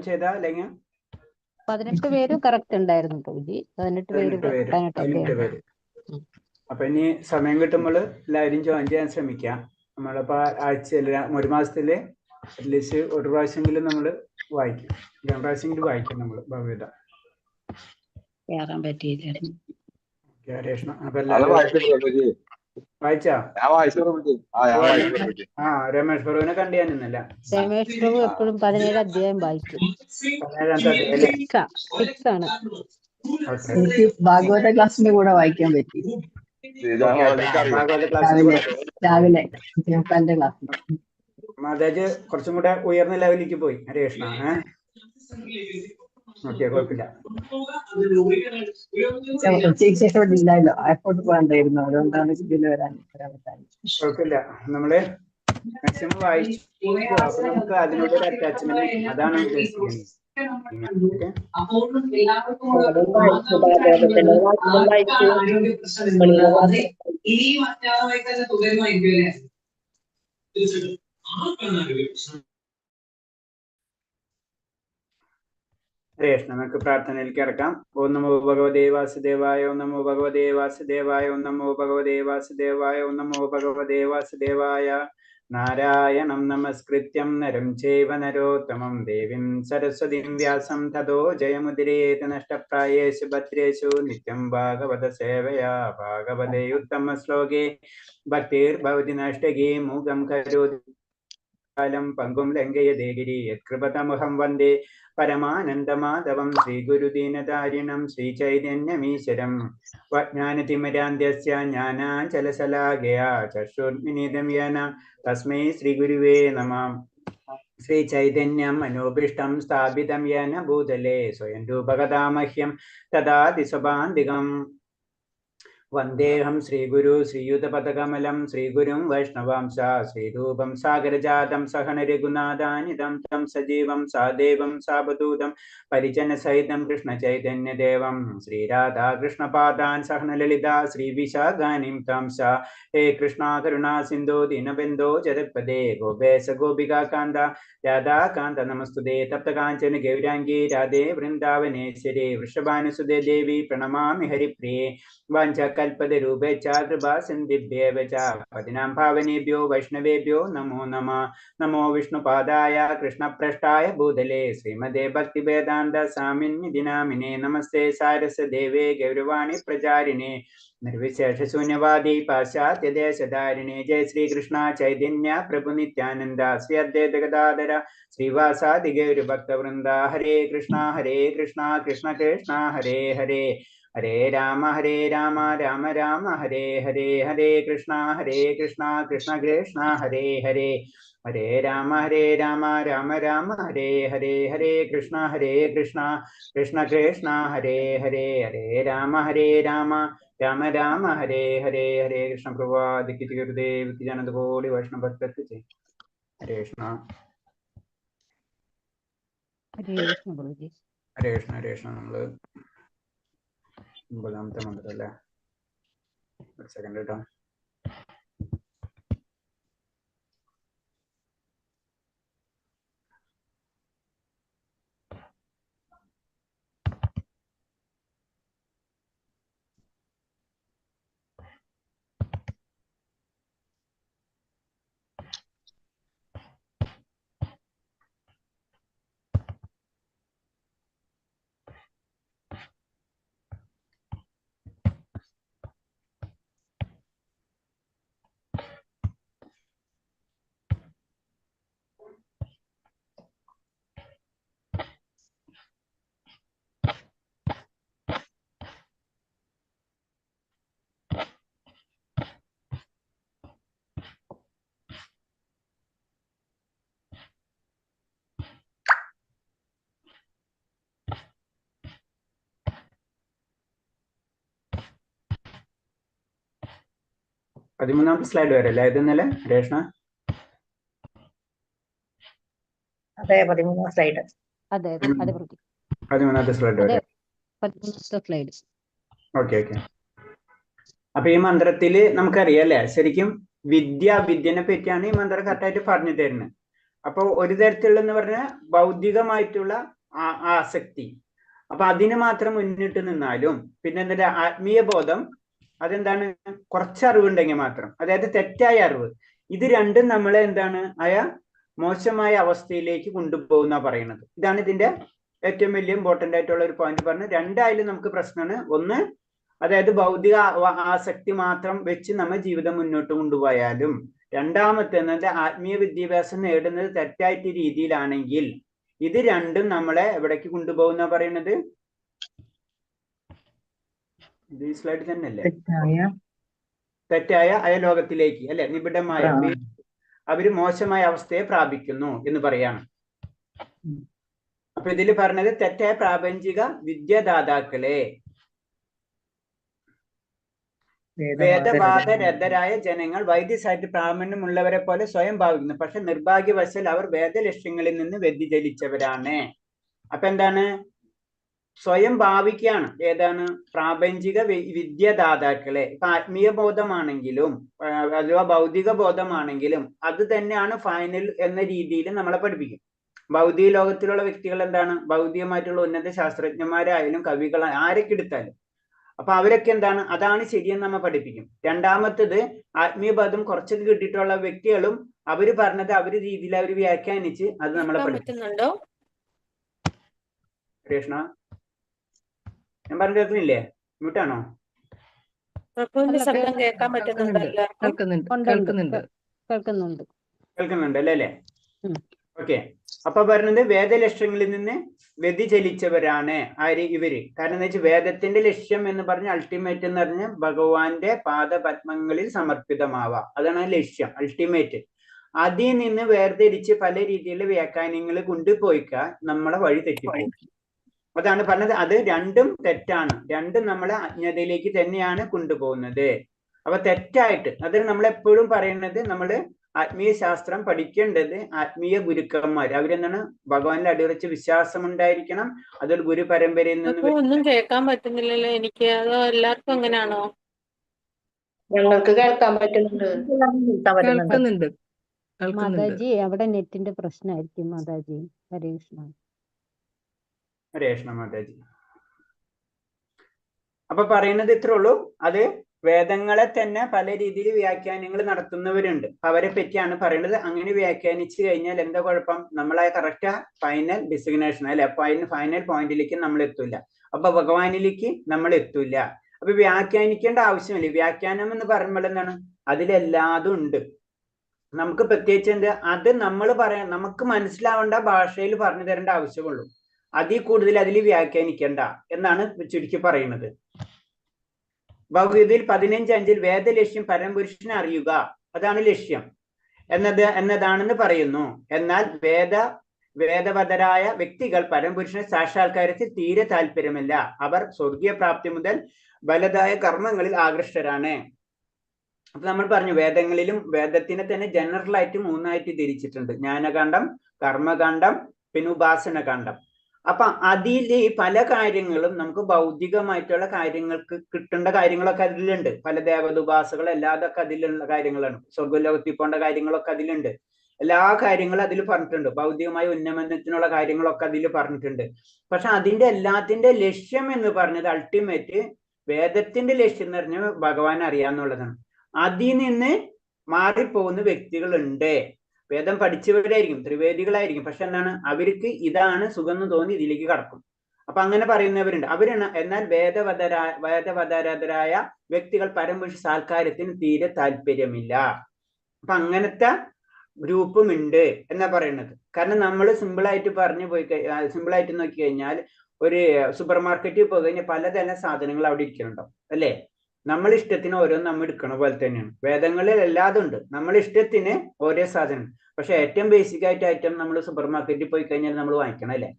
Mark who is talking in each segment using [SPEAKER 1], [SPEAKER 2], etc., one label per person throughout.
[SPEAKER 1] ചെയ്താ അല്ലെങ്കിൽ
[SPEAKER 2] 18 പേരും കറക്റ്റ് ഉണ്ടായിരുന്നു പ്രഭുജി. 18 പേര്.
[SPEAKER 1] അപ്പൊ ഇനി സമയം കിട്ടുമ്പോൾ എല്ലാവരും ജോയിൻ ചെയ്യാൻ ശ്രമിക്കാം. നമ്മളിപ്പോ ആഴ്ചയിൽ 1 മാസത്തില് അറ്റ്ലീസ്റ്റ് ഒരു പ്രാവശ്യമെങ്കിലും നമ്മൾ വായിക്കും, 2 പ്രാവശ്യമെങ്കിലും വായിക്കും നമ്മൾ ഭഗവത.
[SPEAKER 2] കയറാൻ പറ്റിയില്ലായിരുന്നു.
[SPEAKER 1] അപ്പൊ എല്ലാവരും വായിച്ചാ? രമേഷ് പ്രഭുവിനെ കണ്ടു ഞാൻ ഇന്നല്ല.
[SPEAKER 2] രമേഷ് പ്രഭു എപ്പോഴും 17 അധ്യായം വായിക്കും. 6 ആണ്.
[SPEAKER 3] എനിക്ക് ഭാഗവത ക്ലാസ്സിന്റെ കൂടെ വായിക്കാൻ പറ്റി. രാവിലെ ക്ലാസ്.
[SPEAKER 1] മാതാജ് കുറച്ചും കൂടെ ഉയർന്ന ലെവലിലേക്ക് പോയി. ഹരേ കൃഷ്ണ. ഓക്കെ, കുഴപ്പമില്ല.
[SPEAKER 3] ഇല്ലല്ലോ, എയർപോർട്ട് പോകണ്ടായിരുന്നു, അതുകൊണ്ടാണ് ഇതിൽ വരാൻ
[SPEAKER 1] കുഴപ്പമില്ല. നമ്മള് മാക്സിമം വായിച്ചു. അപ്പൊ നമുക്ക് അതിനോടൊരു അറ്റാച്ച്മെന്റ്, അതാണ് ഉദ്ദേശിക്കുന്നത്. നമുക്ക് പ്രാർത്ഥനയിലേക്ക് കിടക്കാം. ഓം നമോ ഭഗവതേ വാസുദേവായ, ഓം നമോ ഭഗവതേ വാസുദേവായ, ഓം നമോ ഭഗവതേ വാസുദേവായ, ഓം നമോ ഭഗവതേ വാസുദേവായ. നാരായണം നമസ്കൃത്യം നരം ചൈവ നരോത്തമം ദേവീം സരസ്വതീം വ്യാസം തതോ ജയമുദിരേത് നഷ്ടപ്രായേഷു ഭദ്രേഷു നിത്യം ഭാഗവത സേവയാ ഭാഗവതേ ഉത്തമ ശ്ലോകേ ഭക്തിർഭവതി നഷ്ടകേ മൂകം കരോതി കാലം പങ്കും ലംഘയതേ ഗിരി യത്കൃപതമുഹം വന്ദേ പരമാനന്ദമാധവം ശ്രീഗുരുദീനതാരിണം ശ്രീചൈതന്യമീശ്വരം വജ്ഞാനതിമിരാന്ധ്യസ്യ ജ്ഞാനാഞ്ജലശലാകയാ ചക്ഷുർമിലിതം യേന തസ്മൈ ശ്രീഗുരുവേ നമഃ. ശ്രീചൈതന്യം മനോഭീഷ്ടം സ്ഥാപിതം യേന ഭൂതലേ സ്വയം രൂപകഥാമഹ്യം തദാതി സ്വഭാന്തികം. വന്ദേഹം ശ്രീഗുരു ശ്രീയുതപദകമലം ശ്രീഗുരും വൈഷ്ണവാംശ ശ്രീരൂപം സാഗരജാതം സഹന രഘുനാഥാനിതം തം സജീവം സാദേവം സാവധൂതം പരിജനസഹിതം കൃഷ്ണ ചൈതന്യദേവം ശ്രീരാധാകൃഷ്ണപാദാൻ സഹന ലളിതാ ശ്രീവിശാഖാനിം തംസ. ഹേ കൃഷ്ണ കരുണാ സിന്ധോ ദീനബന്ധോ ജഗത്പദേ ഗോപേശ ഗോപികാകാന്ത രാധാകാന്ത നമസ്തുതേ. തപ്തകാഞ്ചന ഗൗരാംഗീ രാധേ വൃന്ദാവനേശ്വരി വൃഷഭാനുസുതേ ദേവി പ്രണമാമി ഹരിപ്രിയേ. വാഞ്ചകൽപതരൂപേച്ഛ കൃപാ സിന്ധിഭ്യേവ ച പതിനാം ഭാവനേഭ്യോ വൈഷ്ണവേഭ്യോ നമോ നമഃ. നമോ വിഷ്ണുപാദായ കൃഷ്ണപ്രഷ്ടായ ഭൂതലേ ശ്രീമദേ ഭക്തിവേദാന്ത സ്വാമിന്നിധി നാമിനേ. നമസ്തേ സാരസ്വതദേവേ ഗൗരവാണി പ്രചാരിണേ നിർവിശേഷശൂന്യവാദി പാശ്ചാത്യദേശധാരിണേ. ജയ ശ്രീകൃഷ്ണ ചൈതന്യ പ്രഭു നിത്യാനന്ദ ശ്രീ അദ്വൈത ഗദാധര ശ്രീവാസാദി ഗൗരഭക്തവൃന്ദ. ഹരേ കൃഷ്ണ കൃഷ്ണ കൃഷ്ണ ഹരേ ഹരേ, ഹരേ രാമ രാമ രാമ ഹരേ ഹരേ. ഹരേ കൃഷ്ണ കൃഷ്ണ കൃഷ്ണ ഹരേ ഹരേ, ഹരേ രാമ രാമ രാമ ഹരേ ഹരേ. ഹരേ കൃഷ്ണ കൃഷ്ണ കൃഷ്ണ ഹരേ ഹരേ, ഹരേ രാമ രാമ രാമ ഹരേ ഹരേ. ഹരേ കൃഷ്ണ പ്രഭാതി ഗുരുദേവ് ജനത കോടി വൈഷ്ണവ ഭക്തർക്ക് ജയ്. ഹരേ കൃഷ്ണ. ഹരേ കൃഷ്ണ. നമ്മള് 9ാമത്തെ മന്ത്രം അല്ലേ? ഒരു സെക്കൻഡ് കേട്ടോ. പതിമൂന്നാമത്തെ സ്ലൈഡ് വരെ അല്ലേ ഇതെന്നല്ലേ രേഷ്ണ?
[SPEAKER 3] അതെ, 13ാം സ്ലൈഡ്.
[SPEAKER 1] 13ാമത്തെ സ്ലൈഡ് വരെ. ഓക്കെ. അപ്പൊ ഈ മന്ത്രത്തില് നമുക്കറിയാം അല്ലെ, ശരിക്കും വിദ്യനെ പറ്റിയാണ് ഈ മന്ത്രം കറക്റ്റായിട്ട് പറഞ്ഞു തരുന്നത്. അപ്പൊ ഒരു തരത്തിലുള്ള എന്ന് പറഞ്ഞാൽ ഭൗതികമായിട്ടുള്ള ആസക്തി. അപ്പൊ അതിന് മാത്രം മുന്നിട്ട് നിന്നാലും പിന്നെ എന്താ ആത്മീയ ബോധം, അതെന്താണ് കുറച്ച് അറിവുണ്ടെങ്കിൽ മാത്രം, അതായത് തെറ്റായ അറിവ്, ഇത് രണ്ടും നമ്മളെ എന്താണ് മോശമായ അവസ്ഥയിലേക്ക് കൊണ്ടുപോകുന്ന പറയുന്നത്. ഇതാണ് ഇതിന്റെ ഏറ്റവും വലിയ ഇമ്പോർട്ടന്റ് ആയിട്ടുള്ള ഒരു പോയിന്റ്. പറഞ്ഞു രണ്ടായാലും നമുക്ക് പ്രശ്നമാണ്. ഒന്ന്, അതായത് ഭൗതിക ആസക്തി മാത്രം വെച്ച് നമ്മൾ ജീവിതം മുന്നോട്ട് കൊണ്ടുപോയാലും, രണ്ടാമത്തെ ആത്മീയ വിദ്യാഭ്യാസം നേടുന്നത് തെറ്റായിട്ട് രീതിയിലാണെങ്കിൽ ഇത് രണ്ടും നമ്മളെ എവിടേക്ക് കൊണ്ടുപോകുന്ന പറയുന്നത്. ഇത് ഈ സ്ലൈഡ് തന്നെ അല്ലേ? തെറ്റായ അയലോകത്തിലേക്ക് അല്ലെ, നിബിഡമായ അവര് മോശമായ അവസ്ഥയെ പ്രാപിക്കുന്നു എന്ന് പറയാണ്. അപ്പൊ ഇതിൽ പറഞ്ഞത് തെറ്റായ പ്രാപഞ്ചിക വിദ്യാദാതാക്കളെ വേദവാദരതരായ ജനങ്ങൾ വൈദ്യസാഹിത്യ പ്രാമാണ്യമുള്ളവരെ പോലെ സ്വയം ഭാവിക്കുന്നു. പക്ഷെ നിർഭാഗ്യവശാൽ അവർ വേദലക്ഷ്യങ്ങളിൽ നിന്ന് വ്യതിചലിച്ചവരാണ്. അപ്പൊ എന്താണ്? സ്വയം ഭാവിക്കുകയാണ്. ഏതാണ്? പ്രാപഞ്ചിക വിദ്യാദാതാക്കളെ. ഇപ്പൊ ആത്മീയ ബോധമാണെങ്കിലും അഥവാ ഭൗതിക ബോധമാണെങ്കിലും അത് തന്നെയാണ് ഫൈനൽ എന്ന രീതിയിൽ നമ്മളെ പഠിപ്പിക്കും. ഭൗതിക ലോകത്തിലുള്ള വ്യക്തികൾ എന്താണ്? ഭൗതികമായിട്ടുള്ള ഉന്നത ശാസ്ത്രജ്ഞന്മാരായാലും കവികളായാലും ആരൊക്കെ എടുത്താലും അപ്പൊ അവരൊക്കെ എന്താണ്? അതാണ് ശരിയെന്ന് നമ്മ പഠിപ്പിക്കും. രണ്ടാമത്തത് ആത്മീയ ബോധം കുറച്ചൊക്കെ കിട്ടിയിട്ടുള്ള വ്യക്തികളും അവര് പറഞ്ഞത് അവര് രീതിയിൽ അവർ വ്യാഖ്യാനിച്ച് അത് നമ്മളെ പഠിപ്പിക്കുന്നുണ്ടോ? കൃഷ്ണ, ഞാൻ പറഞ്ഞു കേൾക്കുന്നില്ലേ? മ്യൂട്ടാണോ? കേൾക്കുന്നുണ്ട് അല്ലേ? ഓക്കെ. അപ്പൊ പറഞ്ഞത് വേദലക്ഷ്യങ്ങളിൽ നിന്ന് വ്യതിചലിച്ചവരാണ് ആര്? ഇവര്. കാരണം എന്താ വെച്ചാൽ വേദത്തിന്റെ ലക്ഷ്യം എന്ന് പറഞ്ഞ അൾട്ടിമേറ്റ് എന്ന് പറഞ്ഞ ഭഗവാന്റെ പാദപത്മങ്ങളിൽ സമർപ്പിതമാവാം. അതാണ് ലക്ഷ്യം, അൾട്ടിമേറ്റ്. അതിൽ നിന്ന് വേർതിരിച്ച് പല രീതിയിലുള്ള വ്യാഖ്യാനങ്ങൾ കൊണ്ടുപോയിക്കാൻ നമ്മളെ വഴി തെറ്റിപ്പോകും. അതാണ് പറഞ്ഞത്. അത് രണ്ടും തെറ്റാണ്. രണ്ടും നമ്മളെ അജ്ഞതയിലേക്ക് തന്നെയാണ് കൊണ്ടുപോകുന്നത്. അപ്പൊ തെറ്റായിട്ട് അതിന് നമ്മളെപ്പോഴും പറയുന്നത്, നമ്മള് ആത്മീയ ശാസ്ത്രം പഠിക്കേണ്ടത് ആത്മീയ ഗുരുക്കന്മാർ അവരെന്താണ് ഭഗവാനിൽ അടിയുറച്ച് വിശ്വാസം ഉണ്ടായിരിക്കണം. അതൊരു ഗുരു പരമ്പരയിൽ നിന്ന്.
[SPEAKER 4] ഒന്നും കേൾക്കാൻ പറ്റുന്നില്ലല്ലോ എനിക്ക്. അതോ എല്ലാവർക്കും അങ്ങനെയാണോ?
[SPEAKER 5] ഞങ്ങൾക്ക് കേൾക്കാൻ പറ്റുന്നുണ്ട്.
[SPEAKER 2] മാതാജി, അവിടെ നെറ്റിന്റെ പ്രശ്നമായിരിക്കും മാതാജി. ഹരേ കൃഷ്ണ.
[SPEAKER 1] ഹരേ കൃഷ്ണ മാതാജി. അപ്പൊ പറയുന്നത് ഇത്രേ ഉള്ളൂ. അത് വേദങ്ങളെ തന്നെ പല രീതിയിൽ വ്യാഖ്യാനങ്ങൾ നടത്തുന്നവരുണ്ട്. അവരെ പറ്റിയാണ് പറയുന്നത്. അങ്ങനെ വ്യാഖ്യാനിച്ചു കഴിഞ്ഞാൽ എന്താ കുഴപ്പം? നമ്മളെ കറക്റ്റ് ഫൈനൽ ഡിസിഗ്നേഷൻ അല്ലെ, ഫൈനൽ പോയിന്റിലേക്ക് നമ്മൾ എത്തൂല. അപ്പൊ ഭഗവാനിലേക്ക് നമ്മൾ എത്തൂല. അപ്പൊ വ്യാഖ്യാനിക്കേണ്ട ആവശ്യമില്ല. വ്യാഖ്യാനം എന്ന് പറയുമ്പോൾ എന്താണ്? അതിലെല്ലാതും ഉണ്ട്. നമുക്ക് പ്രത്യേകിച്ച് എന്ത്, അത് നമ്മൾ പറയാൻ നമുക്ക് മനസ്സിലാവേണ്ട ഭാഷയിൽ പറഞ്ഞു തരേണ്ട ആവശ്യമുള്ളൂ. അതിൽ കൂടുതൽ അതിൽ വ്യാഖ്യാനിക്കേണ്ട എന്നാണ് ചുരുക്കി പറയുന്നത്. ഭഗവത്ഗീതയിൽ 15:5 വേദലക്ഷ്യം പരമപുരുഷനെ അറിയുക, അതാണ് ലക്ഷ്യം എന്നതാണെന്ന് പറയുന്നു. എന്നാൽ വേദവതരായ വ്യക്തികൾ പരമപുരുഷനെ സാക്ഷാത്കാരത്തിൽ തീരെ താല്പര്യമില്ല. അവർ സ്വർഗീയ പ്രാപ്തി മുതൽ ബലദായ കർമ്മങ്ങളിൽ ആകൃഷ്ടരാണ്. അപ്പൊ നമ്മൾ പറഞ്ഞു വേദങ്ങളിലും വേദത്തിനെ തന്നെ ജനറൽ ആയിട്ട് 3ആയിട്ട് തിരിച്ചിട്ടുണ്ട്. ജ്ഞാനകാന്ഡം, കർമ്മകാന്ഡം, പിന്നെ ഉപാസനകാന്ഡം. അപ്പൊ അതിൽ പല കാര്യങ്ങളും നമുക്ക് ഭൗതികമായിട്ടുള്ള കാര്യങ്ങൾക്ക് കിട്ടേണ്ട കാര്യങ്ങളൊക്കെ അതിലുണ്ട്. പല ദേവതുപാസകൾ എല്ലാതൊക്കെ അതിലുള്ള കാര്യങ്ങളാണ്. സ്വർഗ്ഗലോകത്തിൽ പോകേണ്ട കാര്യങ്ങളൊക്കെ അതിലുണ്ട്. എല്ലാ കാര്യങ്ങളും അതിൽ പറഞ്ഞിട്ടുണ്ട്. ഭൗതികമായ ഉന്നമനത്തിനുള്ള കാര്യങ്ങളൊക്കെ അതിൽ പറഞ്ഞിട്ടുണ്ട്. പക്ഷെ അതിന്റെ എല്ലാത്തിന്റെ ലക്ഷ്യം എന്ന് പറഞ്ഞത് അൾട്ടിമേറ്റ് വേദത്തിന്റെ ലക്ഷ്യം എന്ന് പറഞ്ഞാൽ ഭഗവാൻ അറിയാന്നുള്ളതാണ്. അതിൽ നിന്ന് മാറിപ്പോകുന്ന വ്യക്തികളുണ്ട്. വേദം പഠിച്ചവരായിരിക്കും, ത്രിവേദികളായിരിക്കും. പക്ഷെ എന്താണ്? അവർക്ക് ഇതാണ് സുഖം എന്ന് തോന്നി ഇതിലേക്ക് കടക്കും. അപ്പൊ അങ്ങനെ പറയുന്നവരുണ്ട്. അവരാണ്. എന്നാൽ വേദവതരായ വ്യക്തികൾ പരമപുരുഷ സാൽക്കാരത്തിന് തീരെ താല്പര്യമില്ല. അപ്പൊ അങ്ങനത്തെ ഗ്രൂപ്പും ഉണ്ട് എന്നാ പറയുന്നത്. കാരണം നമ്മൾ സിമ്പിളായിട്ട് സിമ്പിളായിട്ട് നോക്കി കഴിഞ്ഞാൽ ഒരു സൂപ്പർ മാർക്കറ്റിൽ പോയി കഴിഞ്ഞാൽ പലതരം സാധനങ്ങൾ അവിടെ ഇരിക്കുന്നുണ്ടാവും അല്ലേ? നമ്മൾ ഇഷ്ടത്തിന് ഓരോന്ന് നമ്മൾ എടുക്കണ പോലെ തന്നെയാണ്. വേദങ്ങളിൽ എല്ലാതും ഉണ്ട്. നമ്മൾ ഇഷ്ടത്തിന് ഓരോ സാധനം. പക്ഷെ ഏറ്റവും ബേസിക് ആയിട്ട് ഐറ്റം നമ്മൾ സൂപ്പർ മാർക്കറ്റിൽ പോയി കഴിഞ്ഞാൽ നമ്മൾ വാങ്ങിക്കണം അല്ലേ?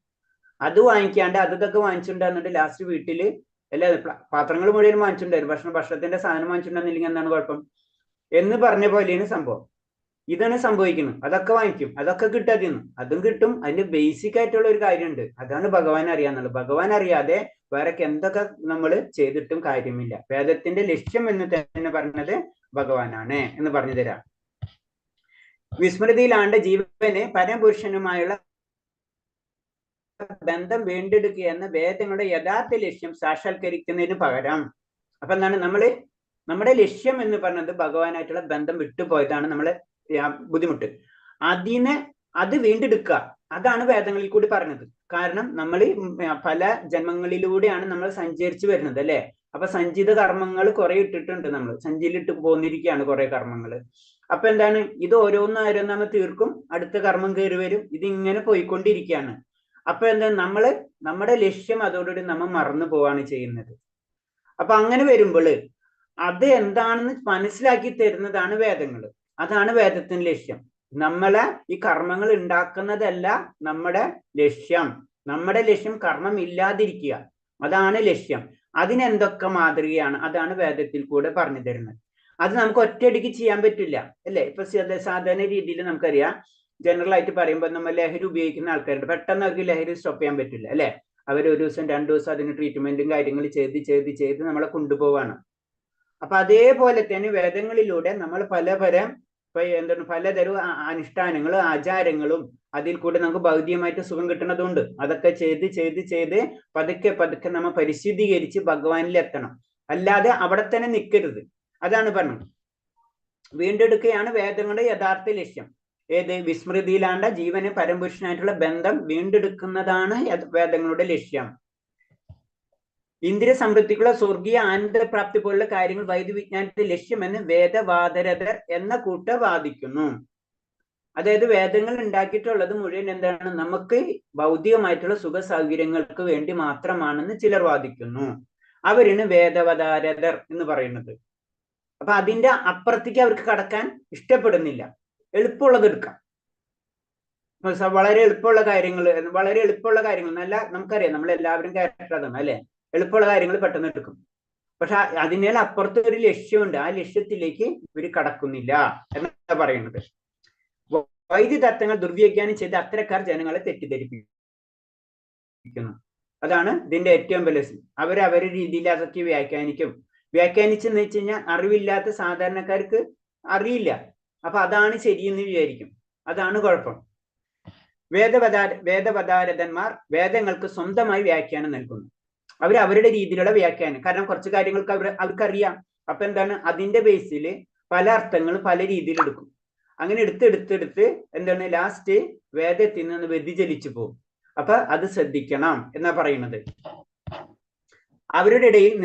[SPEAKER 1] അത് വാങ്ങിക്കാണ്ട് അതൊക്കെ വാങ്ങിച്ചിട്ടുണ്ടായിരുന്നിട്ട് ലാസ്റ്റ് വീട്ടില് അല്ലെ പാത്രങ്ങൾ മുഴുവൻ വാങ്ങിച്ചിട്ടുണ്ടായിരുന്നു. ഭക്ഷണത്തിന്റെ സാധനം വാങ്ങിച്ചിട്ടുണ്ടെന്നില്ലെങ്കിൽ എന്താണ് കുഴപ്പം എന്ന് പറഞ്ഞ പോലെയാണ് സംഭവം. ഇതാണ് സംഭവിക്കുന്നത്. അതൊക്കെ വാങ്ങിക്കും, അതൊക്കെ കിട്ടാതിരുന്നു, അതും കിട്ടും. അതിന്റെ ബേസിക് ആയിട്ടുള്ള ഒരു കാര്യമുണ്ട്. അതാണ് ഭഗവാൻ അറിയാന്നുള്ളത്. ഭഗവാൻ അറിയാതെ വേറെ എന്തൊക്കെ നമ്മൾ ചെയ്തിട്ടും കാര്യമില്ല. വേദത്തിന്റെ ലക്ഷ്യം എന്ന് തന്നെ പറഞ്ഞത് ഭഗവാനാണ് എന്ന് പറഞ്ഞു തരാം. വിസ്മൃതിയിലാണ്ട ജീവന് പരമപുരുഷനുമായുള്ള ബന്ധം വീണ്ടെടുക്കുക എന്ന വേദങ്ങളുടെ യഥാർത്ഥ ലക്ഷ്യം സാക്ഷാത്കരിക്കുന്നതിന് പകരം അപ്പൊ എന്താണ് നമ്മുടെ ലക്ഷ്യം എന്ന് പറഞ്ഞത് ഭഗവാനായിട്ടുള്ള ബന്ധം വിട്ടുപോയതാണ് നമ്മളെ ബുദ്ധിമുട്ട്. അത് വീണ്ടെടുക്കുക, അതാണ് വേദങ്ങളിൽ കൂടി പറഞ്ഞത്. കാരണം നമ്മൾ പല ജന്മങ്ങളിലൂടെയാണ് നമ്മൾ സഞ്ചരിച്ചു വരുന്നത് അല്ലെ. അപ്പൊ സഞ്ചിത കർമ്മങ്ങൾ കുറെ ഇട്ടിട്ടുണ്ട്, നമ്മൾ സഞ്ചിയിലിട്ട് പോന്നിരിക്കുകയാണ് കുറെ കർമ്മങ്ങൾ. അപ്പൊ എന്താണ്, ഇത് ഓരോന്നാമ തീർക്കും, അടുത്ത കർമ്മം കയറി വരും, ഇതിങ്ങനെ പോയിക്കൊണ്ടിരിക്കുകയാണ്. അപ്പൊ എന്താ, നമ്മുടെ ലക്ഷ്യം അതോടുകൂടി നമ്മൾ മറന്നു പോവാണ് ചെയ്യുന്നത്. അപ്പൊ അങ്ങനെ വരുമ്പോൾ അത് എന്താണെന്ന് മനസ്സിലാക്കി തരുന്നതാണ് വേദങ്ങൾ. അതാണ് വേദത്തിന്റെ ലക്ഷ്യം. നമ്മളെ ഈ കർമ്മങ്ങൾ ഉണ്ടാക്കുന്നതല്ല നമ്മുടെ ലക്ഷ്യം. നമ്മുടെ ലക്ഷ്യം കർമ്മം ഇല്ലാതിരിക്കുക, അതാണ് ലക്ഷ്യം. അതിനെന്തൊക്കെ മാതൃകയാണ്, അതാണ് വേദത്തിൽ കൂടെ പറഞ്ഞു തരുന്നത്. അത് നമുക്ക് ഒറ്റയടിക്ക് ചെയ്യാൻ പറ്റില്ല അല്ലെ. ഇപ്പൊ സാധാരണ രീതിയിൽ നമുക്കറിയാം, ജനറൽ ആയിട്ട് പറയുമ്പോൾ നമ്മൾ ലഹരി ഉപയോഗിക്കുന്ന ആൾക്കാരുണ്ട്, പെട്ടെന്ന് അവർക്ക് ലഹരി സ്റ്റോപ്പ് ചെയ്യാൻ പറ്റില്ല അല്ലെ. അവർ 1 ദിവസം 2 ദിവസം അതിന് ട്രീറ്റ്മെന്റും കാര്യങ്ങൾ ചെയ്ത് നമ്മളെ കൊണ്ടുപോവാണ്. അപ്പൊ അതേപോലെ തന്നെ വേദങ്ങളിലൂടെ നമ്മൾ പലതരം അനുഷ്ഠാനങ്ങളും ആചാരങ്ങളും അതിൽ കൂടെ നമുക്ക് ഭൗതികമായിട്ട് സുഖം കിട്ടുന്നതുണ്ട്. അതൊക്കെ ചെയ്ത് പതുക്കെ നമ്മൾ പരിശുദ്ധീകരിച്ച് ഭഗവാനിൽ എത്തണം. അല്ലാതെ അവിടെ തന്നെ നിൽക്കരുത്. അതാണ് പറഞ്ഞത്, വീണ്ടെടുക്കുകയാണ് വേദങ്ങളുടെ യഥാർത്ഥ ലക്ഷ്യം. ഏത്? വിസ്മൃതിയിലാണ്ട ജീവന് പരമപുരുഷനായിട്ടുള്ള ബന്ധം വീണ്ടെടുക്കുന്നതാണ് വേദങ്ങളുടെ ലക്ഷ്യം. ഇന്ദ്രിയ സമൃദ്ധിക്കുള്ള സ്വർഗീയ ആനന്ദപ്രാപ്തി പോലുള്ള കാര്യങ്ങൾ വൈദ്യവിജ്ഞാനത്തിന്റെ ലക്ഷ്യമെന്ന് വേദവാദരതർ എന്ന കൂട്ടർ വാദിക്കുന്നു. അതായത് വേദങ്ങൾ ഉണ്ടാക്കിയിട്ടുള്ളത് മുഴുവൻ എന്താണ്, നമുക്ക് ഭൗതികമായിട്ടുള്ള സുഖ സൗകര്യങ്ങൾക്ക് വേണ്ടി മാത്രമാണെന്ന് ചിലർ വാദിക്കുന്നു. അവരാണ് വേദവതാരതർ എന്ന് പറയുന്നത്. അപ്പൊ അതിന്റെ അപ്പുറത്തേക്ക് അവർക്ക് കടക്കാൻ ഇഷ്ടപ്പെടുന്നില്ല. എളുപ്പമുള്ളത് എടുക്കാം, വളരെ എളുപ്പമുള്ള കാര്യങ്ങൾ നല്ല നമുക്കറിയാം, നമ്മളെല്ലാവരും കേട്ടതാണ് അല്ലെ. എളുപ്പമുള്ള കാര്യങ്ങൾ പെട്ടെന്ന് എടുക്കും. പക്ഷെ അതിനേൽ അപ്പുറത്ത് ഒരു ലക്ഷ്യമുണ്ട്, ആ ലക്ഷ്യത്തിലേക്ക് ഇവർ കടക്കുന്നില്ല എന്നാ പറയുന്നത്. വൈദ്യ തത്വങ്ങൾ ദുർവ്യാഖ്യാനം ചെയ്ത് അത്തരക്കാർ ജനങ്ങളെ തെറ്റിദ്ധരിപ്പിക്കുന്നു. അതാണ് ഇതിന്റെ ഏറ്റവും വലിയ. അവരവരുടെ രീതിയിൽ അതൊക്കെ വ്യാഖ്യാനിച്ചെന്ന് വെച്ച് കഴിഞ്ഞാൽ അറിവില്ലാത്ത സാധാരണക്കാർക്ക് അറിയില്ല. അപ്പൊ അതാണ് ശരിയെന്ന് വിചാരിക്കും. അതാണ് കുഴപ്പം. വേദവതാരതന്മാർ വേദങ്ങൾക്ക് സ്വന്തമായി വ്യാഖ്യാനം നൽകുന്നു. അവരുടെ രീതിയിലുള്ള വ്യാഖ്യാനം. കാരണം കുറച്ച് കാര്യങ്ങൾക്ക് അവർക്കറിയാം. അപ്പൊ എന്താണ്, അതിന്റെ ബേസിൽ പല അർത്ഥങ്ങളും പല രീതിയിൽ എടുക്കും. അങ്ങനെ എടുത്ത് എന്താണ്, ലാസ്റ്റ് വേദത്തിൽ നിന്ന് വ്യതിചലിച്ചു പോകും. അപ്പൊ അത് ശ്രദ്ധിക്കണം എന്നാ പറയുന്നത്. അവരുടെ ഇടയിൽ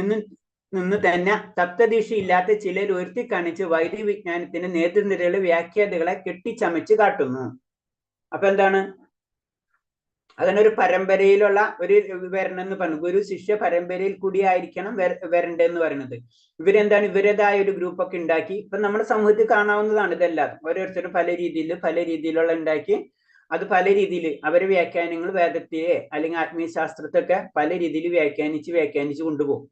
[SPEAKER 1] നിന്ന് തന്നെ തത്വദീക്ഷയില്ലാത്ത ചിലർ ഉയർത്തി കാണിച്ച് വൈദ്യ വിജ്ഞാനത്തിന്റെ നേതൃനിരയിലെ വ്യാഖ്യാതകളെ കെട്ടിച്ചമച്ച് കാട്ടുന്നു. അപ്പൊ എന്താണ്, അതിനൊരു പരമ്പരയിലുള്ള ഒരു വരണം എന്ന് പറഞ്ഞു. ഗുരു ശിഷ്യ പരമ്പരയിൽ കൂടി ആയിരിക്കണം വരണ്ടെന്ന് പറയുന്നത്. ഇവരെന്താണ്, ഇവരേതായ ഒരു ഗ്രൂപ്പൊക്കെ ഉണ്ടാക്കി. ഇപ്പൊ നമ്മുടെ സമൂഹത്തിൽ കാണാവുന്നതാണ് ഇതെല്ലാം. ഓരോരുത്തരും പല രീതിയിലുള്ള ഉണ്ടാക്കി അത് പല രീതിയിൽ അവരെ വ്യാഖ്യാനങ്ങൾ വേദത്തെ അല്ലെങ്കിൽ ആത്മീയശാസ്ത്രത്തൊക്കെ പല രീതിയിൽ വ്യാഖ്യാനിച്ച് കൊണ്ടുപോകും.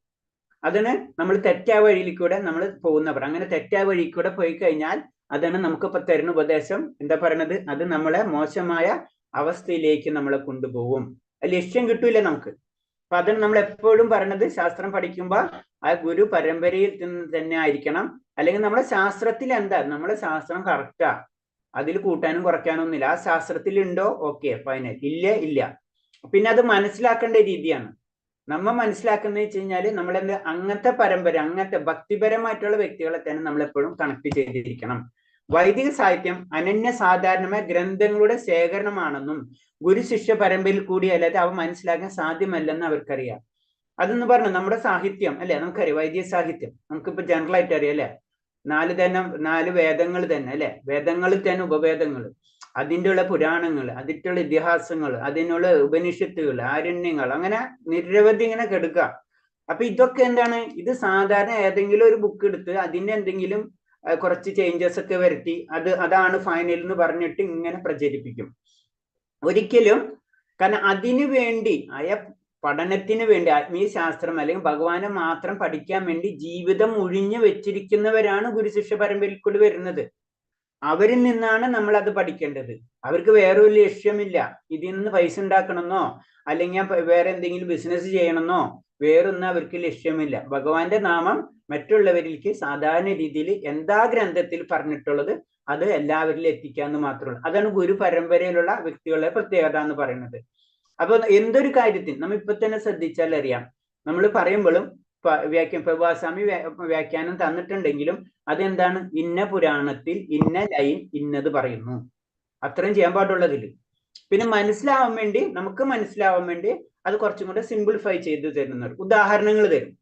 [SPEAKER 1] അതിന് നമ്മൾ തെറ്റായ വഴിയിൽ കൂടെ നമ്മൾ പോകുന്നവർ. അങ്ങനെ തെറ്റായ വഴി കൂടെ പോയി കഴിഞ്ഞാൽ അതാണ് നമുക്കിപ്പോ തരുന്ന ഉപദേശം. എന്താ പറയണത്, അത് നമ്മളെ മോശമായ അവസ്ഥയിലേക്ക് നമ്മളെ കൊണ്ടുപോകും. ലക്ഷ്യം കിട്ടൂല നമുക്ക്. അപ്പൊ അതിന് നമ്മൾ എപ്പോഴും പറയണത്, ശാസ്ത്രം പഠിക്കുമ്പോൾ ആ ഗുരു പരമ്പരയിൽ തന്നെ ആയിരിക്കണം. അല്ലെങ്കിൽ നമ്മളെ ശാസ്ത്രത്തിൽ എന്താ, നമ്മളെ ശാസ്ത്രം കറക്റ്റാ, അതിൽ കൂട്ടാനും കുറയ്ക്കാനും ഒന്നുമില്ല. ആ ശാസ്ത്രത്തിൽ ഉണ്ടോ, ഓക്കെ ഫൈനൽ, ഇല്ല. പിന്നെ അത് മനസ്സിലാക്കേണ്ട രീതിയാണ്. നമ്മൾ മനസ്സിലാക്കുന്ന വെച്ച് കഴിഞ്ഞാൽ നമ്മളെന്ത്, അങ്ങനത്തെ പരമ്പര, അങ്ങനത്തെ ഭക്തിപരമായിട്ടുള്ള വ്യക്തികളെ തന്നെ നമ്മൾ എപ്പോഴും കണക്ട് ചെയ്തിരിക്കണം. വൈദിക സാഹിത്യം അനന്യ സാധാരണമായ ഗ്രന്ഥങ്ങളുടെ ശേഖരണമാണെന്നും ഗുരു ശിഷ്യ പരമ്പരയിൽ കൂടി അല്ലാതെ അവ മനസ്സിലാക്കാൻ സാധ്യമല്ലെന്ന് അവർക്കറിയാം. അതെന്ന് പറഞ്ഞാൽ നമ്മുടെ സാഹിത്യം അല്ലെ, നമുക്കറിയാം വൈദിക സാഹിത്യം നമുക്കിപ്പോ ജനറൽ ആയിട്ട് അറിയാം അല്ലെ. 4 വേദങ്ങൾ തന്നെ അല്ലെ. വേദങ്ങളിൽ തന്നെ ഉപവേദങ്ങൾ, അതിൻ്റെ ഉള്ള പുരാണങ്ങൾ, അതിൻ്റെ ഇതിഹാസങ്ങൾ, അതിനുള്ള ഉപനിഷത്തുകൾ, ആരണ്യങ്ങൾ, അങ്ങനെ നിരവധി ഇങ്ങനെ കെടുക്കുക. അപ്പൊ ഇതൊക്കെ എന്താണ്, ഇത് സാധാരണ ഏതെങ്കിലും ഒരു ബുക്ക് എടുത്ത് അതിന്റെ എന്തെങ്കിലും കുറച്ച് ചേഞ്ചസ് ഒക്കെ വരുത്തി അതാണ് ഫൈനൽ എന്ന് പറഞ്ഞിട്ട് ഇങ്ങനെ പ്രചരിപ്പിക്കും. ഒരിക്കലും, കാരണം അതിനു വേണ്ടി പഠനത്തിന് വേണ്ടി ആത്മീയ ശാസ്ത്രം അല്ലെങ്കിൽ ഭഗവാനെ മാത്രം പഠിക്കാൻ വേണ്ടി ജീവിതം ഒഴിഞ്ഞു വെച്ചിരിക്കുന്നവരാണ് ഗുരുശിഷ്യ പരമ്പരയിൽ കൂടി വരുന്നത്. അവരിൽ നിന്നാണ് നമ്മൾ അത് പഠിക്കേണ്ടത്. അവർക്ക് വേറെ ഒരു ലക്ഷ്യമില്ല. ഇതിൽ നിന്ന് പൈസ ഉണ്ടാക്കണമെന്നോ അല്ലെങ്കിൽ വേറെ എന്തെങ്കിലും ബിസിനസ് ചെയ്യണമെന്നോ വേറൊന്നും അവർക്ക് ലക്ഷ്യമില്ല. ഭഗവാന്റെ നാമം മറ്റുള്ളവരിലേക്ക് സാധാരണ രീതിയിൽ എന്താ ഗ്രന്ഥത്തിൽ പറഞ്ഞിട്ടുള്ളത് അത് എല്ലാവരിലും എത്തിക്കാന്ന് മാത്രമേ ഉള്ളൂ. അതാണ് ഗുരു പരമ്പരയിലുള്ള വ്യക്തികളുടെ പ്രത്യേകത എന്ന് പറയുന്നത്. അപ്പൊ എന്തൊരു കാര്യത്തിൽ നമ്മൾ ഇപ്പൊ തന്നെ ശ്രദ്ധിച്ചാൽ അറിയാം, നമ്മൾ പറയുമ്പോഴും പ്രഭാസ്വാമി വ്യാഖ്യാനം തന്നിട്ടുണ്ടെങ്കിലും അതെന്താണ്, ഇന്ന പുരാണത്തിൽ ഇന്ന ലൈൻ ഇന്നത് പറയുന്നു, അത്രയും ചെയ്യാൻ പാടുള്ളതിൽ. പിന്നെ മനസ്സിലാവാൻ വേണ്ടി, നമുക്ക് മനസ്സിലാവാൻ വേണ്ടി അത് കുറച്ചും കൂടെ സിംപ്ലിഫൈ ചെയ്ത് തരുന്നവർ ഉദാഹരണങ്ങൾ തരും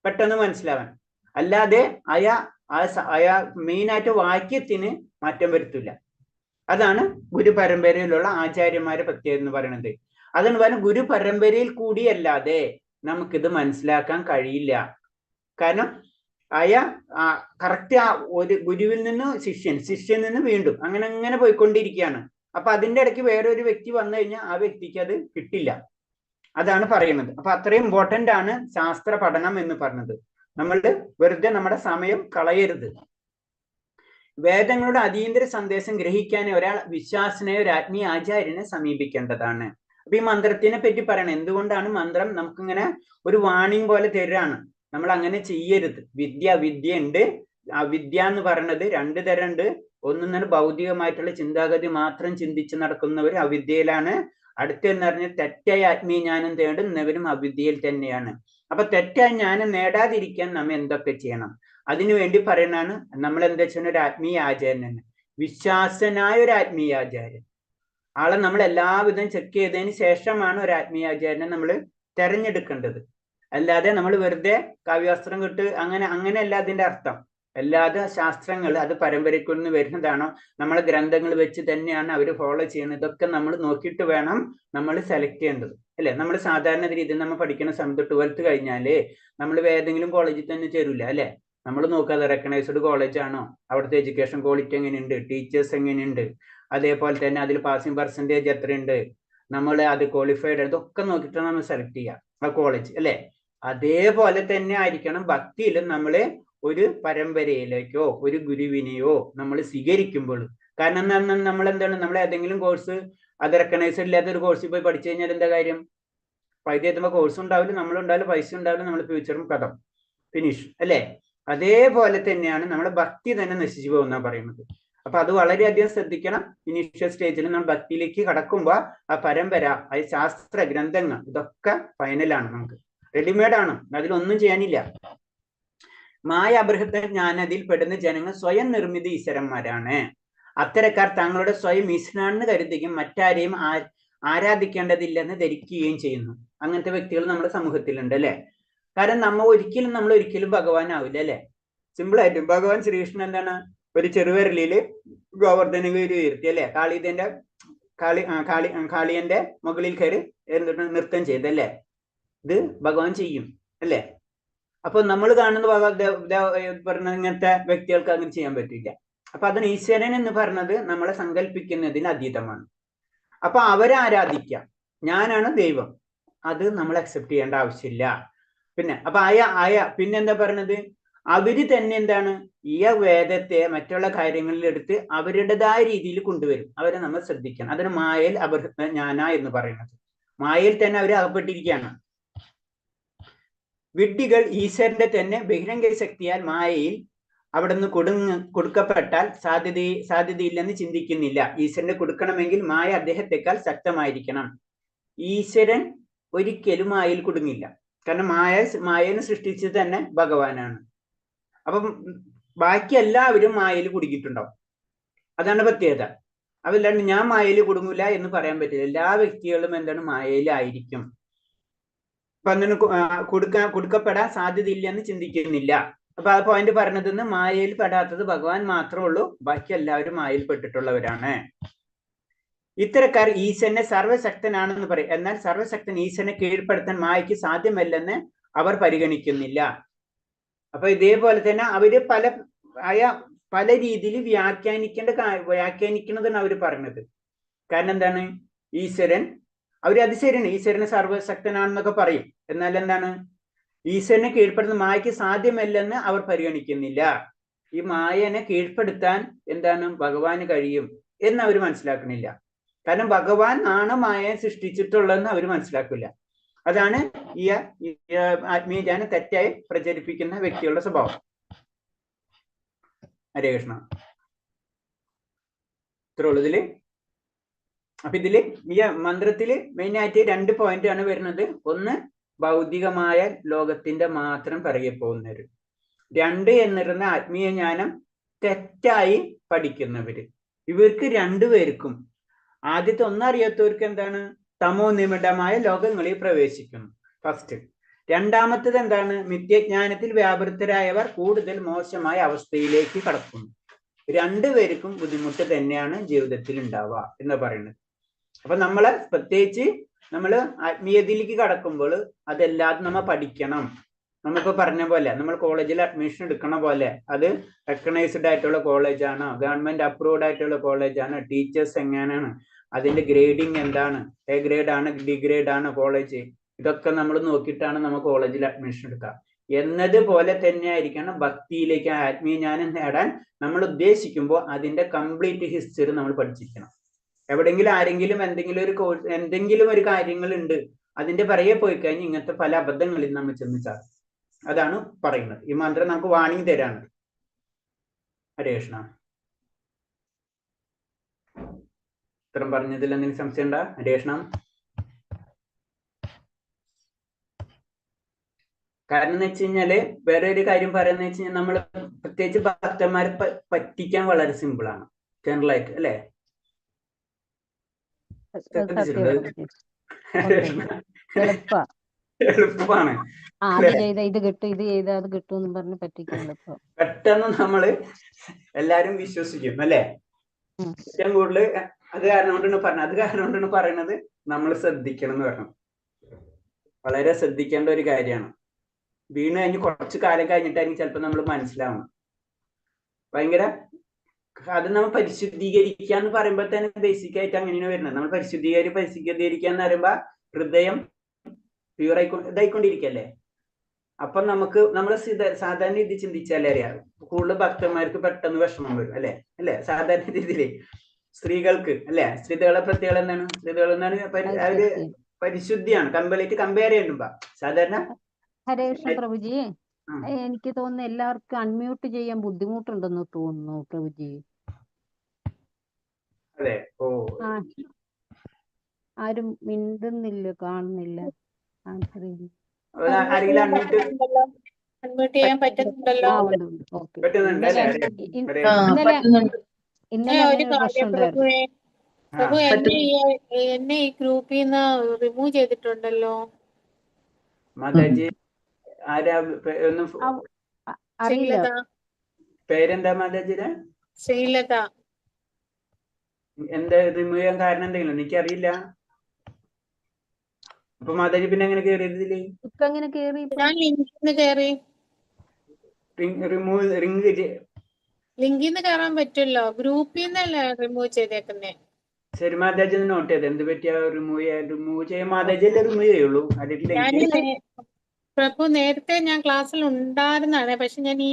[SPEAKER 1] പെട്ടെന്ന് മനസ്സിലാവാൻ. അല്ലാതെ അയാ മെയിനായിട്ട് വാക്യത്തിന് മാറ്റം വരുത്തില്ല. അതാണ് ഗുരു പരമ്പരയിലുള്ള ആചാര്യന്മാരെ പ്രത്യേകത എന്ന് പറയുന്നത്. അതെന്ന് പറഞ്ഞാൽ ഗുരു പരമ്പരയിൽ കൂടിയല്ലാതെ നമുക്കിത് മനസ്സിലാക്കാൻ കഴിയില്ല. കാരണം കറക്റ്റ് ഒരു ഗുരുവിൽ നിന്ന് ശിഷ്യൻ നിന്ന് വീണ്ടും അങ്ങനെ പോയിക്കൊണ്ടിരിക്കുകയാണ്. അപ്പൊ അതിന്റെ ഇടയ്ക്ക് വേറൊരു വ്യക്തി വന്നു കഴിഞ്ഞാൽ ആ വ്യക്തിക്ക് അത് കിട്ടില്ല. അതാണ് പറയുന്നത്. അപ്പൊ അത്രയും ഇമ്പോർട്ടന്റ് ആണ് ശാസ്ത്ര പഠനം എന്ന് പറഞ്ഞത്. നമ്മൾ വെറുതെ നമ്മുടെ സമയം കളയരുത്. വേദങ്ങളുടെ അതീന്ദ്ര സന്ദേശം ഗ്രഹിക്കാൻ ഒരാൾ വിശ്വാസനെ ഒരു ആത്മീയ ആചാര്യനെ സമീപിക്കേണ്ടതാണ്. അപ്പൊ ഈ മന്ത്രത്തിനെ പറ്റി പറയണം. എന്തുകൊണ്ടാണ് മന്ത്രം നമുക്കിങ്ങനെ ഒരു വാണിംഗ് പോലെ തരാണ്, നമ്മൾ അങ്ങനെ ചെയ്യരുത്. വിദ്യ ഉണ്ട്. ആ വിദ്യ എന്ന് പറയുന്നത് 2 തരം ഉണ്ട്. ഒന്നെന്ന് ഭൗതികമായിട്ടുള്ള ചിന്താഗതി മാത്രം ചിന്തിച്ച് നടക്കുന്നവർ അവിദ്യയിലാണ്. അടുത്തെന്ന് പറഞ്ഞാൽ തെറ്റായ ആത്മീയ ജ്ഞാനം തേടുന്നവരും അവിദ്യയിൽ തന്നെയാണ്. അപ്പൊ തെറ്റായ ജ്ഞാനം നേടാതിരിക്കാൻ നമ്മൾ എന്തൊക്കെ ചെയ്യണം? അതിനുവേണ്ടി പറയുന്നതാണ് നമ്മൾ എന്താ വെച്ചാൽ ഒരു ആത്മീയ ആചാര്യനാണ്, വിശ്വാസനായ ഒരു ആത്മീയ ആചാര്യൻ. ആളെ നമ്മൾ എല്ലാവിധം ചെക്ക് ചെയ്തതിന് ശേഷമാണ് ഒരു ആത്മീയ ആചാര്യനെ നമ്മൾ തെരഞ്ഞെടുക്കേണ്ടത്. അല്ലാതെ നമ്മൾ വെറുതെ കാവ്യാസ്ത്രം കിട്ട് അങ്ങനെയല്ല അതിന്റെ അർത്ഥം. അല്ലാതെ ശാസ്ത്രങ്ങൾ അത് പരമ്പരയ്ക്കൊന്ന് വരുന്നതാണോ, നമ്മളെ ഗ്രന്ഥങ്ങൾ വെച്ച് തന്നെയാണ് അവർ ഫോളോ ചെയ്യുന്നത്, ഇതൊക്കെ നമ്മൾ നോക്കിയിട്ട് വേണം നമ്മൾ സെലക്ട് ചെയ്യേണ്ടത്, അല്ലെ? നമ്മൾ സാധാരണ രീതിയിൽ നമ്മൾ പഠിക്കുന്ന സമയത്ത് 12th കഴിഞ്ഞാല് നമ്മൾ ഏതെങ്കിലും കോളേജിൽ തന്നെ ചേരൂല, അല്ലെ? നമ്മൾ നോക്കാതെ റെക്കഗ്നൈസ്ഡ് കോളേജ് ആണോ, അവിടുത്തെ എഡ്യൂക്കേഷൻ ക്വാളിറ്റി എങ്ങനെയുണ്ട്, ടീച്ചേഴ്സ് എങ്ങനെയുണ്ട്, അതേപോലെ തന്നെ അതിൽ പാസിംഗ് പെർസെൻറ്റേജ് എത്രയുണ്ട്, നമ്മൾ അത് ക്വാളിഫൈഡ്, ഇതൊക്കെ നോക്കിയിട്ടാണ് നമ്മൾ സെലക്ട് ചെയ്യുക ആ കോളേജ്, അല്ലെ? അതേപോലെ തന്നെ ആയിരിക്കണം ഭക്തിയിലും നമ്മൾ ഒരു പരമ്പരയിലേക്കോ ഒരു ഗുരുവിനെയോ നമ്മൾ സ്വീകരിക്കുമ്പോൾ. കാരണം നമ്മൾ എന്താണ്, നമ്മൾ ഏതെങ്കിലും കോഴ്സ് അത് റെക്കഗ്നൈസ്ഡ് ഇല്ലാത്ത ഒരു കോഴ്സിൽ പോയി പഠിച്ചു കഴിഞ്ഞാൽ എന്താ കാര്യം? പൈസ എത്തുമ്പോൾ കോഴ്സ് ഉണ്ടാവില്ല, നമ്മളുണ്ടാവില്ല, പൈസ ഉണ്ടാവില്ല, നമ്മൾ ഫ്യൂച്ചറും കഥം ഫിനിഷ്, അല്ലെ? അതേപോലെ തന്നെയാണ് നമ്മുടെ ഭക്തി തന്നെ നശിച്ചു പോകുന്ന പറയുന്നത്. അപ്പൊ അത് വളരെയധികം ശ്രദ്ധിക്കണം. ഇനീഷ്യൽ സ്റ്റേജിൽ നമ്മൾ ഭക്തിയിലേക്ക് കടക്കുമ്പോൾ ആ പരമ്പര, ആ ശാസ്ത്ര ഗ്രന്ഥങ്ങൾ ഇതൊക്കെ ഫൈനലാണ്, നമുക്ക് റെഡിമെയ്ഡ് ആണ്, അതിലൊന്നും ചെയ്യാനില്ല. മായ അബൃഹത്ത ജ്ഞാനത്തിൽ പെടുന്ന ജനങ്ങൾ സ്വയം നിർമ്മിത ഈശ്വരന്മാരാണ്. അത്തരക്കാർ തങ്ങളുടെ സ്വയം ഈശ്വരനാണെന്ന് കരുതുകയും മറ്റാരെയും ആരാധിക്കേണ്ടതില്ലെന്ന് ധരിക്കുകയും ചെയ്യുന്നു. അങ്ങനത്തെ വ്യക്തികൾ നമ്മുടെ സമൂഹത്തിലുണ്ട്, അല്ലെ? കാരണം നമ്മൾ ഒരിക്കലും ഭഗവാനാവില്ല, അല്ലെ? സിമ്പിൾ ആയിട്ട് ഭഗവാൻ ശ്രീകൃഷ്ണൻ എന്താണ്, ഒരു ചെറുവിരലില് ഗോവർദ്ധനഗിരി ഉയർത്തി, അല്ലെ? കാളിയന്റെ മുകളിൽ കയറി എന്നിട്ട് നൃത്തം ചെയ്തല്ലേ? ഇത് ഭഗവാൻ ചെയ്യും, അല്ലെ? അപ്പൊ നമ്മൾ കാണുന്ന പറഞ്ഞ ഇങ്ങനത്തെ വ്യക്തികൾക്ക് അങ്ങനെ ചെയ്യാൻ പറ്റില്ല. അപ്പൊ അതിന് ഈശ്വരൻ എന്ന് പറഞ്ഞത് നമ്മളെ സങ്കല്പിക്കുന്നതിന് അതീതമാണ്. അപ്പൊ അവരെ ആരാധിക്കാം, ഞാനാണ് ദൈവം, അത് നമ്മൾ അക്സെപ്റ്റ് ചെയ്യേണ്ട ആവശ്യമില്ല. പിന്നെ അപ്പൊ പിന്നെന്താ പറഞ്ഞത്, അവര് തന്നെ എന്താണ് ഈ വേദത്തെ മറ്റുള്ള കാര്യങ്ങളിൽ എടുത്ത് അവരുടേതായ രീതിയിൽ കൊണ്ടുവരും. അവരെ നമ്മൾ ശ്രദ്ധിക്കണം. അതിന് മായയിൽ അബൃഹത്ത ജ്ഞാന എന്ന് പറയുന്നത്. മായയിൽ തന്നെ അവർ അകപ്പെട്ടിരിക്കുകയാണ്. വിഡ്ഢികൾ ഈശ്വരന്റെ തന്നെ ബഹിരംഗ ശക്തിയാൽ മായയിൽ അവിടുന്ന് കൊടുക്കപ്പെട്ടാൽ സാധ്യതയില്ലെന്ന് ചിന്തിക്കുന്നില്ല. ഈശ്വരന് കൊടുക്കണമെങ്കിൽ മായ അദ്ദേഹത്തെക്കാൾ ശക്തമായിരിക്കണം. ഈശ്വരൻ ഒരിക്കലും മായയിൽ കുടുങ്ങില്ല. കാരണം മായനെ സൃഷ്ടിച്ചത് തന്നെ ഭഗവാനാണ്. അപ്പം ബാക്കി എല്ലാവരും മായയിൽ കുടുങ്ങിയിട്ടുണ്ടാവും. അതാണ് പ്രത്യേകത. അതല്ലാണ്ട് ഞാൻ മായയിൽ കുടുങ്ങില്ല എന്ന് പറയാൻ പറ്റില്ല. എല്ലാ വ്യക്തികളും എന്താണ് മായയിലായിരിക്കും. അപ്പൊ അതിന് കൊടുക്കപ്പെടാൻ സാധ്യതയില്ല എന്ന് ചിന്തിക്കുന്നില്ല. അപ്പൊ ആ പോയിന്റ് പറഞ്ഞതെന്ന് മായയിൽ പെടാത്തത് ഭഗവാൻ മാത്രമേ ഉള്ളൂ, ബാക്കി എല്ലാവരും മായയിൽ പെട്ടിട്ടുള്ളവരാണ്. ഇത്തരക്കാർ ഈശ്വരനെ സർവശക്തനാണെന്ന് പറയും. എന്നാൽ സർവശക്തൻ ഈശ്വരനെ കീഴ്പ്പെടുത്താൻ മായയ്ക്ക് സാധ്യമല്ലെന്ന് അവർ പരിഗണിക്കുന്നില്ല. അപ്പൊ ഇതേപോലെ തന്നെ അവര് പല രീതിയിൽ വ്യാഖ്യാനിക്കുന്നതാണ് അവർ പറഞ്ഞത്. കാരണം എന്താണ്, അത് ശരിയാണ്, ഈശ്വരനെ സർവശക്തനാണെന്നൊക്കെ പറയും. എന്നാൽ എന്താണ്, ഈശ്വരനെ കീഴ്പ്പെടുത്താൻ മായയ്ക്ക് സാധ്യമല്ലെന്ന് അവർ പരിഗണിക്കുന്നില്ല. ഈ മായനെ കീഴ്പ്പെടുത്താൻ എന്താണ് ഭഗവാന് കഴിയും എന്ന് അവർ മനസ്സിലാക്കണില്ല. കാരണം ഭഗവാൻ ആണ് മായയെ സൃഷ്ടിച്ചിട്ടുള്ളതെന്ന് അവർ മനസ്സിലാക്കില്ല. അതാണ് ഈ ആത്മീയ ജ്ഞാനം തെറ്റായി പ്രചരിപ്പിക്കുന്ന വ്യക്തികളുടെ സ്വഭാവം. ഹരേ കൃഷ്ണ. ഇത്രേ ഉള്ളൂ ഇതില്. അപ്പൊ ഇതില് ഈ മന്ത്രത്തില് മെയിൻ ആയിട്ട് 2 പോയിന്റ് ആണ് വരുന്നത്. ഒന്ന്, ഭൗതികമായ ലോകത്തിന്റെ മാത്രം പിറകെ പോകുന്നവര്. 2 എന്നിരുന്ന ആത്മീയ ജ്ഞാനം തെറ്റായി പഠിക്കുന്നവര്. ഇവർക്ക് 2 പേർക്കും ആദ്യത്തെ ഒന്നറിയാത്തവർക്ക് എന്താണ്? തമോ നിമിഡമായ ലോകങ്ങളിൽ പ്രവേശിക്കുന്നു ഫസ്റ്റ്. രണ്ടാമത്തേത് എന്താണ്? മിഥ്യജ്ഞാനത്തിൽ വ്യാപൃതരായവർ കൂടുതൽ മോശമായ അവസ്ഥയിലേക്ക് കടക്കുന്നു. 2 പേർക്കും ബുദ്ധിമുട്ട് തന്നെയാണ് ജീവിതത്തിൽ ഉണ്ടാവുക എന്ന് പറയുന്നത്. അപ്പൊ നമ്മള് പ്രത്യേകിച്ച് നമ്മള് ആത്മീയതയിലേക്ക് കടക്കുമ്പോൾ അതെല്ലാതും നമ്മൾ പഠിക്കണം. നമ്മളിപ്പോ പറഞ്ഞ പോലെ നമ്മൾ കോളേജിൽ അഡ്മിഷൻ എടുക്കണ പോലെ അത് റെക്കഗ്നൈസ്ഡ് ആയിട്ടുള്ള കോളേജാണോ, ഗവൺമെന്റ് അപ്രൂവ്ഡ് ആയിട്ടുള്ള കോളേജാണോ, ടീച്ചേഴ്സ് എങ്ങനെയാണ്, അതിന്റെ ഗ്രേഡിങ് എന്താണ്, എ ഗ്രേഡ് ആണ്, ഡി ഗ്രേഡ് ആണ് കോളേജ്, ഇതൊക്കെ നമ്മൾ നോക്കിയിട്ടാണ് നമ്മൾ കോളേജിൽ അഡ്മിഷൻ എടുക്കുക. എന്നതുപോലെ തന്നെ ആയിരിക്കണം ഭക്തിയിലേക്ക്, ആത്മീയ ജ്ഞാനം നേടാൻ നമ്മൾ ഉദ്ദേശിക്കുമ്പോൾ അതിന്റെ കംപ്ലീറ്റ് ഹിസ്റ്ററി നമ്മൾ പഠിച്ചിരിക്കണം. എവിടെങ്കിലും ആരെങ്കിലും എന്തെങ്കിലും ഒരു കാര്യങ്ങളുണ്ട് അതിന്റെ പിറകെ പോയി കഴിഞ്ഞ് ഇങ്ങനത്തെ പല അബദ്ധങ്ങളിൽ നമ്മൾ ചെന്ന് ചാടും. അതാണ് പറയുന്നത്. ഈ മന്ത്രം നമുക്ക് വാണിംഗ് തരാണ്. ഹരേ കൃഷ്ണ. ഇത്തരം പറഞ്ഞതിൽ എന്തെങ്കിലും സംശയം ഉണ്ടോ? ഹരേ കൃഷ്ണ. കാരണം എന്ന് വെച്ച് കഴിഞ്ഞാല് വേറെ ഒരു കാര്യം പറയുന്ന വെച്ച് കഴിഞ്ഞാൽ നമ്മൾ പ്രത്യേകിച്ച് ഭക്തന്മാരെ പറ്റിക്കാൻ വളരെ സിമ്പിൾ ആണ് ജനറൽ ആയിട്ട്, അല്ലെ? എളുപ്പമാണ്.
[SPEAKER 2] ഇത് കിട്ടും, ഇത് ചെയ്ത അത് കിട്ടും എന്ന് പറഞ്ഞ് പറ്റിക്കാൻ എളുപ്പം.
[SPEAKER 1] പെട്ടെന്ന് നമ്മള് എല്ലാരും വിശ്വസിക്കും, അല്ലെ? ഏറ്റവും കൂടുതൽ അത് കാരണം കൊണ്ടാണ് പറയുന്നത് നമ്മൾ ശ്രദ്ധിക്കണം എന്ന് പറഞ്ഞു. വളരെ ശ്രദ്ധിക്കേണ്ട ഒരു കാര്യമാണ്. വീണ് കഴിഞ്ഞ് കുറച്ച് കാലം കഴിഞ്ഞിട്ടായിരിക്കും ചിലപ്പോൾ നമ്മൾ മനസ്സിലാവണം. ഭയങ്കര അത് നമ്മൾ പരിശുദ്ധീകരിക്കുക എന്ന് പറയുമ്പോൾ തന്നെ ബേസിക് ആയിട്ട് അങ്ങനെയാണ് വരുന്നത്. നമ്മൾ പരിശുദ്ധീകരിക്കുക എന്ന് പറയുമ്പോൾ ഹൃദയം പ്യൂർ ഇതായിക്കൊണ്ടിരിക്കല്ലേ. അപ്പൊ നമ്മൾ സാധാരണ രീതി ചിന്തിച്ചാലേ അറിയാം, കൂടുതൽ ഭക്തന്മാർക്ക് പെട്ടെന്ന് വിഷമം വരും, അല്ലെ? സാധാരണ രീതിയില് സ്ത്രീകൾക്ക്, അല്ലെ? സ്ത്രീകളെ പ്രത്യേകത എന്താണ്? സ്ത്രീകൾ എന്താണ്? അവര് പരിശുദ്ധിയാണ് കമ്പയർ ചെയ്യുമ്പോ സാധാരണ.
[SPEAKER 2] ഹരേ കൃഷ്ണ പ്രഭുജി, എനിക്ക് തോന്നുന്നു എല്ലാവർക്കും അൺമ്യൂട്ട് ചെയ്യാൻ ബുദ്ധിമുട്ടുണ്ടെന്ന് തോന്നുന്നു പ്രഭുജി.
[SPEAKER 1] അതെ. ഓ,
[SPEAKER 2] ആരും മിണ്ടുന്നില്ല, കാണുന്നില്ല.
[SPEAKER 4] അൺമ്യൂട്ട് ചെയ്യാൻ പറ്റുന്നുണ്ടല്ലോ.
[SPEAKER 2] ഇന്നലെ
[SPEAKER 4] ഒരു കാര്യം പ്രഭുവേ, പ്രഭു എന്നെ ഈ ഗ്രൂപ്പിൽ നിന്ന് റിമൂവ് ചെയ്തിട്ടുണ്ടല്ലോ.
[SPEAKER 1] മാതാജി ആരാ?
[SPEAKER 2] അറിയില്ല.
[SPEAKER 1] പേരെന്താ മാതാജിയുടെ?
[SPEAKER 4] ശ്രീലത.
[SPEAKER 1] എന്താ റിമൂവ് ചെയ്യാൻ കാരണം എന്തെങ്കിലും? എനിക്കറിയില്ല. അപ്പൊ മാതാജി പിന്നെ എങ്ങനെ കേറിയതില്?
[SPEAKER 4] ഞാൻ ലിങ്കിന്ന് കേറി.
[SPEAKER 1] ലിങ്കിൽ
[SPEAKER 4] നിന്ന് കയറാൻ പറ്റുമല്ലോ, ഗ്രൂപ്പിൽ നിന്നല്ലേ റിമൂവ് ചെയ്തേക്കുന്നേ.
[SPEAKER 1] ശരി മാതാജി നോട്ട് ചെയ്ത് എന്ത് പറ്റിയ റിമൂവ് ചെയ്യാൻ? മാതാജി അല്ലേ റിമൂവ് ചെയ്യുള്ളൂ.
[SPEAKER 4] പ്രഭു നേരത്തെ ഞാൻ ക്ലാസ്സിൽ ഉണ്ടായിരുന്നാണ്, പക്ഷെ ഞാൻ ഈ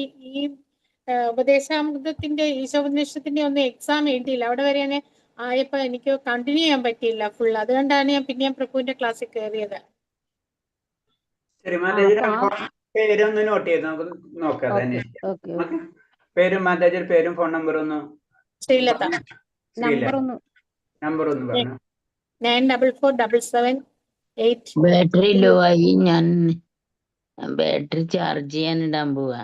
[SPEAKER 4] ഉപദേശാമൃതത്തിന്റെ ഈശോപദേശത്തിന്റെ ഒന്നും എക്സാം എഴുതിയില്ല. അവിടെ വരെ ഞാൻ ആയപ്പോ എനിക്ക് കണ്ടിന്യൂ ചെയ്യാൻ പറ്റിയില്ല ഫുൾ. അതുകൊണ്ടാണ് ഞാൻ പിന്നെ പ്രഭുവിന്റെ ക്ലാസ്സിൽ കയറിയത്.
[SPEAKER 1] ശരി മാതാജിയുടെ പേരൊന്ന് നോട്ട് ചെയ്ത് നമുക്ക് നോക്കാം. പേരും മാതാജിയുടെ പേരും ഫോൺ നമ്പറും ഒന്ന്.
[SPEAKER 4] ശ്രീലത.
[SPEAKER 1] നമ്പർ ഒന്ന് പറഞ്ഞു.
[SPEAKER 4] 944778.
[SPEAKER 6] ബാറ്ററി ലോ ആയി, ഞാൻ ബാറ്ററി ചാർജ് ചെയ്യാൻ ഇടാൻ പോവാ.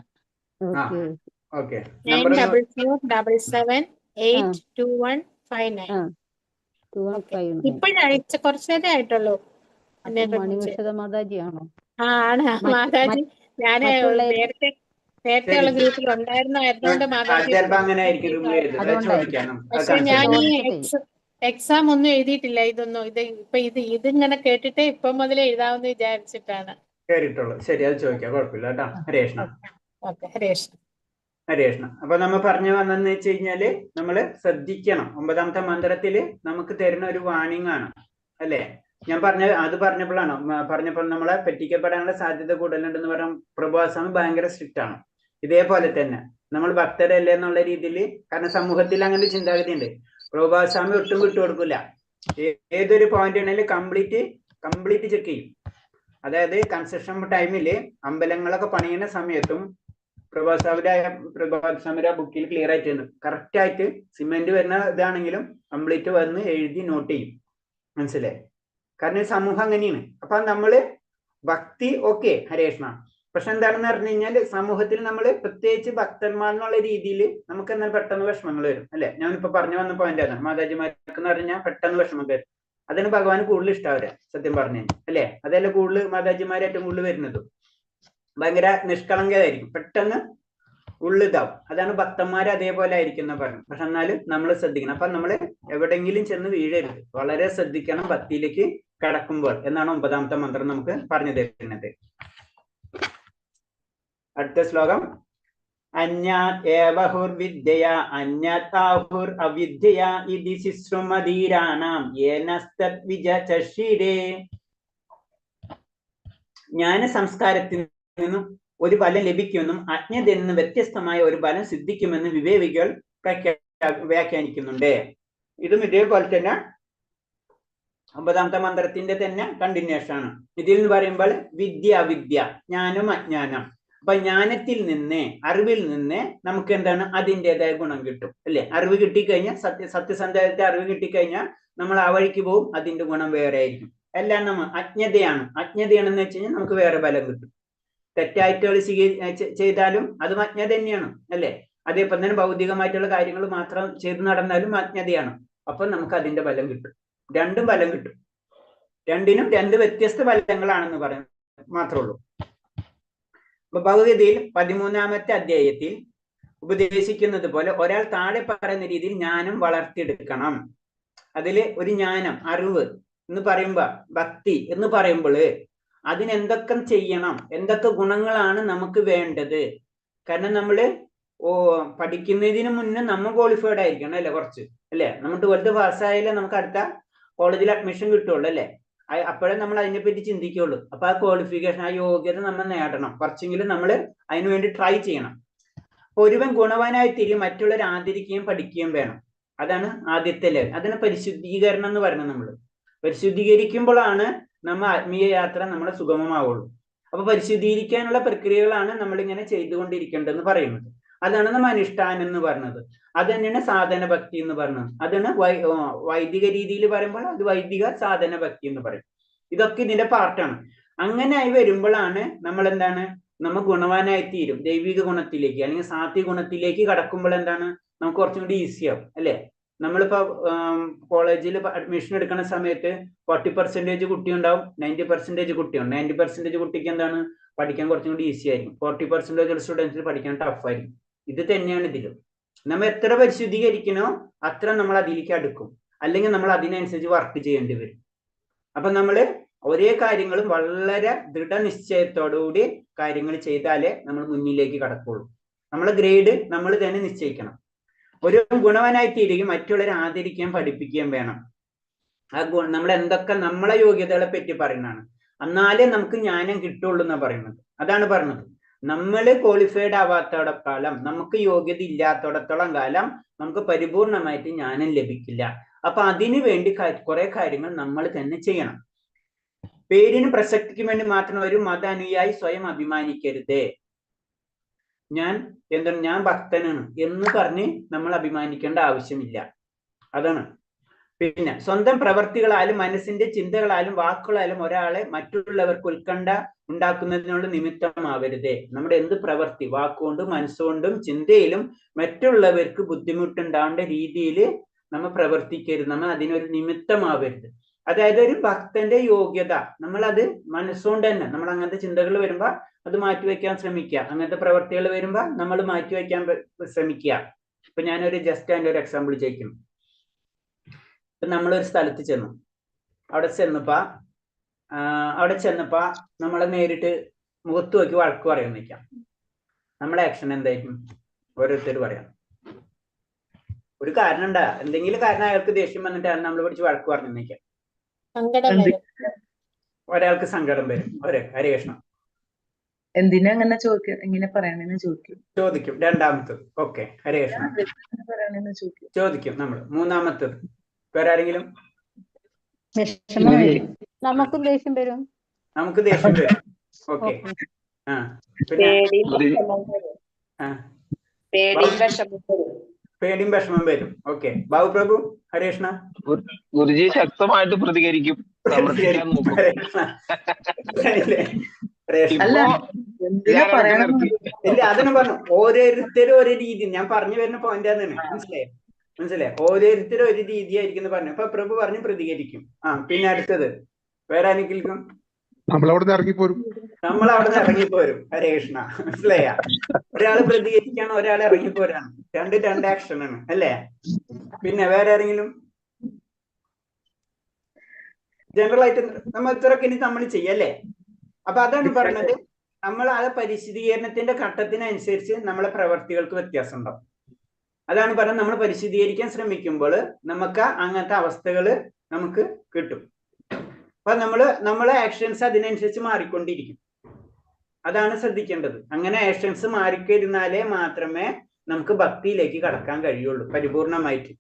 [SPEAKER 4] 9447782159. ഇപ്പോഴയച്ച കുറച്ചു നേരം ആയിട്ടുള്ളൂ.
[SPEAKER 2] മാതാജിയാണോ?
[SPEAKER 4] ആണ് മാതാജി. ഞാൻ നേരത്തെയുള്ള ഗ്രൂപ്പിൽ ഉണ്ടായിരുന്നതുകൊണ്ട് മാതാജി. പക്ഷെ ഞാൻ ഈ എക്സാം ഒന്നും എഴുതിയിട്ടില്ല. ഇതിങ്ങനെ കേട്ടിട്ട് ഇപ്പൊ മുതലേ എഴുതാമെന്ന് വിചാരിച്ചിട്ടാണ്
[SPEAKER 1] കേറിയിട്ടുള്ളൂ. ശരി, അത് ചോദിക്കാം, കുഴപ്പമില്ല കേട്ടോ. ഹരേ കൃഷ്ണ.
[SPEAKER 4] ഹരേ കൃഷ്ണ.
[SPEAKER 1] ഹരേ കൃഷ്ണ. അപ്പൊ നമ്മൾ പറഞ്ഞു വന്നെന്ന് വെച്ച് കഴിഞ്ഞാല് നമ്മള് ശ്രദ്ധിക്കണം. 9ാമത്തെ മന്ത്രത്തില് നമുക്ക് തരുന്ന ഒരു വാണിംഗ് ആണ്, അല്ലെ? ഞാൻ പറഞ്ഞപ്പോൾ നമ്മളെ പറ്റിക്കപ്പെടാനുള്ള സാധ്യത കൂടുതലുണ്ടെന്ന് പറഞ്ഞ പ്രഭുസ്വാമി ഭയങ്കര സ്ട്രിക്റ്റ് ആണ്. ഇതേപോലെ തന്നെ നമ്മൾ ഭക്തരല്ലേ എന്നുള്ള രീതിയിൽ, കാരണം സമൂഹത്തിൽ അങ്ങനെ ചിന്താഗതി ഉണ്ട്. പ്രഭുസ്വാമി ഒട്ടും വിട്ടുകൊടുക്കില്ല. ഏതൊരു പോയിന്റ് ആണെങ്കിലും കംപ്ലീറ്റ് ചെക്ക് ചെയ്യും. അതായത് കൺസ്ട്രക്ഷൻ ടൈമില് അമ്പലങ്ങളൊക്കെ പണിയുന്ന സമയത്തും പ്രഭാത് സമര ബുക്കിൽ ക്ലിയർ ആയിട്ടുണ്ട്. കറക്റ്റ് ആയിട്ട് സിമെന്റ് വരുന്ന ഇതാണെങ്കിലും കംപ്ലീറ്റ് വന്ന് എഴുതി നോട്ട് ചെയ്യും. മനസ്സിലായി? കാരണം ഈ സമൂഹം അങ്ങനെയാണ്. അപ്പൊ നമ്മള് ഭക്തി ഓക്കെ ഹരേഷ്ണ, പക്ഷെ എന്താണെന്ന് പറഞ്ഞു കഴിഞ്ഞാൽ സമൂഹത്തിൽ നമ്മൾ പ്രത്യേകിച്ച് ഭക്തന്മാർ എന്നുള്ള രീതിയിൽ നമുക്ക് എന്നാൽ പെട്ടെന്ന് വിഷമങ്ങൾ വരും അല്ലെ. ഞാനിപ്പോ പറഞ്ഞു വന്ന പോയിന്റ് ആണ്, മാതാജിമാർക്ക് എന്ന് പറഞ്ഞാൽ പെട്ടെന്ന് വിഷമം വരും. അതിന് ഭഗവാൻ കൂടുതൽ ഇഷ്ടാവരാ സത്യം പറഞ്ഞു കഴിഞ്ഞാൽ അല്ലെ. അതല്ല കൂടുതൽ മാതാജിമാർ ഏറ്റവും കൂടുതൽ വരുന്നതും ഭയങ്കര നിഷ്കളങ്കതായിരിക്കും, പെട്ടെന്ന് ഉള്ളിതാവും. അതാണ് ഭക്തന്മാർ അതേപോലെ ആയിരിക്കും എന്ന് പറഞ്ഞു. പക്ഷെ എന്നാലും നമ്മൾ ശ്രദ്ധിക്കണം. അപ്പൊ നമ്മൾ എവിടെയെങ്കിലും ചെന്ന് വീഴരുത്, വളരെ ശ്രദ്ധിക്കണം ഭക്തിയിലേക്ക് കടക്കുമ്പോൾ എന്നാണ് 9ാമത്തെ മന്ത്രം നമുക്ക് പറഞ്ഞു തരുന്നത്. അടുത്ത ശ്ലോകം, അന്യാത് ഏവഹുർ വിദ്യയ അന്യതാഹുർ അവിദ്യയ ഇതി ശിശ്രുമധീരാണാം യേനസ്തദ് വിജചഷിരേ. ജ്ഞാന സംസ്കാരത്തിൽ നിന്നും ഒരു ബലം ലഭിക്കുമെന്നും അജ്ഞതയിൽ നിന്ന് വ്യത്യസ്തമായ ഒരു ബലം സിദ്ധിക്കുമെന്നും വിവേകികൾ വ്യാഖ്യാനിക്കുന്നുണ്ട്. ഇതും ഇതേപോലെ തന്നെ 9ാമത്തെ മന്ത്രത്തിന്റെ തന്നെ കണ്ടിന്യൂഷൻ ആണ്. ഇതിൽ നിന്ന് പറയുമ്പോൾ വിദ്യ അവിദ്യ, ജ്ഞാനം അജ്ഞാനം. അപ്പൊ ജ്ഞാനത്തിൽ നിന്ന്, അറിവിൽ നിന്ന് നമുക്ക് എന്താണ് അതിൻ്റെതായ ഗുണം കിട്ടും അല്ലെ. അറിവ് കിട്ടിക്കഴിഞ്ഞാൽ സത്യസന്ധത്തെ അറിവ് കിട്ടിക്കഴിഞ്ഞാൽ നമ്മൾ ആ വഴിക്ക് പോകും, അതിന്റെ ഗുണം വേറെ ആയിരിക്കും. എല്ലാം നമ്മൾ അജ്ഞതയാണെന്ന് വെച്ച് കഴിഞ്ഞാൽ നമുക്ക് വേറെ ബലം കിട്ടും. തെറ്റായിട്ടുകൾ ചെയ്താലും അതും അജ്ഞത തന്നെയാണ് അല്ലെ. അതേപോലെ തന്നെ ഭൗതികമായിട്ടുള്ള കാര്യങ്ങൾ മാത്രം ചെയ്ത് നടന്നാലും അജ്ഞതയാണ്. അപ്പൊ നമുക്ക് അതിന്റെ ബലം കിട്ടും, രണ്ടും ബലം കിട്ടും. രണ്ടിനും രണ്ട് വ്യത്യസ്ത ബലങ്ങളാണെന്ന് പറയുന്നത് മാത്രമേ ഉള്ളൂ. അപ്പൊ ഭഗവത്ഗീതയിൽ 13ാമത്തെ അധ്യായത്തിൽ ഉപദേശിക്കുന്നത് പോലെ ഒരാൾ താഴെ പറയുന്ന രീതിയിൽ ജ്ഞാനം വളർത്തിയെടുക്കണം. അതില് ഒരു ജ്ഞാനം, അറിവ് എന്ന് പറയുമ്പോ, ഭക്തി എന്ന് പറയുമ്പോൾ അതിനെന്തൊക്കെ ചെയ്യണം, എന്തൊക്കെ ഗുണങ്ങളാണ് നമുക്ക് വേണ്ടത്. കാരണം നമ്മള് പഠിക്കുന്നതിന് മുന്നേ നമ്മൾ ക്വാളിഫൈഡ് ആയിരിക്കണം അല്ലെ, കുറച്ച് അല്ലെ. നമ്മൾ 12th പാസ്സായാലേ നമുക്ക് അടുത്ത കോളേജിൽ അഡ്മിഷൻ കിട്ടുള്ളൂ അല്ലെ. അപ്പോഴേ നമ്മൾ അതിനെപ്പറ്റി ചിന്തിക്കുള്ളൂ. അപ്പൊ ആ ക്വാളിഫിക്കേഷൻ, ആ യോഗ്യത നമ്മൾ നേടണം, കുറച്ചെങ്കിലും നമ്മൾ അതിനു വേണ്ടി ട്രൈ ചെയ്യണം. ഒരുവൻ ഗുണവാനായി തീരും മറ്റുള്ളവരെ ആദരിക്കുകയും പഠിക്കുകയും വേണം. അതാണ് ആദ്യത്തെ ലെവൽ. അതിന് പരിശുദ്ധീകരണം എന്ന് പറയുന്നത്. നമ്മൾ പരിശുദ്ധീകരിക്കുമ്പോഴാണ് നമ്മൾ ആത്മീയ യാത്ര നമ്മളെ സുഗമമാവുള്ളൂ. അപ്പൊ പരിശുദ്ധീകരിക്കാനുള്ള പ്രക്രിയകളാണ് നമ്മൾ ഇങ്ങനെ ചെയ്തുകൊണ്ടിരിക്കേണ്ടതെന്ന് പറയുന്നത്. അതാണ് നമ്മൾ അനുഷ്ഠാനം എന്ന് പറയുന്നത്. അത് തന്നെയാണ് സാധന ഭക്തി എന്ന് പറയുന്നത്. അതാണ് വൈദിക രീതിയിൽ പറയുമ്പോൾ അത് വൈദിക സാധന ഭക്തി എന്ന് പറയും. ഇതൊക്കെ ഇതിന്റെ പാർട്ടാണ്. അങ്ങനെ ആയി വരുമ്പോഴാണ് നമ്മൾ എന്താണ്, നമ്മൾ ഗുണവാനായി തീരും. ദൈവിക ഗുണത്തിലേക്ക് അല്ലെങ്കിൽ സാത്വിക ഗുണത്തിലേക്ക് കടക്കുമ്പോൾ എന്താണ്, നമുക്ക് കുറച്ചും കൂടി ഈസിയാവും അല്ലെ. നമ്മളിപ്പോ കോളേജിൽ അഡ്മിഷൻ എടുക്കുന്ന സമയത്ത് 40% കുട്ടി ഉണ്ടാവും, 90% കുട്ടിയുണ്ട്. 90% കുട്ടിക്ക് എന്താണ് പഠിക്കാൻ കുറച്ചും കൂടി ഈസി ആയിരിക്കും. 40% സ്റ്റുഡൻസിന് പഠിക്കാൻ ടഫ് ആയിരിക്കും. ഇത് തന്നെയാണ് ഇതിലും. നമ്മൾ എത്ര പരിശുദ്ധീകരിക്കണോ അത്ര നമ്മൾ അതിലേക്ക് അടുക്കും, അല്ലെങ്കിൽ നമ്മൾ അതിനനുസരിച്ച് വർക്ക് ചെയ്യേണ്ടി വരും. അപ്പൊ നമ്മള് ഒരേ കാര്യങ്ങളും വളരെ ദൃഢനിശ്ചയത്തോടുകൂടി കാര്യങ്ങൾ ചെയ്താലേ നമ്മൾ മുന്നിലേക്ക് കടക്കുള്ളൂ. നമ്മളെ ഗ്രേഡ് നമ്മൾ തന്നെ നിശ്ചയിക്കണം. ഒരു ഗുണവാനായി തീരുകയും മറ്റുള്ളവരെ ആദരിക്കുകയും പഠിപ്പിക്കുകയും വേണം. ആ നമ്മൾ എന്തൊക്കെ നമ്മളെ യോഗ്യതകളെ പറ്റി പറയുന്നതാണ്. എന്നാലേ നമുക്ക് ജ്ഞാനം കിട്ടുള്ളൂ എന്നാ പറയുന്നത്. അതാണ് പറഞ്ഞത്, നമ്മൾ ക്വാളിഫൈഡ് ആവാത്തോളം കാലം, നമുക്ക് യോഗ്യത ഇല്ലാത്തോടത്തോളം കാലം നമുക്ക് പരിപൂർണമായിട്ട് ജ്ഞാനം ലഭിക്കില്ല. അപ്പൊ അതിനു വേണ്ടി കുറെ കാര്യങ്ങൾ നമ്മൾ തന്നെ ചെയ്യണം. പേരിന് പ്രസക്തിക്ക് വേണ്ടി മാത്രം ഒരു മത അനുയായി സ്വയം അഭിമാനിക്കരുത്. ഞാൻ ഭക്തനാണ് എന്ന് പറഞ്ഞ് നമ്മൾ അഭിമാനിക്കേണ്ട ആവശ്യമില്ല. അതാണ്. പിന്നെ സ്വന്തം പ്രവർത്തികളാലും മനസ്സിന്റെ ചിന്തകളാലും വാക്കുകളാലും ഒരാളെ മറ്റുള്ളവർക്ക് ഉത്കണ്ഠ ഉണ്ടാക്കുന്നതിനുള്ള നിമിത്തമാവരുത്. നമ്മുടെ എന്ത് പ്രവൃത്തി, വാക്കുകൊണ്ടും മനസ്സുകൊണ്ടും ചിന്തയിലും മറ്റുള്ളവർക്ക് ബുദ്ധിമുട്ടുണ്ടാവേണ്ട രീതിയിൽ നമ്മൾ പ്രവർത്തിക്കരുത്. നമ്മൾ അതിനൊരു നിമിത്തമാവരുത്. അതായത് ഒരു ഭക്തന്റെ യോഗ്യത നമ്മളത് മനസ്സുകൊണ്ട് തന്നെ, നമ്മൾ അങ്ങനത്തെ ചിന്തകൾ വരുമ്പോ അത് മാറ്റിവെക്കാൻ ശ്രമിക്കുക. അങ്ങനത്തെ പ്രവർത്തികൾ വരുമ്പോ നമ്മൾ മാറ്റിവെക്കാൻ ശ്രമിക്കുക. ഇപ്പൊ ഞാനൊരു ജസ്റ്റ് അതിന്റെ ഒരു എക്സാമ്പിൾ ചോദിക്കും. ഇപ്പൊ നമ്മളൊരു സ്ഥലത്ത് ചെന്നു, അവിടെ ചെന്നപ്പോ നമ്മളെ നേരിട്ട് മുഖത്ത് നോക്കി വഴക്ക് പറയാൻ നിൽക്കാം. നമ്മളെ ആക്ഷൻ എന്തായിരിക്കും? ഓരോരുത്തർ പറയാം. ഒരു കാരണം ഉണ്ടാ, എന്തെങ്കിലും കാരണം അയാൾക്ക് ദേഷ്യം വന്നിട്ടാണ് നമ്മൾ പിടിച്ച് വഴക്ക് പറഞ്ഞു നിൽക്കാം. ഒരാൾക്ക് സങ്കടം വരും. ഹരികൃഷ്ണൻ
[SPEAKER 7] എന്തിനാ അങ്ങനെ ഇങ്ങനെ പറയണെന്ന് ചോദിക്കും.
[SPEAKER 1] രണ്ടാമത്തത് ഓക്കെ, ഹരികൃഷ്ണൻ ചോദിക്കും. നമ്മൾ മൂന്നാമത്തത് വേറെ ആരെങ്കിലും?
[SPEAKER 2] നമുക്കും ദേഷ്യം വരും.
[SPEAKER 1] നമുക്ക് ദേഷ്യം വരും. ഓക്കെ. ആ പിന്നെ പേടിയും വിഷമം വരും. ഓക്കെ. ബാബു പ്രഭു, ഹരേഷ്ണ.
[SPEAKER 8] ഗുരുജി ശക്തമായിട്ട് പ്രതികരിക്കും, സമർത്ഥിക്കാൻ നോക്കും.
[SPEAKER 7] അല്ല എന്തിനാ പറയണം?
[SPEAKER 1] ഇല്ല, അതിനും പറഞ്ഞു. ഓരോരുത്തരും ഓരോ രീതി. ഞാൻ പറഞ്ഞു വരുന്ന പോയിന്റ് അതാണ്. മനസ്സിലായി? ഓരോരുത്തരും ഒരു രീതിയായിരിക്കും പറഞ്ഞു. അപ്പൊ പ്രഭു പറഞ്ഞു പ്രതികരിക്കും. ആ പിന്നെ അടുത്തത് വേറെ ആരെങ്കിലും?
[SPEAKER 9] നമ്മളവിടെ ഇറങ്ങിപ്പോരും.
[SPEAKER 1] ഹരേഷ്ണ. മനസ്സിലായ? ഒരാള് പ്രതികരിക്കാണ്, ഒരാൾ ഇറങ്ങിപ്പോരാണ്. രണ്ട് ആക്ഷൻ ആണ് അല്ലേ? പിന്നെ വേറെ ആരെങ്കിലും? ജനറൽ ആയിട്ട് നമ്മൾ ഇത്രയൊക്കെ ഇനി നമ്മൾ ചെയ്യല്ലേ? അപ്പൊ അതാണ് പറഞ്ഞത്, നമ്മൾ ആ പരിശുദ്ധീകരണത്തിന്റെ ഘട്ടത്തിനനുസരിച്ച് നമ്മളെ പ്രവർത്തികൾക്ക് വ്യത്യാസം ഉണ്ടാവും. അതാണ് പറഞ്ഞത്, നമ്മൾ പരിശുദ്ധീകരിക്കാൻ ശ്രമിക്കുമ്പോൾ നമുക്ക് അങ്ങനത്തെ അവസ്ഥകൾ നമുക്ക് കിട്ടും. അപ്പൊ നമ്മളെ ആക്ഷൻസ് അതിനനുസരിച്ച് മാറിക്കൊണ്ടിരിക്കും. അതാണ് ശ്രദ്ധിക്കേണ്ടത്. അങ്ങനെ ആക്ഷൻസ് മാറിക്കഴിഞ്ഞാലേ മാത്രമേ നമുക്ക് ഭക്തിയിലേക്ക് കടക്കാൻ കഴിയുള്ളൂ പരിപൂർണമായിട്ട്.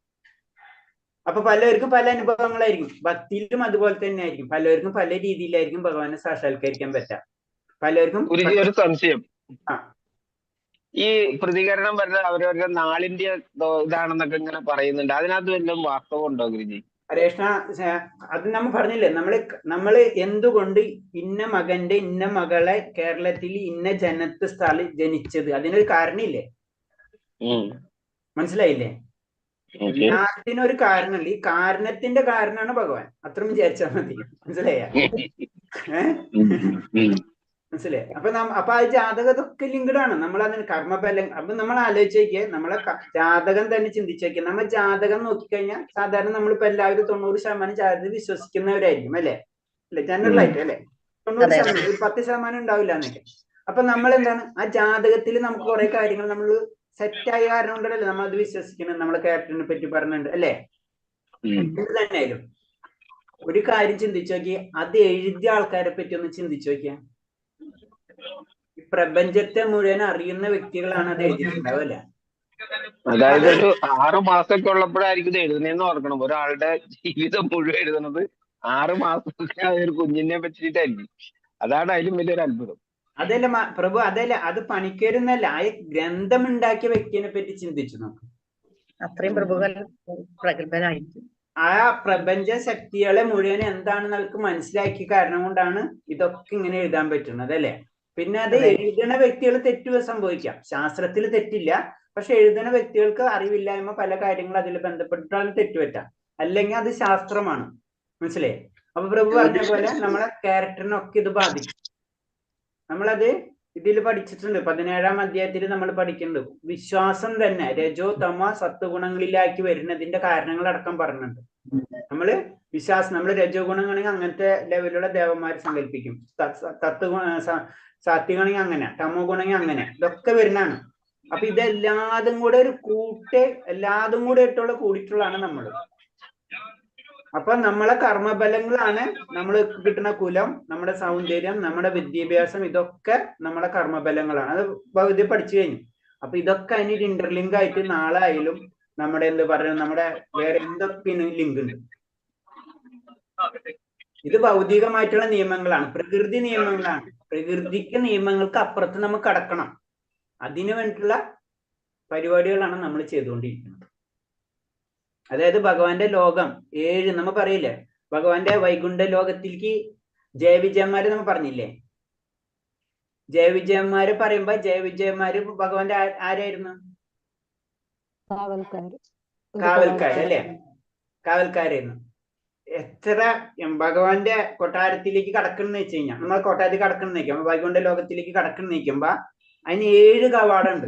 [SPEAKER 1] അപ്പൊ പലർക്കും പല അനുഭവങ്ങളായിരിക്കും. ഭക്തിയിലും അതുപോലെ തന്നെ ആയിരിക്കും. പലർക്കും പല രീതിയിലായിരിക്കും ഭഗവാനെ സാക്ഷാത്കരിക്കാൻ പറ്റുക. പലർക്കും
[SPEAKER 8] ഒരു സംശയം, ഈ പ്രതികരണം വരുന്നത് അവരവരുടെ നാളിന്റെ ഇതാണെന്നൊക്കെ ഇങ്ങനെ പറയുന്നുണ്ട്. അതിനകത്ത് വല്ലതും വാസ്തവം ഉണ്ടോ ഗുരുജി?
[SPEAKER 1] ഹരേഷ്ണ, അത് നമ്മൾ പറഞ്ഞില്ലേ, നമ്മള് എന്തുകൊണ്ട് ഇന്ന മകന്റെ ഇന്ന മകളെ കേരളത്തിൽ ഇന്ന സ്ഥലം ജനിച്ചത്, അതിനൊരു കാരണമില്ലേ? മനസ്സിലായില്ലേ? എല്ലാത്തിനൊരു കാരണമില്ല. ഈ കാരണത്തിന്റെ കാരണമാണ് ഭഗവാൻ. അത്രയും വിചാരിച്ചാൽ മതി. മനസ്സിലായ? മനസ്സിലായി? അപ്പൊ ആ ജാതകതൊക്കെ ലിങ്ക്ഡാണ്. നമ്മൾ അതിന് കർമ്മഫലം. അപ്പൊ നമ്മൾ ആലോചിച്ചേക്ക്, നമ്മളെ ജാതകം തന്നെ ചിന്തിച്ചേക്ക്. നമ്മൾ ജാതകം നോക്കിക്കഴിഞ്ഞാൽ സാധാരണ നമ്മളിപ്പോ എല്ലാവരും 90% ജാതകം വിശ്വസിക്കുന്നവരായിരിക്കും അല്ലെ? ജനറൽ ആയിട്ട് അല്ലെ? 90%, ഒരു 10% ഉണ്ടാവില്ല എന്നൊക്കെ. അപ്പൊ നമ്മൾ എന്താണ്, ആ ജാതകത്തിൽ നമുക്ക് കുറെ കാര്യങ്ങൾ നമ്മൾ സെറ്റായ കാരണം കൊണ്ടല്ലേ നമ്മൾ അത് വിശ്വസിക്കുന്നത്. നമ്മളെ ക്യാപ്റ്റനെ പറ്റി പറഞ്ഞിട്ടുണ്ട് അല്ലെ? എന്ത് തന്നെയായാലും ഒരു കാര്യം ചിന്തിച്ചു നോക്കി, അത് എഴുതിയ ആൾക്കാരെ പറ്റി ഒന്ന് ചിന്തിച്ചു നോക്കിയാ. ഈ പ്രപഞ്ചത്തെ മുഴുവൻ അറിയുന്ന വ്യക്തികളാണ് അത് എഴുതിയിട്ടുണ്ടാവില്ല.
[SPEAKER 8] അതായത് ഒരു 6 മാസമൊക്കെ ഉള്ളപ്പോഴായിരിക്കും ഇത് എഴുതുന്നതെന്ന് ഓർക്കണം. ഒരാളുടെ ജീവിതം മുഴുവൻ എഴുതുന്നത് 6 മാസമൊക്കെ ഒരു കുഞ്ഞിനെ പറ്റിയിട്ടായിരിക്കും. അതാണ് അതിലും വലിയൊരു അത്ഭുതം.
[SPEAKER 1] അതല്ല പ്രഭു, അതല്ല, അത് പണിക്കരുന്നല്ല. ആ ഗ്രന്ഥം ഉണ്ടാക്കിയ വ്യക്തിനെ പറ്റി ചിന്തിച്ചു നോക്കും.
[SPEAKER 7] അത്രയും പ്രഗത്ഭനായിരിക്കും.
[SPEAKER 1] ആ പ്രപഞ്ച ശക്തികളെ മുഴുവൻ എന്താണെന്ന് അവർക്ക് മനസ്സിലാക്കിയ കാരണം കൊണ്ടാണ് ഇതൊക്കെ ഇങ്ങനെ എഴുതാൻ പറ്റുന്നത് അല്ലെ? പിന്നെ അത് എഴുതുന്ന വ്യക്തികൾ തെറ്റ് സംഭവിക്കാം. ശാസ്ത്രത്തിൽ തെറ്റില്ല, പക്ഷെ എഴുതുന്ന വ്യക്തികൾക്ക് അറിവില്ലായ്മ പല കാര്യങ്ങളും അതിൽ ബന്ധപ്പെട്ടിട്ടാണ് തെറ്റുപറ്റാം. അല്ലെങ്കിൽ അത് ശാസ്ത്രമാണ്. മനസ്സിലായി? അപ്പൊ പ്രഭു പറഞ്ഞ പോലെ നമ്മളെ ക്യാരക്ടറിനൊക്കെ ഇത് ബാധിക്കും. നമ്മളത് ഇതിൽ പഠിച്ചിട്ടുണ്ട്. 17-ാം അധ്യായത്തിൽ നമ്മൾ പഠിക്കുന്നുണ്ട്. വിശ്വാസം തന്നെ രജോ തമ സത്വഗുണങ്ങളിലാക്കി വരുന്നതിന്റെ കാരണങ്ങളടക്കം പറഞ്ഞിട്ടുണ്ട്. നമ്മള് വിശ്വാസം, നമ്മൾ രജോ ഗുണങ്ങളാണെങ്കിൽ അങ്ങനത്തെ ലെവലുള്ള ദേവന്മാരെ സങ്കല്പിക്കും. സാത്വികമാണെങ്കിൽ അങ്ങനെ, തമോ ഗുണമെങ്കിൽ അങ്ങനെ, ഇതൊക്കെ വരുന്നതാണ്. അപ്പൊ ഇതെല്ലാതും കൂടെ ഒരു എല്ലാതും കൂടെ കൂടിയിട്ടുള്ളതാണ് നമ്മൾ. അപ്പൊ നമ്മളെ കർമ്മഫലങ്ങളാണ് നമ്മൾ കിട്ടുന്ന കുലം, നമ്മുടെ സൗന്ദര്യം, നമ്മുടെ വിദ്യാഭ്യാസം, ഇതൊക്കെ നമ്മളെ കർമ്മഫലങ്ങളാണ്. അത് ഭൗതി പഠിച്ചു കഴിഞ്ഞു. അപ്പൊ ഇതൊക്കെ അതിനൊരു ഇന്റർലിങ്ക് ആയിട്ട് നാളെ ആയാലും നമ്മുടെ നമ്മുടെ വേറെ എന്തൊക്കെ ലിങ്ക് ഉണ്ട്. ഇത് ഭൗതികമായിട്ടുള്ള നിയമങ്ങളാണ്, പ്രകൃതി നിയമങ്ങളാണ്. പ്രകൃതിക്ക് നിയമങ്ങൾക്ക് അപ്പുറത്ത് നമുക്ക് കടക്കണം. അതിനു വേണ്ടിയിട്ടുള്ള പരിപാടികളാണ് നമ്മൾ ചെയ്തുകൊണ്ടിരിക്കുന്നത്. അതായത് ഭഗവാന്റെ ലോകം 7 നമ്മ പറയില്ലേ, ഭഗവാന്റെ വൈകുണ്ഠ ലോകത്തിലേക്ക് ജയവിജയന്മാര് നമ്മൾ പറഞ്ഞില്ലേ? ജയവിജയന്മാര് പറയുമ്പോ ജയവിജയന്മാര് ഭഗവാന്റെ ആരായിരുന്നു? കാവൽക്കാര് അല്ലെ? കാവൽക്കാരായിരുന്നു. എത്ര ഭഗവാന്റെ കൊട്ടാരത്തിലേക്ക് കടക്കണം വെച്ച് കഴിഞ്ഞാൽ, നമ്മൾ കൊട്ടാരത്തിൽ കടക്കണം നിൽക്കുമ്പോ, വൈകുണ്ഠ ലോകത്തിലേക്ക് കടക്കണം നിൽക്കുമ്പോ അതിന് 7 കവാടം ഉണ്ട്.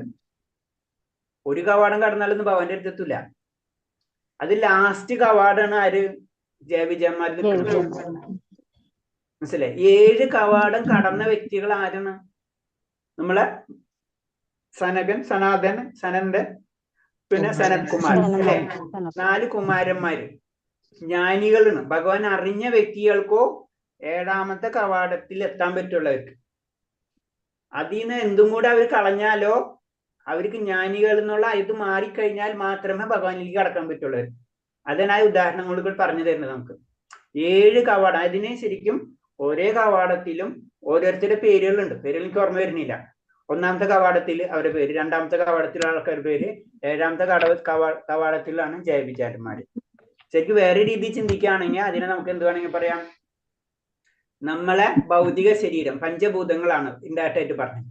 [SPEAKER 1] ഒരു കവാടം കടന്നാലൊന്നും ഭഗവാന്റെ അടുത്തെത്തൂല. അത് ലാസ്റ്റ് കവാടാണ് ആര്? ജയവിജയന്മാരിൽ. മനസ്സിലായി? 7 കവാടം കടന്ന വ്യക്തികൾ ആരാണ്? നമ്മളെ സനന്ദൻ, പിന്നെ സനത് കുമാർ അല്ലെ? 4 കുമാരന്മാര് ജ്ഞാനികളാണ്. ഭഗവാൻ അറിഞ്ഞ വ്യക്തികൾക്കോ 7ാമത്തെ കവാടത്തിൽ എത്താൻ പറ്റുള്ളവർക്ക്. അതിന്ന് എന്തും കൂടെ അവർ കളഞ്ഞാലോ, അവർക്ക് ജ്ഞാനികൾ എന്നുള്ള ഇത് മാറിക്കഴിഞ്ഞാൽ മാത്രമേ ഭഗവാനിലേക്ക് കടക്കാൻ പറ്റുള്ളൂ. അതിനായ ഉദാഹരണങ്ങൾ പറഞ്ഞു തരുന്നത് നമുക്ക്. 7 കവാടം, അതിനെ ശരിക്കും ഓരോ കവാടത്തിലും ഓരോരുത്തരുടെ പേരുകളുണ്ട്. പേരുകൾ എനിക്ക് ഓർമ്മ വരുന്നില്ല. ഒന്നാമത്തെ കവാടത്തിൽ അവരുടെ പേര്, രണ്ടാമത്തെ കവാടത്തിലെ ആൾക്കാരുടെ പേര്, ഏഴാമത്തെ കവാടത്തിലാണ് ജയവിചാരന്മാര്. ശരിക്കും വേറെ രീതിയിൽ ചിന്തിക്കുകയാണെങ്കിൽ അതിനെ നമുക്ക് എന്ത് വേണമെങ്കിൽ പറയാം, നമ്മളെ ഭൗതിക ശരീരം പഞ്ചഭൂതങ്ങളാണ് ഇൻഡയറക്റ്റ് ആയിട്ട് പറഞ്ഞത്.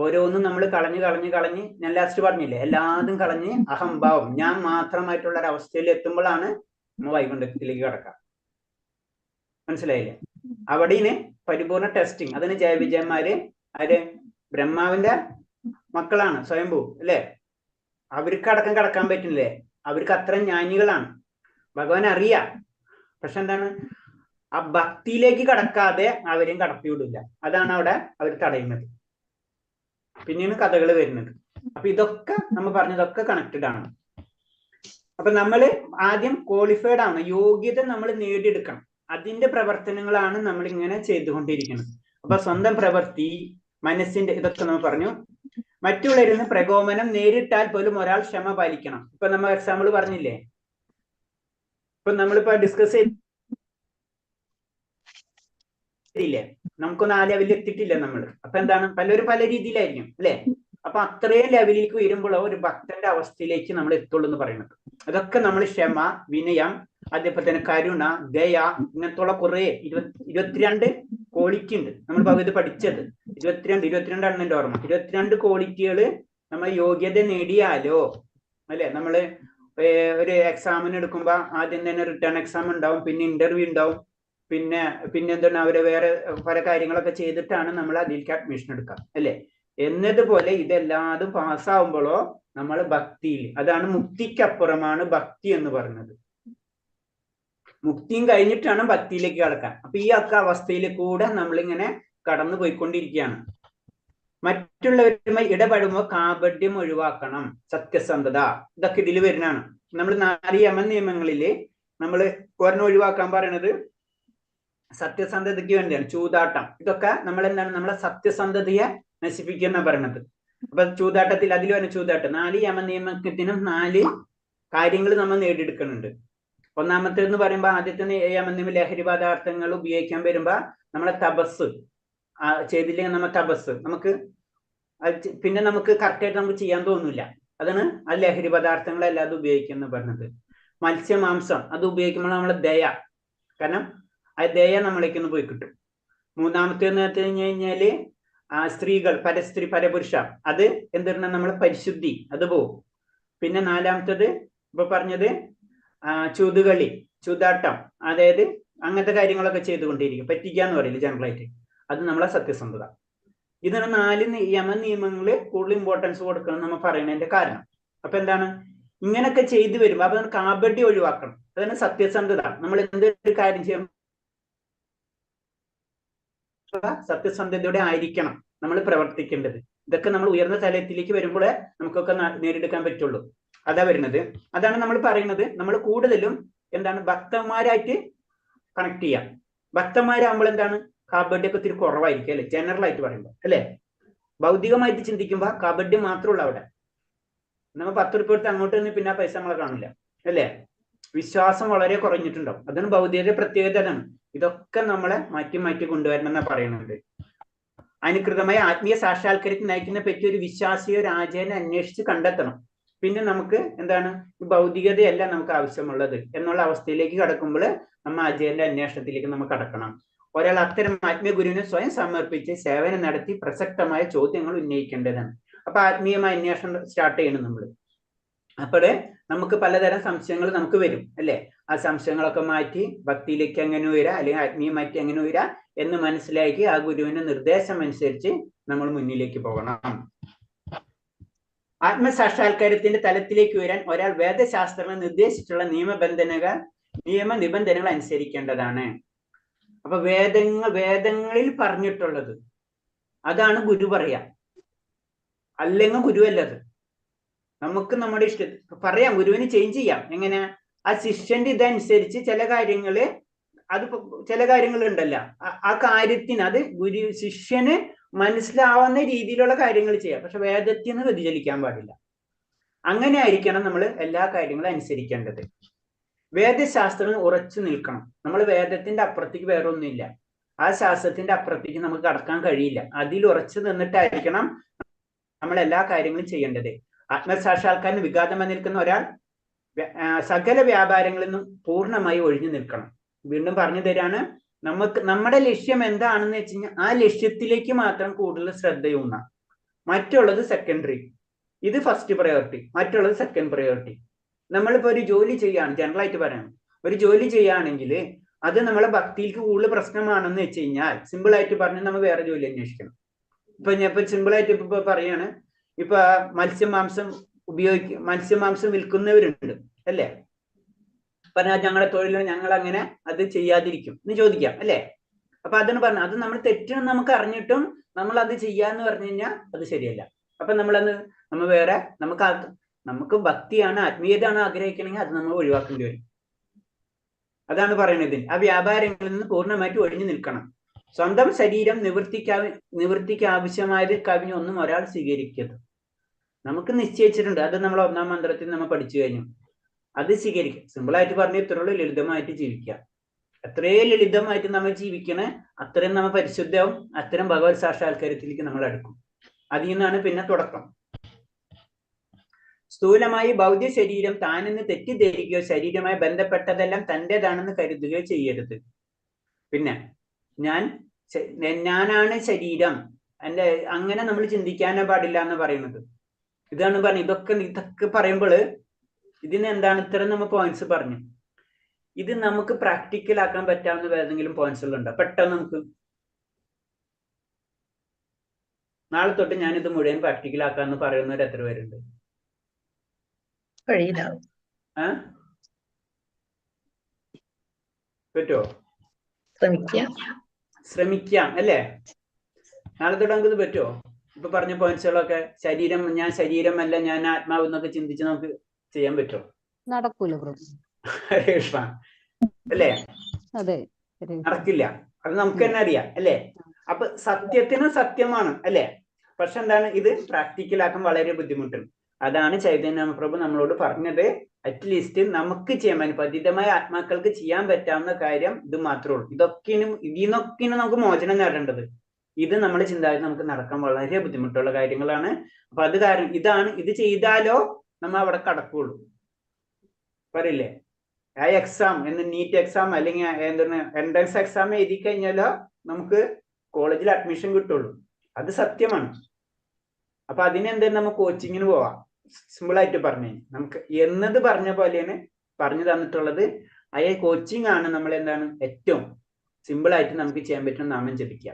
[SPEAKER 1] ഓരോന്നും നമ്മൾ കളഞ്ഞ് ഞാൻ ലാസ്റ്റ് പറഞ്ഞില്ലേ, എല്ലാതും കളഞ്ഞ് അഹംഭാവം, ഞാൻ മാത്രമായിട്ടുള്ള ഒരു അവസ്ഥയിൽ എത്തുമ്പോഴാണ് നമ്മൾ വൈകുണ്ഠത്തിലേക്ക് കടക്കാം. മനസ്സിലായില്ലേ? അവിടെയാണ് പരിപൂർണ ടെസ്റ്റിങ്. അതിന് ജയവിജയന്മാര് അവര് ബ്രഹ്മാവിന്റെ മക്കളാണ്, സ്വയംഭൂ അല്ലെ. അവർക്ക് അടക്കം കടക്കാൻ പറ്റില്ലേ? അവർക്ക് അത്ര ജ്ഞാനികളാണ്, ഭഗവാൻ അറിയാം. പക്ഷെ എന്താണ്, ആ ഭക്തിയിലേക്ക് കടക്കാതെ അവരെയും കടത്തിവിടില്ല. അതാണ് അവിടെ അവർ തടയുന്നത്. പിന്നെയാണ് കഥകൾ വരുന്നത്. അപ്പൊ ഇതൊക്കെ നമ്മൾ പറഞ്ഞതൊക്കെ കണക്റ്റഡ് ആണ്. അപ്പൊ നമ്മൾ ആദ്യം ക്വാളിഫൈഡ് ആണ്, യോഗ്യത നമ്മൾ നേടിയെടുക്കണം. അതിന്റെ പ്രവർത്തനങ്ങളാണ് നമ്മൾ ഇങ്ങനെ ചെയ്തുകൊണ്ടിരിക്കുന്നത്. അപ്പൊ സ്വന്തം പ്രവൃത്തി, മനസ്സിന്റെ ഇതൊക്കെ നമ്മൾ പറഞ്ഞു. മറ്റുള്ളവരിൽ നിന്ന് പ്രകോപനം നേരിട്ടാൽ പോലും ഒരാൾ ക്ഷമ പാലിക്കണം. ഇപ്പൊ നമ്മൾ എക്സാമ്പിൾ പറഞ്ഞില്ലേ, ഇപ്പൊ നമ്മളിപ്പോ ഡിസ്കസ് ചെയ്തില്ലേ, നമുക്കൊന്നും ആ ലെവലിൽ എത്തിയിട്ടില്ല നമ്മൾ. അപ്പൊ എന്താണ്, പലരും പല രീതിയിലായിരിക്കും അല്ലെ. അപ്പൊ അത്രയും ലെവലിലേക്ക് വരുമ്പോൾ ഒരു ഭക്തന്റെ അവസ്ഥയിലേക്ക് നമ്മൾ എത്തുള്ളൂ എന്ന് പറയുന്നത്. അതൊക്കെ നമ്മൾ ക്ഷമ, വിനയം, അതേപോലെ തന്നെ കരുണ, ദയ, ഇങ്ങനത്തുള്ള കുറെ 22 ക്വാളിറ്റി ഉണ്ട്. നമ്മൾ ഭഗവത് പഠിച്ചത് 22 എന്റെ ഓർമ്മ. 22 ക്വാളിറ്റികള് നമ്മൾ യോഗ്യത നേടിയാലോ അല്ലെ. നമ്മള് ഒരു എക്സാമിന് എടുക്കുമ്പോ ആദ്യം തന്നെ റിട്ടേൺ എക്സാം ഉണ്ടാവും, പിന്നെ ഇന്റർവ്യൂ ഉണ്ടാവും, പിന്നെ എന്താണ് അവര് വേറെ പല കാര്യങ്ങളൊക്കെ ചെയ്തിട്ടാണ് നമ്മൾ അതിലേക്ക് അഡ്മിഷൻ എടുക്കാം അല്ലെ. എന്നതുപോലെ ഇതെല്ലാതും പാസ്സാവുമ്പോഴോ നമ്മൾ ഭക്തിയിൽ, അതാണ് മുക്തിക്കപ്പുറമാണ് ഭക്തി എന്ന് പറയുന്നത്. മുക്തിയും കഴിഞ്ഞിട്ടാണ് ഭക്തിയിലേക്ക് കടക്കാൻ. അപ്പൊ ഈ ഒക്കെ അവസ്ഥയിൽ കൂടെ നമ്മളിങ്ങനെ കടന്നു പോയിക്കൊണ്ടിരിക്കുകയാണ്. മറ്റുള്ളവരുമായി ഇടപെടുമ്പോൾ കാപട്യം ഒഴിവാക്കണം, സത്യസന്ധത, ഇതൊക്കെ ഇതിൽ വരുന്നതാണ്. നമ്മൾ 4 യമൻ നിയമങ്ങളില് നമ്മൾ ഒരെണ്ണം ഒഴിവാക്കാൻ പറയണത് സത്യസന്ധതയ്ക്ക് വേണ്ടിയാണ്. ചൂതാട്ടം, ഇതൊക്കെ നമ്മൾ എന്താണ്, നമ്മളെ സത്യസന്ധതയെ നശിപ്പിക്കുന്ന പറയണത്. അപ്പൊ ചൂതാട്ടത്തിൽ അതിൽ വരുന്ന ചൂതാട്ടം 4 യമൻ നിയമത്തിനും 4 കാര്യങ്ങൾ നമ്മൾ നേടിയെടുക്കുന്നുണ്ട്. ഒന്നാമത്തേന്ന് പറയുമ്പോൾ ആദ്യത്തെ യമൻ നിയമം ലഹരി പദാർത്ഥങ്ങൾ ഉപയോഗിക്കാൻ വരുമ്പോ നമ്മളെ തപസ് ചെയ്തില്ലെങ്കിൽ നമ്മൾ തപസ് നമുക്ക് പിന്നെ നമുക്ക് കറക്റ്റായിട്ട് നമുക്ക് ചെയ്യാൻ തോന്നില്ല. അതാണ് ആ ലഹരി പദാർത്ഥങ്ങളല്ലാതെ ഉപയോഗിക്കുന്ന പറഞ്ഞത്. മത്സ്യമാംസം അത് ഉപയോഗിക്കുമ്പോൾ നമ്മളെ ദയ, കാരണം ആ ദയ നമ്മളേക്കൊന്ന് പോയി കിട്ടും. മൂന്നാമത്തേന്ന് വെച്ച് കഴിഞ്ഞാല് സ്ത്രീകൾ, പരസ്ത്രീ പരപുരുഷ, അത് എന്തിനാ നമ്മളെ പരിശുദ്ധി, അത് പോവും. പിന്നെ നാലാമത്തത് ഇപ്പൊ പറഞ്ഞത് ചൂതുകളി, ചൂതാട്ടം, അതായത് അങ്ങനത്തെ കാര്യങ്ങളൊക്കെ ചെയ്തുകൊണ്ടിരിക്കും. പറ്റിക്കാന്ന് പറയില്ല ജനറലായിട്ട്, അത് നമ്മളെ സത്യസന്ധത. ഇതിന് 4 യമൻ നിയമങ്ങള് കൂടുതൽ ഇമ്പോർട്ടൻസ് കൊടുക്കണം നമ്മൾ പറയുന്നതിന്റെ കാരണം. അപ്പൊ എന്താണ്, ഇങ്ങനൊക്കെ ചെയ്തു വരുമ്പോ അപ്പൊ കാപട്യം ഒഴിവാക്കണം. അതാണ് സത്യസന്ധത. നമ്മൾ എന്തൊരു കാര്യം ചെയ്യണം സത്യസന്ധതയോടെ ആയിരിക്കണം നമ്മൾ പ്രവർത്തിക്കേണ്ടത്. ഇതൊക്കെ നമ്മൾ ഉയർന്ന തലത്തിലേക്ക് വരുമ്പോഴേ നമുക്കൊക്കെ നേടിയെടുക്കാൻ പറ്റുള്ളൂ. അതാ വരുന്നത്. അതാണ് നമ്മൾ പറയുന്നത്. നമ്മൾ കൂടുതലും എന്താണ് ഭക്തന്മാരായിട്ട് കണക്ട് ചെയ്യാം. ഭക്തന്മാരാകുമ്പോൾ എന്താണ്, കാപട്യമൊക്കെ ഒത്തിരി കുറവായിരിക്കും അല്ലെ, ജനറൽ ആയിട്ട് പറയുമ്പോൾ അല്ലെ. ഭൗതികമായിട്ട് ചിന്തിക്കുമ്പോൾ കാപട്യം മാത്രമുള്ള അവിടെ. നമ്മൾ 10 രൂപ എടുത്ത് അങ്ങോട്ട് നിന്ന് പിന്നെ പൈസ നമ്മളെ കാണില്ല അല്ലെ. വിശ്വാസം വളരെ കുറഞ്ഞിട്ടുണ്ടാവും. അതാണ് ഭൗതികയുടെ പ്രത്യേകത. അതാണ് ഇതൊക്കെ നമ്മളെ മാറ്റി കൊണ്ടുവരണം എന്നാ പറയുന്നത്. അനുകൃതമായ ആത്മീയ സാക്ഷാത്കാരത്തിന് നയിക്കുന്ന പറ്റിയ ഒരു വിശ്വാസിയോ ഒരു ആചാര്യനെ അന്വേഷിച്ച് കണ്ടെത്തണം. പിന്നെ നമുക്ക് എന്താണ്, ഭൗതികതയല്ല നമുക്ക് ആവശ്യമുള്ളത് എന്നുള്ള അവസ്ഥയിലേക്ക് കടക്കുമ്പോൾ നമ്മൾ ആചാര്യന്റെ അന്വേഷണത്തിലേക്ക് നമ്മൾ കടക്കണം. ഒരാൾ അത്തരം ആത്മീയ ഗുരുവിനെ സ്വയം സമർപ്പിച്ച് സേവനം നടത്തി പ്രസക്തമായ ചോദ്യങ്ങൾ ഉന്നയിക്കേണ്ടതാണ്. അപ്പൊ ആത്മീയമായ അന്വേഷണം സ്റ്റാർട്ട് ചെയ്യണം നമ്മൾ. അപ്പോഴേ നമുക്ക് പലതരം സംശയങ്ങൾ നമുക്ക് വരും അല്ലെ. ആ സംശയങ്ങളൊക്കെ മാറ്റി ഭക്തിയിലേക്ക് എങ്ങനെ ഉയരാ, അല്ലെങ്കിൽ ആത്മീയമായിട്ട് എങ്ങനെ ഉയരാ എന്ന് മനസ്സിലാക്കി ആ ഗുരുവിന്റെ നിർദ്ദേശം അനുസരിച്ച് നമ്മൾ മുന്നിലേക്ക് പോകണം. ആത്മസാക്ഷാത്കാരത്തിന്റെ തലത്തിലേക്ക് ഉയരാൻ ഒരാൾ വേദശാസ്ത്രങ്ങൾ നിർദ്ദേശിച്ചിട്ടുള്ള നിയമനിബന്ധനകൾ അനുസരിക്കേണ്ടതാണ്. അപ്പൊ വേദങ്ങളിൽ പറഞ്ഞിട്ടുള്ളത് അതാണ് ഗുരു പറയാ, അല്ലെങ്കിൽ ഗുരു അല്ലത്. നമുക്ക് നമ്മുടെ ഇഷ്ടം പറയാം, ഗുരുവിന് ചേഞ്ച് ചെയ്യാം. എങ്ങനെ, ആ ശിഷ്യന്റെ ഇതനുസരിച്ച് ചില കാര്യങ്ങൾ ഉണ്ടല്ലോ, ആ കാര്യത്തിന് അത് ശിഷ്യന് മനസ്സിലാവുന്ന രീതിയിലുള്ള കാര്യങ്ങൾ ചെയ്യാം. പക്ഷെ വേദത്തിൽ നിന്ന് വ്യതിചലിക്കാൻ പാടില്ല. അങ്ങനെ ആയിരിക്കണം നമ്മൾ എല്ലാ കാര്യങ്ങളും അനുസരിക്കേണ്ടത്. വേദശാസ്ത്രങ്ങൾ ഉറച്ചു നിൽക്കണം. നമ്മൾ വേദത്തിന്റെ അപ്പുറത്തേക്ക് വേറെ ഒന്നുമില്ല. ആ ശാസ്ത്രത്തിന്റെ അപ്പുറത്തേക്ക് നമുക്ക് കടക്കാൻ കഴിയില്ല. അതിൽ ഉറച്ചു നിന്നിട്ടായിരിക്കണം നമ്മൾ എല്ലാ കാര്യങ്ങളും ചെയ്യേണ്ടത്. ആത്മസാക്ഷാത്കാരന് വിഘാതമായി നിൽക്കുന്ന ഒരാൾ സകല വ്യാപാരങ്ങളിൽ നിന്നും പൂർണ്ണമായി ഒഴിഞ്ഞു നിൽക്കണം. വീണ്ടും പറഞ്ഞു തരാണ്, നമ്മുടെ ലക്ഷ്യം എന്താണെന്ന് വെച്ച് കഴിഞ്ഞാൽ ആ ലക്ഷ്യത്തിലേക്ക് മാത്രം കൂടുതൽ ശ്രദ്ധയൂന്നാം. മറ്റുള്ളത് സെക്കൻഡറി. ഇത് ഫസ്റ്റ് പ്രയോറിറ്റി, മറ്റുള്ളത് സെക്കൻഡ് പ്രയോറിറ്റി. നമ്മളിപ്പോ ഒരു ജോലി ചെയ്യാണ്, ജനറൽ ആയിട്ട് പറയണം, ഒരു ജോലി ചെയ്യുകയാണെങ്കിൽ അത് നമ്മളെ ഭക്തിക്ക് കൂടുതൽ പ്രശ്നമാണെന്ന് വെച്ച് കഴിഞ്ഞാൽ സിമ്പിൾ ആയിട്ട് പറഞ്ഞാൽ നമ്മൾ വേറെ ജോലി അന്വേഷിക്കണം. ഇപ്പൊ സിമ്പിൾ ആയിട്ട് ഇപ്പൊ പറയാണ്, ഇപ്പൊ മത്സ്യമാംസം വിൽക്കുന്നവരുണ്ട് അല്ലേ? പറഞ്ഞാൽ ഞങ്ങളുടെ തൊഴിൽ ഞങ്ങൾ അങ്ങനെ അത് ചെയ്യാതിരിക്കും എന്ന് ചോദിക്കാം അല്ലേ? അപ്പൊ അതിന് പറഞ്ഞ അത് നമ്മൾ തെറ്റെന്ന് നമുക്ക് അറിഞ്ഞിട്ടും നമ്മൾ അത് ചെയ്യാന്ന് പറഞ്ഞു കഴിഞ്ഞാൽ അത് ശരിയല്ല. അപ്പൊ നമ്മൾ വേറെ നമുക്ക് ഭക്തിയാണ്, ആത്മീയതയാണ് ആഗ്രഹിക്കണമെങ്കിൽ അത് നമ്മൾ ഒഴിവാക്കേണ്ടി വരും. അതാണ് പറയുന്നത്. ആ വ്യാപാരങ്ങളിൽ നിന്ന് പൂർണ്ണമായിട്ട് ഒഴിഞ്ഞു നിൽക്കണം. സ്വന്തം ശരീരം നിവൃത്തിക്ക് ആവശ്യമായത് കവിഞ്ഞൊന്നും ഒരാൾ സ്വീകരിക്കരുത്. നമുക്ക് നിശ്ചയിച്ചിട്ടുണ്ട്, അത് നമ്മൾ 1-ാം മന്ത്രത്തിൽ നമ്മൾ പഠിച്ചു കഴിഞ്ഞു. അത് സ്വീകരിക്കുക. സിമ്പിളായിട്ട് പറഞ്ഞ ഇത്രയുള്ളൂ, ലളിതമായിട്ട് ജീവിക്കുക. അത്രയും ലളിതമായിട്ട് നമ്മൾ ജീവിക്കണേ അത്രയും നമ്മൾ പരിശുദ്ധവും അത്തരം ഭഗവത് സാക്ഷാത്കാരത്തിലേക്ക് നമ്മൾ അടുക്കും. അതിൽ നിന്നാണ് പിന്നെ തുടക്കം. സ്ഥൂലമായി ഭൗതിക ശരീരം താനെന്ന് തെറ്റിദ്ധരിക്കുകയോ ശരീരമായി ബന്ധപ്പെട്ടതെല്ലാം തൻ്റെതാണെന്ന് കരുതുകയോ ചെയ്യരുത്. പിന്നെ ഞാനാണ് ശരീരം, അങ്ങനെ നമ്മൾ ചിന്തിക്കാനേ പാടില്ല എന്ന് പറയുന്നത്. ഇതാണ് പറഞ്ഞത്. ഇതൊക്കെ പറയുമ്പോൾ ഇതിന് എന്താണ് ഇത്തരം നമ്മൾ പോയിന്റ്സ് പറഞ്ഞു. ഇത് നമുക്ക് പ്രാക്ടിക്കൽ ആക്കാൻ പറ്റാവുന്ന ഏതെങ്കിലും പോയിന്റ്സുകളുണ്ടോ പെട്ടെന്ന് നമുക്ക്? നാളെ തൊട്ട് ഞാനിത് മുഴുവൻ പ്രാക്ടിക്കൽ ആക്കാന്ന് പറയുന്നവർ എത്ര പേരുണ്ട്? പറ്റുമോ? ശ്രമിക്കാം അല്ലേ? നാളെ തൊട്ട് നമുക്ക് ഇത് പറ്റുമോ? ഇപ്പൊ പറഞ്ഞ പോയിന്റ്സുകളൊക്കെ ഞാൻ ശരീരമല്ല ഞാൻ ആത്മാവ് എന്നൊക്കെ ചിന്തിച്ച് നമുക്ക് ചെയ്യാൻ പറ്റുമോ?
[SPEAKER 2] നടക്കൂല
[SPEAKER 1] കൃഷ്ണ അല്ലേ?
[SPEAKER 2] അതെ,
[SPEAKER 1] നടക്കില്ല. അത് നമുക്ക് തന്നെ അറിയാം അല്ലേ? അപ്പൊ സത്യത്തിന് സത്യമാണ് അല്ലേ? പക്ഷെ എന്താണ്, ഇത് പ്രാക്ടിക്കലാക്കാൻ വളരെ ബുദ്ധിമുട്ടുണ്ട്. അതാണ് ചൈതന്യ പ്രഭു നമ്മളോട് പറഞ്ഞത്. അറ്റ്ലീസ്റ്റ് നമുക്ക് ചെയ്യാൻ പതിതമായ ആത്മാക്കൾക്ക് ചെയ്യാൻ പറ്റാവുന്ന കാര്യം ഇത് മാത്രമേ ഉള്ളൂ. ഇതിന്നൊക്കെ നമുക്ക് മോചനം നേടേണ്ടത്. ഇത് നമ്മുടെ ചിന്താഗതി നമുക്ക് നടക്കാൻ വളരെ ബുദ്ധിമുട്ടുള്ള കാര്യങ്ങളാണ്. അപ്പൊ അത് കാരണം ഇത് ചെയ്താലോ നമ്മൾ അവിടെ കടക്കുള്ളൂ. പറയില്ലേ, ആ എക്സാം നീറ്റ് എക്സാം അല്ലെങ്കിൽ എൻട്രൻസ് എക്സാം എഴുതി കഴിഞ്ഞാലോ നമുക്ക് കോളേജിൽ അഡ്മിഷൻ കിട്ടുള്ളൂ. അത് സത്യമാണ്. അപ്പൊ അതിനെന്താ നമുക്ക് കോച്ചിങ്ങിന് പോവാം. സിമ്പിൾ ആയിട്ട് പറഞ്ഞു നമുക്ക് എന്നത് പറഞ്ഞ പോലെയാണ് പറഞ്ഞു തന്നിട്ടുള്ളത്. ആ കോച്ചിങ് ആണ് നമ്മൾ ഏറ്റവും സിമ്പിൾ ആയിട്ട് നമുക്ക് ചെയ്യാൻ പറ്റുന്ന നാമം ജപിക്കുക.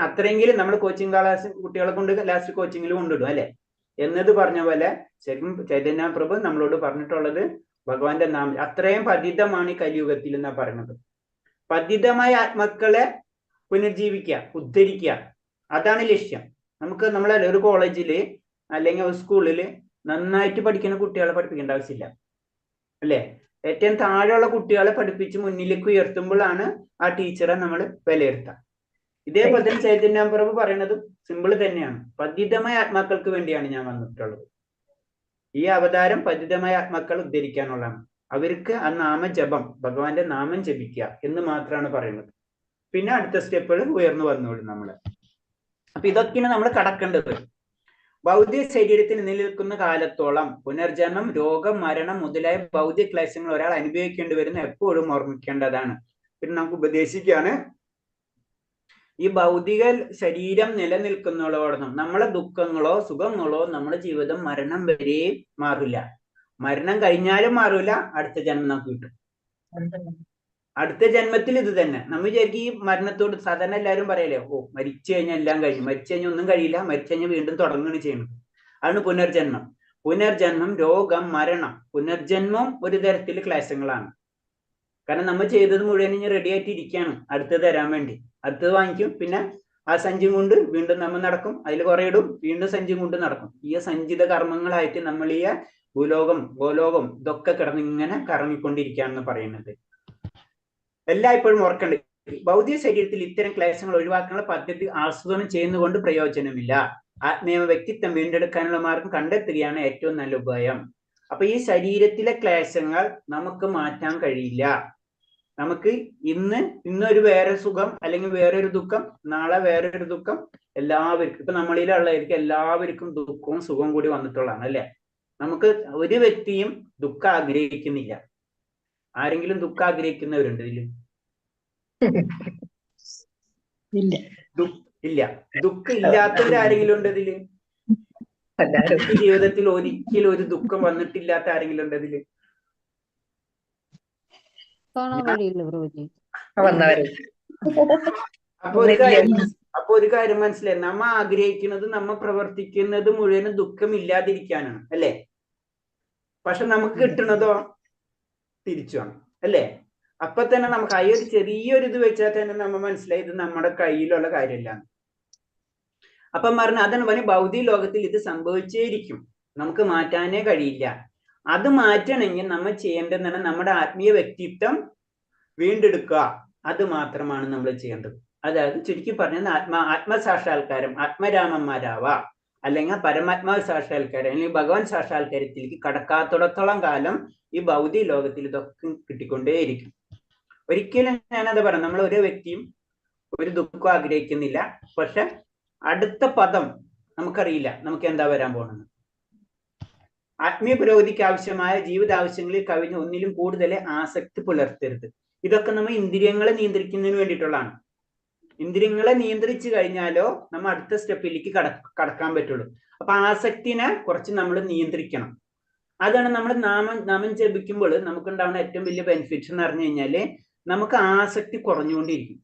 [SPEAKER 1] അത്രയെങ്കിലും നമ്മൾ കോച്ചിങ് ക്ലാസ് കുട്ടികളെ കൊണ്ട് ലാസ്റ്റ് കോച്ചിങ്ങിൽ കൊണ്ടിടും അല്ലെ? എന്നത് പറഞ്ഞ പോലെ ശരിക്കും ചൈതന്യ പ്രഭു നമ്മളോട് പറഞ്ഞിട്ടുള്ളത് ഭഗവാന്റെ നാമം അത്രയും പതിതമാണ് ഈ കലിയുഗത്തിൽ എന്നാ പറയുന്നത്. പതിതമായ ആത്മാക്കളെ പുനർജീവിക്കുക, ഉദ്ധരിക്കുക, അതാണ് ലക്ഷ്യം. നമ്മളെ ഒരു കോളേജില് അല്ലെങ്കിൽ ഒരു സ്കൂളില് നന്നായിട്ട് പഠിക്കുന്ന കുട്ടികളെ പഠിപ്പിക്കേണ്ട ആവശ്യമില്ല അല്ലെ? ഏറ്റവും താഴെയുള്ള കുട്ടികളെ പഠിപ്പിച്ച് മുന്നിലേക്ക് ഉയർത്തുമ്പോഴാണ് ആ ടീച്ചറെ നമ്മൾ വിലയിരുത്തുക. ഇതേപോലെ തന്നെ ചൈതന്യ പ്രഭു പറയുന്നതും സിമ്പിൾ തന്നെയാണ്. പതിതമായ ആത്മാക്കൾക്ക് വേണ്ടിയാണ് ഞാൻ വന്നിട്ടുള്ളത്. ഈ അവതാരം പതിതമായ ആത്മാക്കൾ ഉദ്ധരിക്കാനുള്ളതാണ്. അവർക്ക് ആ നാമജപം, ഭഗവാന്റെ നാമം ജപിക്കുക എന്ന് മാത്രമാണ് പറയുന്നത്. പിന്നെ അടുത്ത സ്റ്റെപ്പുകൾ ഉയർന്നു വന്നോളും നമ്മള്. അപ്പൊ ഇതൊക്കെയാണ് നമ്മൾ കടക്കേണ്ടത്. ഭൗതിക ശരീരത്തിൽ നിലനിൽക്കുന്ന കാലത്തോളം പുനർജന്മം, രോഗം, മരണം മുതലായ ഭൗതിക ക്ലേശങ്ങൾ ഒരാൾ അനുഭവിക്കേണ്ടി വരുന്ന എപ്പോഴും ഓർമ്മിക്കേണ്ടതാണ്. പിന്നെ നമുക്ക് ഉപദേശിക്കുകയാണ്, ഈ ഭൗതിക ശരീരം നിലനിൽക്കുന്നതോടൊപ്പം നമ്മളെ ദുഃഖങ്ങളോ സുഖങ്ങളോ നമ്മുടെ ജീവിതം മരണം വരെ മാറില്ല. മരണം കഴിഞ്ഞാലും മാറില്ല, അടുത്ത ജന്മം നമുക്ക് കിട്ടും. അടുത്ത ജന്മത്തിൽ ഇത് തന്നെ. നമ്മൾ വിചാരിക്കും ഈ മരണത്തോട് സാധാരണ എല്ലാവരും പറയലേ, മരിച്ചു കഴിഞ്ഞാൽ എല്ലാം കഴിഞ്ഞു, മരിച്ചു കഴിഞ്ഞാൽ ഒന്നും കഴിയില്ല, മരിച്ചു കഴിഞ്ഞാൽ വീണ്ടും തുടങ്ങുകയാണ് ചെയ്യുന്നത്. അതാണ് പുനർജന്മം. പുനർജന്മം, രോഗം, മരണം. പുനർജന്മം ഒരു തരത്തിൽ ക്ലേശങ്ങളാണ്. കാരണം നമ്മൾ ചെയ്തത് മുഴുവൻ ഇനി റെഡി ആയിട്ട് ഇരിക്കുകയാണ് അടുത്തത് തരാൻ വേണ്ടി. അടുത്തത് വാങ്ങിക്കും, പിന്നെ ആ സഞ്ചി കൊണ്ട് വീണ്ടും നമ്മൾ നടക്കും, അതിൽ കുറെ ഇടും, വീണ്ടും സഞ്ചി കൊണ്ട് നടക്കും. ഈ സഞ്ചിത കർമ്മങ്ങളായിട്ട് നമ്മൾ ഈ ഭൂലോകം ഗോലോകം ഇതൊക്കെ കിടന്ന് ഇങ്ങനെ കറങ്ങിക്കൊണ്ടിരിക്കുകയാണെന്ന് പറയുന്നത്. എല്ലായ്പ്പോഴും ഓർക്കേണ്ടത്, ഭൗതിക ശരീരത്തിൽ ഇത്തരം ക്ലേശങ്ങൾ ഒഴിവാക്കാനുള്ള പദ്ധതി ആസൂത്രണം ചെയ്യുന്നതുകൊണ്ട് പ്രയോജനമില്ല. ആത്മീയ വ്യക്തിത്വം വീണ്ടെടുക്കാനുള്ള മാർഗം കണ്ടെത്തുകയാണ് ഏറ്റവും നല്ല ഉപായം. അപ്പൊ ഈ ശരീരത്തിലെ ക്ലേശങ്ങൾ നമുക്ക് മാറ്റാൻ കഴിയില്ല. നമുക്ക് ഇന്നൊരു വേറെ സുഖം അല്ലെങ്കിൽ വേറൊരു ദുഃഖം, നാളെ വേറൊരു ദുഃഖം, എല്ലാവർക്കും ഇപ്പൊ നമ്മളിലുള്ളവർക്ക് എല്ലാവർക്കും ദുഃഖവും സുഖവും കൂടി വന്നിട്ടുള്ളതാണ് അല്ലെ. നമുക്ക് ഒരു വ്യക്തിയും ദുഃഖം ആഗ്രഹിക്കുന്നില്ല. ആരെങ്കിലും ദുഃഖം ആഗ്രഹിക്കുന്നവരുണ്ട് ഇതില്? ഇല്ല. ദുഃഖം ഇല്ലാത്തവരാരെങ്കിലും ഉണ്ട് ഇതില്? ജീവിതത്തിൽ ഒരിക്കലും ഒരു ദുഃഖം വന്നിട്ടില്ലാത്ത ആരെങ്കിലും ഉണ്ട് ഇതില്?
[SPEAKER 2] കാണാൻ വഴിയില്ല പ്രഭുജി.
[SPEAKER 1] അപ്പൊ ഒരു കാര്യം മനസ്സിലായി, നമ്മ ആഗ്രഹിക്കുന്നത്, നമ്മ പ്രവർത്തിക്കുന്നത് മുഴുവനും ദുഃഖമില്ലാതിരിക്കാനാണ് അല്ലെ. പക്ഷെ നമുക്ക് കിട്ടുന്നതോ തിരിച്ചാണ് അല്ലേ. അപ്പൊ തന്നെ നമുക്ക് ഈ ഒരു ചെറിയൊരു ഇത് വെച്ചാൽ തന്നെ നമ്മ മനസ്സിലായി ഇത് നമ്മുടെ കയ്യിലുള്ള കാര്യമില്ല. അപ്പം പറഞ്ഞ അതാണ് പറഞ്ഞ ഭൗതിക ലോകത്തിൽ ഇത് സംഭവിച്ചേയിരിക്കും, നമുക്ക് മാറ്റാനേ കഴിയില്ല. അത് മാറ്റണമെങ്കിൽ നമ്മൾ ചെയ്യേണ്ടതെന്ന് നമ്മുടെ ആത്മീയ വ്യക്തിത്വം വീണ്ടെടുക്കുക. അത് മാത്രമാണ് നമ്മൾ ചെയ്യേണ്ടത്. അതായത് ചുരുക്കി പറഞ്ഞത് ആത്മസാക്ഷാത്കാരം, ആത്മരാമന്മാരാവാ, അല്ലെങ്കിൽ പരമാത്മാവ് സാക്ഷാത്കാരം അല്ലെങ്കിൽ ഭഗവാൻ സാക്ഷാത്കാരത്തിലേക്ക് കടക്കാത്തിടത്തോളം കാലം ഈ ഭൗതിക ലോകത്തിൽ ഇതൊക്കെ കിട്ടിക്കൊണ്ടേയിരിക്കും. ഒരിക്കലും ഞാനത് പറയാം, നമ്മൾ ഒരു വ്യക്തിയും ഒരു ദുഃഖം ആഗ്രഹിക്കുന്നില്ല. പക്ഷെ അടുത്ത പദം നമുക്കറിയില്ല നമുക്ക് എന്താ വരാൻ പോകുന്നത്. ആത്മീയ പുരോഗതിക്ക് ആവശ്യമായ ജീവിതാവശ്യങ്ങളിൽ കവിഞ്ഞ് ഒന്നിലും കൂടുതൽ ആസക്തി പുലർത്തരുത്. ഇതൊക്കെ നമ്മൾ ഇന്ദ്രിയങ്ങളെ നിയന്ത്രിക്കുന്നതിന് വേണ്ടിയിട്ടുള്ളതാണ്. ഇന്ദ്രിയങ്ങളെ നിയന്ത്രിച്ചു കഴിഞ്ഞാലോ നമ്മൾ അടുത്ത സ്റ്റെപ്പിലേക്ക് കടക്കാൻ പറ്റുള്ളൂ. അപ്പൊ ആസക്തിനെ കുറച്ച് നമ്മൾ നിയന്ത്രിക്കണം. അതാണ് നമ്മൾ നാമം ജപിക്കുമ്പോൾ നമുക്കുണ്ടാവുന്ന ഏറ്റവും വലിയ ബെനിഫിറ്റ്സ് എന്ന് പറഞ്ഞു കഴിഞ്ഞാല് നമുക്ക് ആസക്തി കുറഞ്ഞുകൊണ്ടിരിക്കും.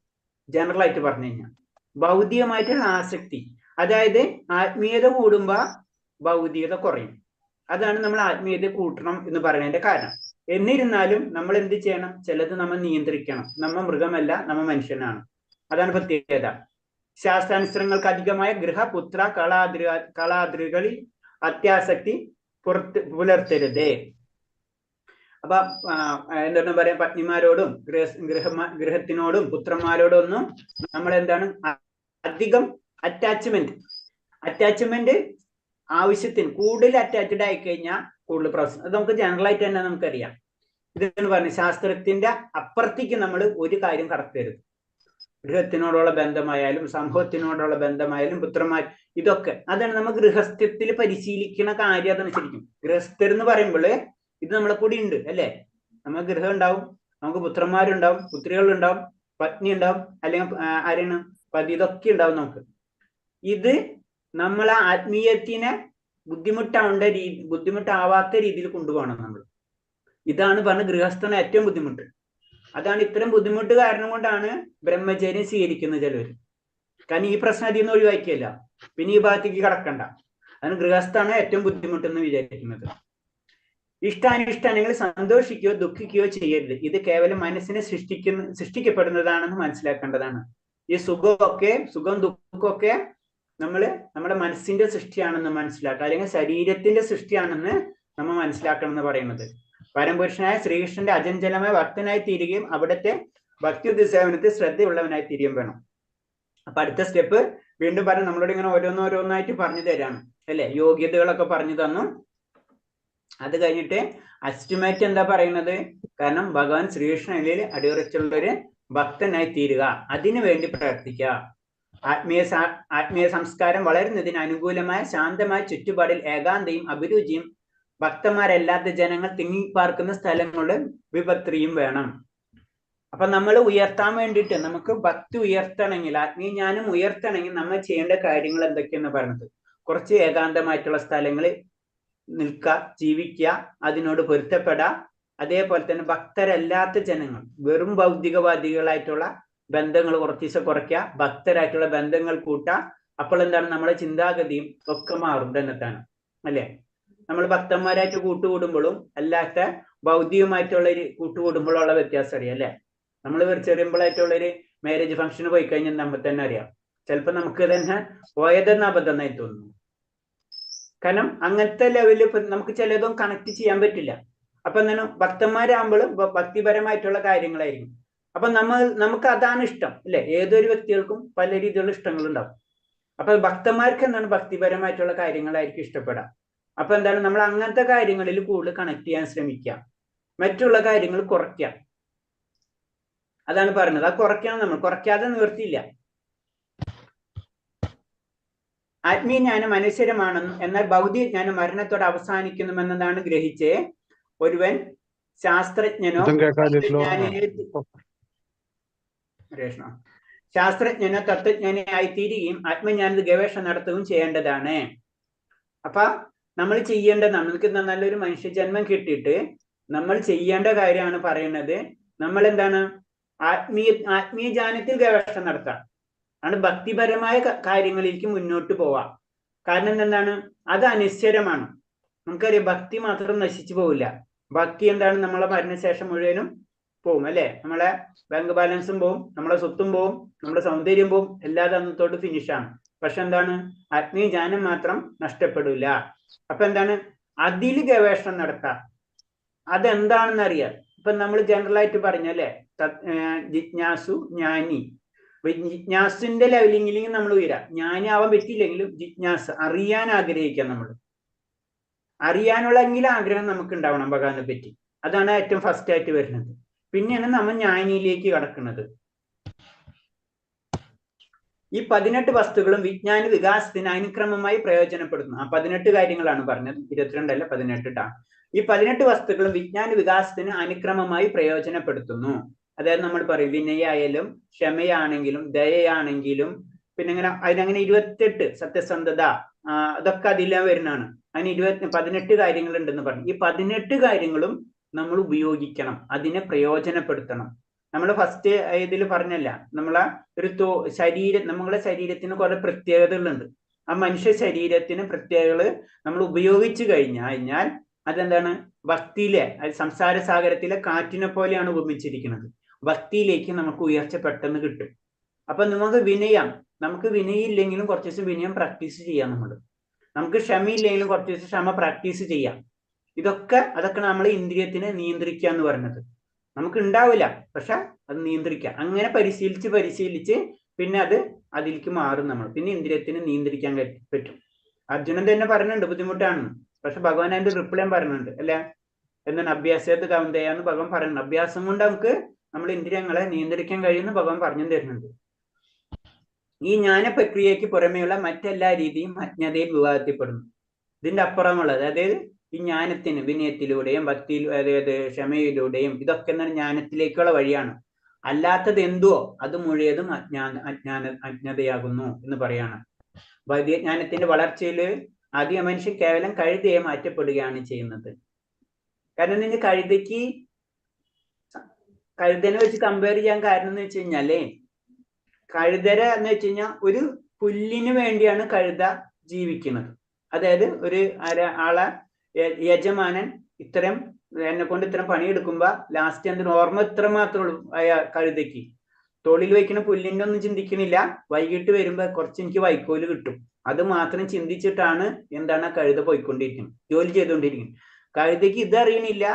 [SPEAKER 1] ജനറൽ ആയിട്ട് പറഞ്ഞു കഴിഞ്ഞാൽ ഭൗതികമായിട്ടുള്ള ആസക്തി, അതായത് ആത്മീയത കൂടുമ്പോ ഭൗതികത കുറയും. അതാണ് നമ്മൾ ആത്മീയത കൂട്ടണം എന്ന് പറയുന്നതിന്റെ കാരണം. എന്നിരുന്നാലും നമ്മൾ എന്ത് ചെയ്യണം? ചിലത് നമ്മൾ നിയന്ത്രിക്കണം. നമ്മ മൃഗമല്ല, നമ്മ മനുഷ്യനാണ്. അതാണ് പ്രത്യേകത. ശാസ്ത്രാനുസരണങ്ങൾക്ക് അധികമായ ഗൃഹപുത്ര കളാദ്രികളിൽ അത്യാസക്തി പുലർത്തരുത്. അപ്പൊ എന്താണ് പറയാ, പത്നിമാരോടും ഗൃഹത്തിനോടും പുത്രന്മാരോടും ഒന്നും നമ്മൾ എന്താണ് അധികം അറ്റാച്ച്മെന്റ് ആവശ്യത്തിന് കൂടുതൽ അറ്റാച്ച്ഡ് ആയി കഴിഞ്ഞാൽ കൂടുതൽ പ്രശ്നം. അത് നമുക്ക് ജനറൽ ആയിട്ട് തന്നെ നമുക്കറിയാം. ഇതെന്ന് പറഞ്ഞ ശാസ്ത്രത്തിന്റെ അപ്പുറത്തേക്ക് നമ്മൾ ഒരു കാര്യം കടത്തരുത്. ഗൃഹത്തിനോടുള്ള ബന്ധമായാലും സമൂഹത്തിനോടുള്ള ബന്ധമായാലും പുത്രന്മാർ, ഇതൊക്കെ അതാണ് നമ്മൾ ഗൃഹസ്ഥത്തിൽ പരിശീലിക്കുന്ന കാര്യം. അതാണ് ശരിക്കും ഗൃഹസ്ഥർ എന്ന് പറയുമ്പോൾ ഇത് നമ്മളെ കൂടി ഉണ്ട് അല്ലെ. നമുക്ക് ഗൃഹം ഉണ്ടാവും, നമുക്ക് പുത്രന്മാരുണ്ടാവും, പുത്രികളുണ്ടാവും, പത്നി ഉണ്ടാവും, അല്ലെങ്കിൽ ആരാണ് പതി, ഇതൊക്കെ ഉണ്ടാവും നമുക്ക്. ഇത് നമ്മളെ ആത്മീയത്തിനെ ബുദ്ധിമുട്ടാവാത്ത രീതിയിൽ കൊണ്ടുപോകണം നമ്മൾ. ഇതാണ് പറഞ്ഞ ഗൃഹസ്ഥന ഏറ്റവും ബുദ്ധിമുട്ട്. അതാണ് ഇത്തരം ബുദ്ധിമുട്ട് കാരണം കൊണ്ടാണ് ബ്രഹ്മചര്യം സ്വീകരിക്കുന്നത് ചിലവർ. കാരണം ഈ പ്രശ്നം അതിൽ നിന്ന് ഒഴിവാക്കിയല്ല, പിന്നെ ഈ ഭാഗത്തേക്ക് കടക്കണ്ട. അതാണ് ഗൃഹസ്ഥാണ് ഏറ്റവും ബുദ്ധിമുട്ടെന്ന് വിചാരിക്കുന്നത്. ഇഷ്ടാനിഷ്ടങ്ങൾ സന്തോഷിക്കുകയോ ദുഃഖിക്കുകയോ ചെയ്യരുത്. ഇത് കേവലം മനസ്സിനെ സൃഷ്ടിക്കപ്പെടുന്നതാണെന്ന് മനസ്സിലാക്കേണ്ടതാണ്. ഈ സുഖം ദുഃഖമൊക്കെ നമ്മുടെ മനസ്സിന്റെ സൃഷ്ടിയാണെന്ന് മനസ്സിലാക്കുക, അല്ലെങ്കിൽ ശരീരത്തിന്റെ സൃഷ്ടിയാണെന്ന് നമ്മൾ മനസ്സിലാക്കണം എന്ന് പറയുന്നത്. പരമപുരുഷനായ ശ്രീകൃഷ്ണന്റെ അചഞ്ചലമായ ഭക്തനായി തീരുകയും അവിടുത്തെ ഭക്തി സേവനത്തിൽ ശ്രദ്ധയുള്ളവനായി തീരുകയും വേണം. അപ്പൊ അടുത്ത സ്റ്റെപ്പ് വീണ്ടും പറഞ്ഞ് നമ്മളോട് ഇങ്ങനെ ഓരോന്നോരോന്നായിട്ട് പറഞ്ഞു തരാണ് അല്ലെ. യോഗ്യതകളൊക്കെ പറഞ്ഞു തന്നു. അത് കഴിഞ്ഞിട്ട് എസ്റ്റിമേറ്റ് എന്താ പറയുന്നത്? കാരണം ഭഗവാൻ ശ്രീകൃഷ്ണനിൽ അടിയുറച്ചുള്ളൊരു ഭക്തനായി തീരുക, അതിനു വേണ്ടി പ്രവർത്തിക്കുക. ആത്മീയ സംസ്കാരം വളരുന്നതിന് അനുകൂലമായ ശാന്തമായ ചുറ്റുപാടിൽ ഏകാന്തയും അഭിരുചിയും ഭക്തന്മാരല്ലാത്ത ജനങ്ങൾ തിങ്ങിപ്പാർക്കുന്ന സ്ഥലങ്ങളുടെ വിപത്രിയും വേണം. അപ്പൊ നമ്മൾ ഉയർത്താൻ വേണ്ടിയിട്ട്, നമുക്ക് ഭക്തി ഉയർത്തണമെങ്കിൽ, ആത്മീയ ജ്ഞാനം ഉയർത്തണമെങ്കിൽ നമ്മൾ ചെയ്യേണ്ട കാര്യങ്ങൾ എന്തൊക്കെയെന്ന് പറഞ്ഞത്, കുറച്ച് ഏകാന്തമായിട്ടുള്ള സ്ഥലങ്ങളിൽ നിൽക്കുക, ജീവിക്കുക, അതിനോട് പൊരുത്തപ്പെടാ. അതേപോലെ തന്നെ ഭക്തരല്ലാത്ത ജനങ്ങൾ, വെറും ഭൗതികവാദികളായിട്ടുള്ള ബന്ധങ്ങൾ കുറച്ച് ദിവസം കുറയ്ക്കുക, ഭക്തരായിട്ടുള്ള ബന്ധങ്ങൾ കൂട്ടുക. അപ്പോൾ എന്താണ് നമ്മുടെ ചിന്താഗതിയും ഒക്കെ മാറും തന്നെത്താണ് അല്ലെ. നമ്മൾ ഭക്തന്മാരായിട്ട് കൂട്ടുകൂടുമ്പോഴും അല്ലാത്ത ഭൗതികമായിട്ടുള്ള ഒരു കൂട്ടുകൂടുമ്പോഴുള്ള വ്യത്യാസം അറിയാം അല്ലെ. നമ്മൾ ചെറിയമ്പോഴായിട്ടുള്ളൊരു മാരേജ് ഫംഗ്ഷന് പോയി കഴിഞ്ഞാൽ നമ്മൾ തന്നെ അറിയാം, ചിലപ്പോൾ നമുക്ക് തന്നെ പോയതെന്ന് അബദ്ധമായി തോന്നുന്നു. കാരണം അങ്ങനത്തെ ലെവലിൽ നമുക്ക് ചിലതും കണക്ട് ചെയ്യാൻ പറ്റില്ല. അപ്പൊ എന്താണ്, ഭക്തന്മാരാകുമ്പോഴും ഭക്തിപരമായിട്ടുള്ള കാര്യങ്ങളായിരിക്കും. അപ്പൊ നമുക്ക് അതാണ് ഇഷ്ടം അല്ലെ. ഏതൊരു വ്യക്തികൾക്കും പല രീതിയിലുള്ള ഇഷ്ടങ്ങൾ ഉണ്ടാവും. അപ്പൊ ഭക്തന്മാർക്ക് എന്താണ് ഭക്തിപരമായിട്ടുള്ള കാര്യങ്ങളായിരിക്കും ഇഷ്ടപ്പെടാം. അപ്പൊ എന്താണ്, നമ്മൾ അങ്ങനത്തെ കാര്യങ്ങളിൽ കൂടുതൽ കണക്ട് ചെയ്യാൻ ശ്രമിക്കുക, മറ്റുള്ള കാര്യങ്ങൾ കുറയ്ക്കുക. അതാണ് പറയുന്നത്. അത് കുറയ്ക്കണം, നമ്മൾ കുറയ്ക്കാതെ നിവർത്തിയില്ല. ആത്മീയ ജ്ഞാനം അനശ്വരമാണെന്നും എന്നാൽ ഭൗതിക ജ്ഞാനം മരണത്തോടെ അവസാനിക്കുന്നുമെന്നതാണ് ഗ്രഹിച്ച് ഒരുവൻ ശാസ്ത്രജ്ഞനോ ശാസ്ത്രജ്ഞനോ തത്വജ്ഞാനിയായി തീരുകയും ആത്മജ്ഞാനത്തിൽ ഗവേഷണം നടത്തുകയും ചെയ്യേണ്ടതാണ്. അപ്പൊ നമ്മൾ ചെയ്യേണ്ടതാണ്, നമുക്ക് നല്ലൊരു മനുഷ്യജന്മം കിട്ടിയിട്ട് നമ്മൾ ചെയ്യേണ്ട കാര്യമാണ് പറയുന്നത്. നമ്മൾ എന്താണ് ആത്മീയ ജ്ഞാനത്തിൽ ഗവേഷണം നടത്താം, ആണ് ഭക്തിപരമായ കാര്യങ്ങളിലേക്ക് മുന്നോട്ട് പോവാം. കാരണം എന്താണ്, അത് അനശ്വരമാണ്. നമുക്കറിയാം ഭക്തി മാത്രം നശിച്ചു പോവില്ല. ഭക്തി എന്താണ്, നമ്മളെ മരണശേഷം മുഴുവനും പോവും അല്ലെ. നമ്മളെ ബാങ്ക് ബാലൻസും പോവും, നമ്മളെ സ്വത്തും പോവും, നമ്മുടെ സൗന്ദര്യം പോവും, എല്ലാ അന്നത്തോട്ട് ഫിനിഷാണ്. പക്ഷെ എന്താണ്, ആത്മീയ ജ്ഞാനം മാത്രം നഷ്ടപ്പെടില്ല. അപ്പൊ എന്താണ്, അതിൽ ഗവേഷണം നടത്താം. അതെന്താണെന്ന് അറിയാം. ഇപ്പൊ നമ്മൾ ജനറൽ ആയിട്ട് പറഞ്ഞല്ലേ, ജിജ്ഞാസു, ജ്ഞാനി. ജിജ്ഞാസിന്റെ ലെവലിംഗിലേക്ക് നമ്മൾ ഉയരാം. ജ്ഞാനി ആവാൻ പറ്റിയില്ലെങ്കിലും ജിജ്ഞാസ്, അറിയാൻ ആഗ്രഹിക്കാം. നമ്മൾ അറിയാനുള്ള ആഗ്രഹം നമുക്ക് ഉണ്ടാവണം ഭഗവാനെ പറ്റി. അതാണ് ഏറ്റവും ഫസ്റ്റ് ആയിട്ട് വരുന്നത്. പിന്നെയാണ് നമ്മൾ ജ്ഞാനിയിലേക്ക് കടക്കുന്നത്. ഈ 18 വസ്തുക്കളും വിജ്ഞാന വികാസത്തിന് അനുക്രമമായി പ്രയോജനപ്പെടുന്നു. ആ 18 കാര്യങ്ങളാണ് പറഞ്ഞത്, 22 അല്ല 18 ഈ 18 വസ്തുക്കളും വിജ്ഞാന വികാസത്തിന് അനുക്രമമായി പ്രയോജനപ്പെടുത്തുന്നു. അതായത് നമ്മൾ പറയും വിനയായാലും ക്ഷമയാണെങ്കിലും ദയയാണെങ്കിലും പിന്നെ അതിനങ്ങനെ 28 സത്യസന്ധത, അതൊക്കെ അതിലാ വരുന്നതാണ്. അതിന് 18 കാര്യങ്ങൾ ഉണ്ടെന്ന് പറഞ്ഞു. ഈ 18 കാര്യങ്ങളും നമ്മൾ ഉപയോഗിക്കണം, അതിനെ പ്രയോജനപ്പെടുത്തണം. നമ്മൾ ഫസ്റ്റ് ഇതിൽ പറഞ്ഞല്ല, നമ്മളെ നമ്മുടെ ശരീരത്തിന് കുറെ പ്രത്യേകതകളുണ്ട്. ആ മനുഷ്യ ശരീരത്തിന് പ്രത്യേകതകൾ നമ്മൾ ഉപയോഗിച്ചു കഴിഞ്ഞാൽ അതെന്താണ്, ഭക്തിയിലെ സംസാര സാഗരത്തിലെ കാറ്റിനെ പോലെയാണ് ഉപമിച്ചിരിക്കുന്നത്. ഭക്തിയിലേക്ക് നമുക്ക് ഉയർച്ച പെട്ടെന്ന് കിട്ടും. അപ്പൊ നമുക്ക് വിനയില്ലെങ്കിലും കുറച്ച് ദിവസം വിനയം പ്രാക്ടീസ് ചെയ്യാം. നമുക്ക് ക്ഷമയില്ലെങ്കിലും കുറച്ച് ദിവസം ക്ഷമ പ്രാക്ടീസ് ചെയ്യാം. അതൊക്കെ നമ്മൾ ഇന്ദ്രിയത്തിനെ നിയന്ത്രിക്കുക എന്ന് പറയുന്നത്. നമുക്ക് ഉണ്ടാവില്ല, പക്ഷെ അത് നിയന്ത്രിക്കാം. അങ്ങനെ പരിശീലിച്ച് പിന്നെ അതിലേക്ക് മാറും നമ്മൾ. പിന്നെ ഇന്ദ്രിയത്തിനെ നിയന്ത്രിക്കാൻ പറ്റും. അർജുനൻ തന്നെ പറയുന്നുണ്ട് ബുദ്ധിമുട്ടാണ്, പക്ഷെ ഭഗവാൻ അതിന്റെ റിപ്ലൈ പറയുന്നുണ്ട് അല്ലെ. എന്താണ്, അഭ്യാസത്തെ കൗന്ദയാന്ന് ഭഗവാൻ പറയുന്നുണ്ട്. അഭ്യാസം കൊണ്ട് നമുക്ക് നമ്മുടെ ഇന്ദ്രിയങ്ങളെ നിയന്ത്രിക്കാൻ കഴിയുമെന്ന് ഭഗവാൻ പറഞ്ഞു തരുന്നുണ്ട്. ഈ ജ്ഞാന പ്രക്രിയയ്ക്ക് പുറമെയുള്ള മറ്റെല്ലാ രീതിയും അജ്ഞതയിൽ വിവാദത്തിൽപ്പെടുന്നു. ഇതിന്റെ അപ്പുറമുള്ളത്, അതായത് ഈ ജ്ഞാനത്തിന് വിനയത്തിലൂടെയും ഭക്തിയിൽ, അതായത് ക്ഷമയിലൂടെയും, ഇതൊക്കെ എന്താണ് ജ്ഞാനത്തിലേക്കുള്ള വഴിയാണ്. അല്ലാത്തത് എന്തുവോ അത് മുഴുവതും അജ്ഞതയാകുന്നു എന്ന് പറയാണ്. ഭൗതിക ജ്ഞാനത്തിന്റെ വളർച്ചയിൽ ആദ്യ മനുഷ്യൻ കേവലം കഴുതയെ മാറ്റപ്പെടുകയാണ് ചെയ്യുന്നത്. കാരണം നിങ്ങൾ കഴുതനെ വെച്ച് കമ്പയർ ചെയ്യാൻ കാരണം എന്ന് വെച്ച് കഴിഞ്ഞാലേ, കഴുതര എന്ന് വെച്ച് കഴിഞ്ഞാൽ ഒരു പുല്ലിന് വേണ്ടിയാണ് കഴുത ജീവിക്കുന്നത്. അതായത് ഒരു ആളെ യജമാനൻ എന്നെ കൊണ്ട് ഇത്രയും പണിയെടുക്കുമ്പോ ലാസ്റ്റ് എന്തിനു ഓർമ്മ ഇത്ര മാത്രമേ ഉള്ളൂ. കഴുതയ്ക്ക് തൊഴിൽ വയ്ക്കുന്ന പുല്ലിന്റെ ഒന്നും ചിന്തിക്കണില്ല. വൈകിട്ട് വരുമ്പോ കുറച്ച് എനിക്ക് വൈക്കോല് കിട്ടും, അത് മാത്രം ചിന്തിച്ചിട്ടാണ് എന്താണ് കഴുത പോയിക്കൊണ്ടിരിക്കുന്നത്, ജോലി ചെയ്തുകൊണ്ടിരിക്കുന്നത്. കഴുതയ്ക്ക് ഇതറിയണില്ല,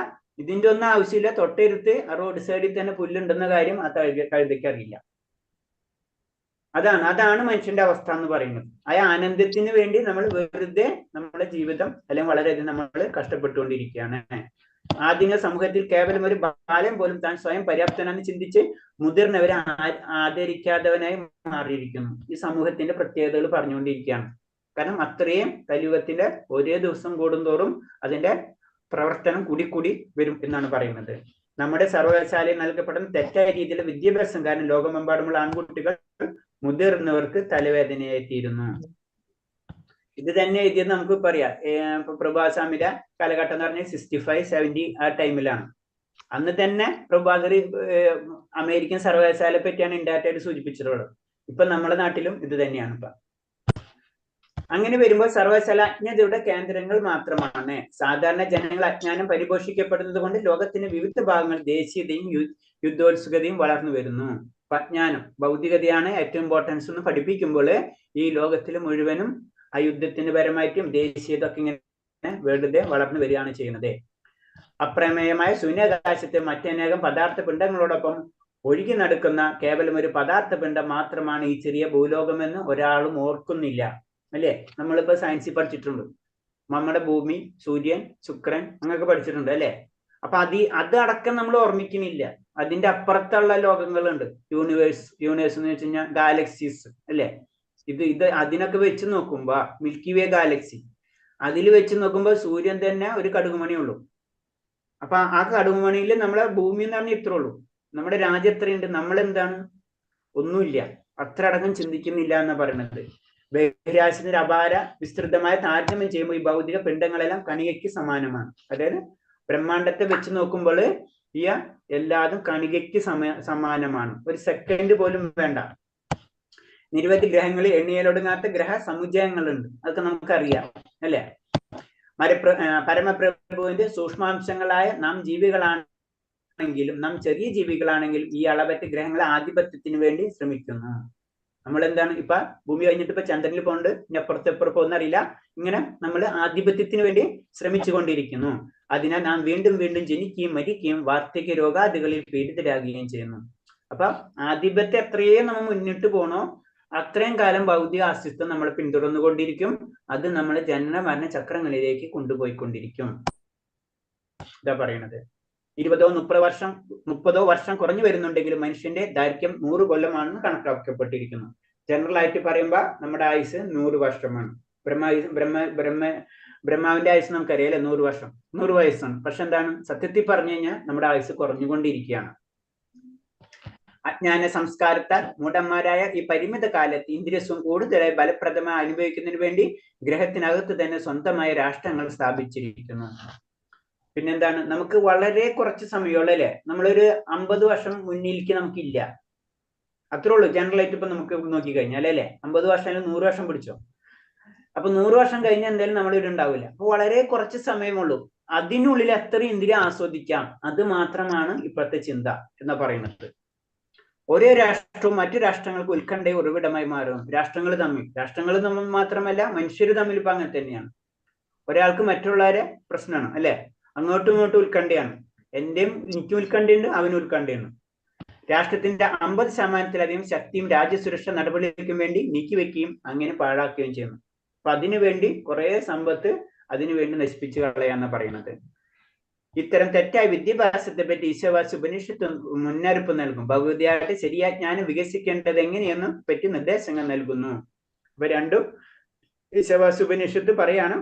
[SPEAKER 1] ഇതിന്റെ ഒന്നും ആവശ്യമില്ല. തൊട്ടടുത്ത് റോഡ് സൈഡിൽ തന്നെ പുല്ലുണ്ടെന്ന കാര്യം ആ കഴുതയ്ക്ക് അറിയില്ല. അതാണ് മനുഷ്യന്റെ അവസ്ഥ എന്ന് പറയുന്നത്. ആ ആനന്ദത്തിന് വേണ്ടി നമ്മൾ വെറുതെ നമ്മുടെ ജീവിതം അല്ലെങ്കിൽ വളരെയധികം നമ്മൾ കഷ്ടപ്പെട്ടുകൊണ്ടിരിക്കുകയാണ്. ആധുനിക സമൂഹത്തിൽ കേവലം ഒരു ബാലൻ പോലും താൻ സ്വയം പര്യാപ്തനാണെന്ന് ചിന്തിച്ച് മുതിർന്നവരെ ആദരിക്കാത്തവനായി മാറിയിരിക്കുന്നു. ഈ സമൂഹത്തിന്റെ പ്രത്യേകതകൾ പറഞ്ഞുകൊണ്ടിരിക്കുകയാണ്. കാരണം അത്രയും കലിയുഗത്തിന്റെ ഒരേ ദിവസം കൂടുന്തോറും അതിന്റെ പ്രവർത്തനം കൂടി വരും എന്നാണ് പറയുന്നത്. നമ്മുടെ സർവകലാശാലയിൽ നൽകപ്പെടുന്ന തെറ്റായ രീതിയിലുള്ള വിദ്യാഭ്യാസം കാരണം ലോകമെമ്പാടുമുള്ള ആൺകുട്ടികൾ മുതിർന്നവർക്ക് തലവേദനയായിത്തീരുന്നു. ഇത് തന്നെ എഴുതിയത് നമുക്ക് പറയാം. പ്രഭാസ്വാമിയുടെ കാലഘട്ടം എന്ന് പറഞ്ഞാൽ 65-70 ആ ടൈമിലാണ്. അന്ന് തന്നെ പ്രഭാകർ അമേരിക്കൻ സർവകലാശാലയെ പറ്റിയാണ് ഇൻഡയറക്റ്റ് ആയിട്ട് സൂചിപ്പിച്ചിട്ടുള്ളത്. ഇപ്പൊ നമ്മുടെ നാട്ടിലും ഇത് തന്നെയാണ്. ഇപ്പൊ അങ്ങനെ വരുമ്പോൾ സർവകലാശാല അജ്ഞതയുടെ കേന്ദ്രങ്ങൾ മാത്രമാണ്. സാധാരണ ജനങ്ങൾ അജ്ഞാനം പരിപോഷിക്കപ്പെടുന്നത് കൊണ്ട് ലോകത്തിന്റെ വിവിധ ഭാഗങ്ങൾ ദേശീയതയും യുദ്ധോത്സുകതയും വളർന്നു വരുന്നു. അജ്ഞാനം ഭൗതികതയാണ് ഏറ്റവും ഇമ്പോർട്ടൻസ് എന്ന് പഠിപ്പിക്കുമ്പോൾ ഈ ലോകത്തിൽ മുഴുവനും ആ യുദ്ധത്തിന് പരമായിട്ടും ദേശീയത ഒക്കെ ഇങ്ങനെ വെറുതെ വളർന്നു വരികയാണ് ചെയ്യുന്നത്. അപ്രമേയമായ ശൂന്യാകാശത്തെ മറ്റനേകം പദാർത്ഥ പിണ്ഡങ്ങളോടൊപ്പം ഒഴുകി നടക്കുന്ന കേവലം ഒരു പദാർത്ഥ പിണ്ഡം മാത്രമാണ് ഈ ചെറിയ ഭൂലോകമെന്ന് ഒരാളും ഓർക്കുന്നില്ല അല്ലേ. നമ്മളിപ്പോ സയൻസിൽ പഠിച്ചിട്ടുണ്ട്, നമ്മുടെ ഭൂമി, സൂര്യൻ, ശുക്രൻ അങ്ങനെയൊക്കെ പഠിച്ചിട്ടുണ്ട് അല്ലെ. അപ്പൊ അത് അടക്കം നമ്മൾ ഓർമ്മിക്കുന്നില്ല. അതിന്റെ അപ്പുറത്തുള്ള ലോകങ്ങളുണ്ട്. യൂണിവേഴ്സ് എന്ന് വെച്ച് കഴിഞ്ഞാൽ ഗാലക്സീസ് അല്ലേ? ഇത് അതിനൊക്കെ വെച്ച് നോക്കുമ്പോ മിൽക്കി വേ ഗാലക്സി, അതിൽ വെച്ച് നോക്കുമ്പോൾ സൂര്യൻ തന്നെ ഒരു കടുകുമണി ഉള്ളൂ. അപ്പൊ ആ കടുകുമണിയിൽ നമ്മളെ ഭൂമി എന്ന് പറഞ്ഞാൽ ഇത്രേ ഉള്ളൂ. നമ്മുടെ രാജ്യം എത്രയുണ്ട്? നമ്മളെന്താണ്? ഒന്നുമില്ല. അത്ര അടക്കം ചിന്തിക്കുന്നില്ല എന്നാ പറയുന്നത്. ബഹിരാകാശത്തിന്റെ അപാര വിസ്തൃതമായ താരതമ്യം ചെയ്യുമ്പോൾ ഈ ഭൗതിക പിണ്ഡങ്ങളെല്ലാം കണികയ്ക്ക് സമാനമാണ്. അതായത് ബ്രഹ്മാണ്ടത്തെ വെച്ച് നോക്കുമ്പോൾ ഈ എല്ലാതും കണികയ്ക്ക് സമാനമാണ്. ഒരു സെക്കൻഡ് പോലും വേണ്ട. നിരവധി ഗ്രഹങ്ങളിൽ എണ്ണിയാലൊടുങ്ങാത്ത ഗ്രഹ സമുച്ചയങ്ങളുണ്ട്. അതൊക്കെ നമുക്കറിയാം അല്ലെ? പരമപ്രഭുവിന്റെ സൂക്ഷ്മാംശങ്ങളായ നാം ജീവികളാണെങ്കിലും, നാം ചെറിയ ജീവികളാണെങ്കിലും ഈ അളവറ്റ ഗ്രഹങ്ങളെ ആധിപത്യത്തിന് വേണ്ടി ശ്രമിക്കുന്നു. നമ്മൾ എന്താണ് ഇപ്പൊ ഭൂമി കഴിഞ്ഞിട്ട് ഇപ്പൊ ചന്ദ്രനിൽ പോണ്ട്, ഇനി അപ്പുറത്തെപ്പുറം പോകുന്നറിയില്ല. ഇങ്ങനെ നമ്മൾ ആധിപത്യത്തിന് വേണ്ടി ശ്രമിച്ചു കൊണ്ടിരിക്കുന്നു. അതിനാൽ നാം വീണ്ടും വീണ്ടും ജനിക്കുകയും മരിക്കുകയും വാർദ്ധക്യ രോഗാദികളിൽ പീഡിതരാകുകയും ചെയ്യുന്നു. അപ്പൊ ആധിപത്യം എത്രയും നമ്മൾ മുന്നിട്ട് പോണോ അത്രയും കാലം ഭൗതിക അസ്തിത്വം നമ്മൾ പിന്തുടർന്നുകൊണ്ടിരിക്കും. അത് നമ്മളെ ജനന മരണ ചക്രങ്ങളിലേക്ക് കൊണ്ടുപോയിക്കൊണ്ടിരിക്കും. ഇതാ പറയണത്. 30 വർഷം കുറഞ്ഞു വരുന്നുണ്ടെങ്കിലും മനുഷ്യന്റെ ദൈർഘ്യം 100 കൊല്ലമാണെന്ന് കണക്കാക്കപ്പെട്ടിരിക്കുന്നു. ജനറൽ ആയിട്ട് പറയുമ്പോ നമ്മുടെ ആയുസ് 100 വർഷമാണ്. ബ്രഹ്മാവിന്റെ ആയുസ് നമുക്കറിയാലേ 100 വർഷം, 100 വയസ്സാണ്. പക്ഷെ എന്താണ് സത്യത്തിൽ പറഞ്ഞു കഴിഞ്ഞാൽ നമ്മുടെ ആയുസ് കുറഞ്ഞുകൊണ്ടിരിക്കുകയാണ്. അജ്ഞാന സംസ്കാരത്താൽ മൂഢന്മാരായ ഈ പരിമിത കാലത്ത് ഇന്ദ്രിയസ്വം കൂടുതലായി ഫലപ്രദമായി അനുഭവിക്കുന്നതിന് വേണ്ടി ഗ്രഹത്തിനകത്ത് തന്നെ സ്വന്തമായ രാഷ്ട്രങ്ങൾ സ്ഥാപിച്ചിരിക്കുന്നു. പിന്നെന്താണ്, നമുക്ക് വളരെ കുറച്ച് സമയമുള്ള അല്ലേ? നമ്മളൊരു 50 വർഷം മുന്നിലേക്ക് നമുക്കില്ല, അത്രേ ഉള്ളൂ. ജനറൽ ആയിട്ട് ഇപ്പൊ നമുക്ക് നോക്കി കഴിഞ്ഞാൽ അല്ലേ, 50 വർഷം അല്ലെങ്കിൽ 100 വർഷം പിടിച്ചോ. അപ്പൊ 100 വർഷം കഴിഞ്ഞാൽ എന്തായാലും നമ്മളിവിടെ ഉണ്ടാവില്ല. അപ്പൊ വളരെ കുറച്ച് സമയമുള്ളൂ. അതിനുള്ളിൽ എത്ര ഇന്ദ്രിയം ആസ്വദിക്കാം, അത് മാത്രമാണ് ഇപ്പോഴത്തെ ചിന്ത എന്ന് പറയുന്നത്. ഓരോ രാഷ്ട്രവും മറ്റു രാഷ്ട്രങ്ങൾക്ക് ഉത്കണ്ഠയുടെ ഉറവിടമായി മാറും. രാഷ്ട്രങ്ങൾ തമ്മിൽ മാത്രമല്ല മനുഷ്യർ തമ്മിൽ ഇപ്പൊ അങ്ങനെ തന്നെയാണ്. ഒരാൾക്ക് മറ്റുള്ളവരെ പ്രശ്നമാണ് അല്ലെ? അങ്ങോട്ടും ഇങ്ങോട്ടും ഉത്കണ്ഠയാണ്. എനിക്കും ഉത്കണ്ഠയുണ്ട്, അവനും ഉത്കണ്ഠയാണ്. രാഷ്ട്രത്തിന്റെ 50% ശക്തിയും രാജ്യസുരക്ഷ നടപടിക്കും വേണ്ടി നീക്കിവെക്കുകയും അങ്ങനെ പാഴാക്കുകയും ചെയ്യുന്നു. അപ്പൊ അതിനുവേണ്ടി കുറെ സമ്പത്ത് അതിനുവേണ്ടി നശിപ്പിച്ചു കളയാന്ന് പറയുന്നത്. ഇത്തരം തെറ്റായ വിദ്യാഭ്യാസത്തെ പറ്റി ഈശാവാസ്യ ഉപനിഷത്ത് മുന്നറിയിപ്പ് നൽകും. ഭഗവതിയായിട്ട് ശരിയായ ജ്ഞാനം വികസിക്കേണ്ടത് എങ്ങനെയെന്നും പറ്റി നിർദ്ദേശങ്ങൾ നൽകുന്നു. ഇവ രണ്ടും ഈശാവാസ്യ ഉപനിഷത്ത് പറയാണ്.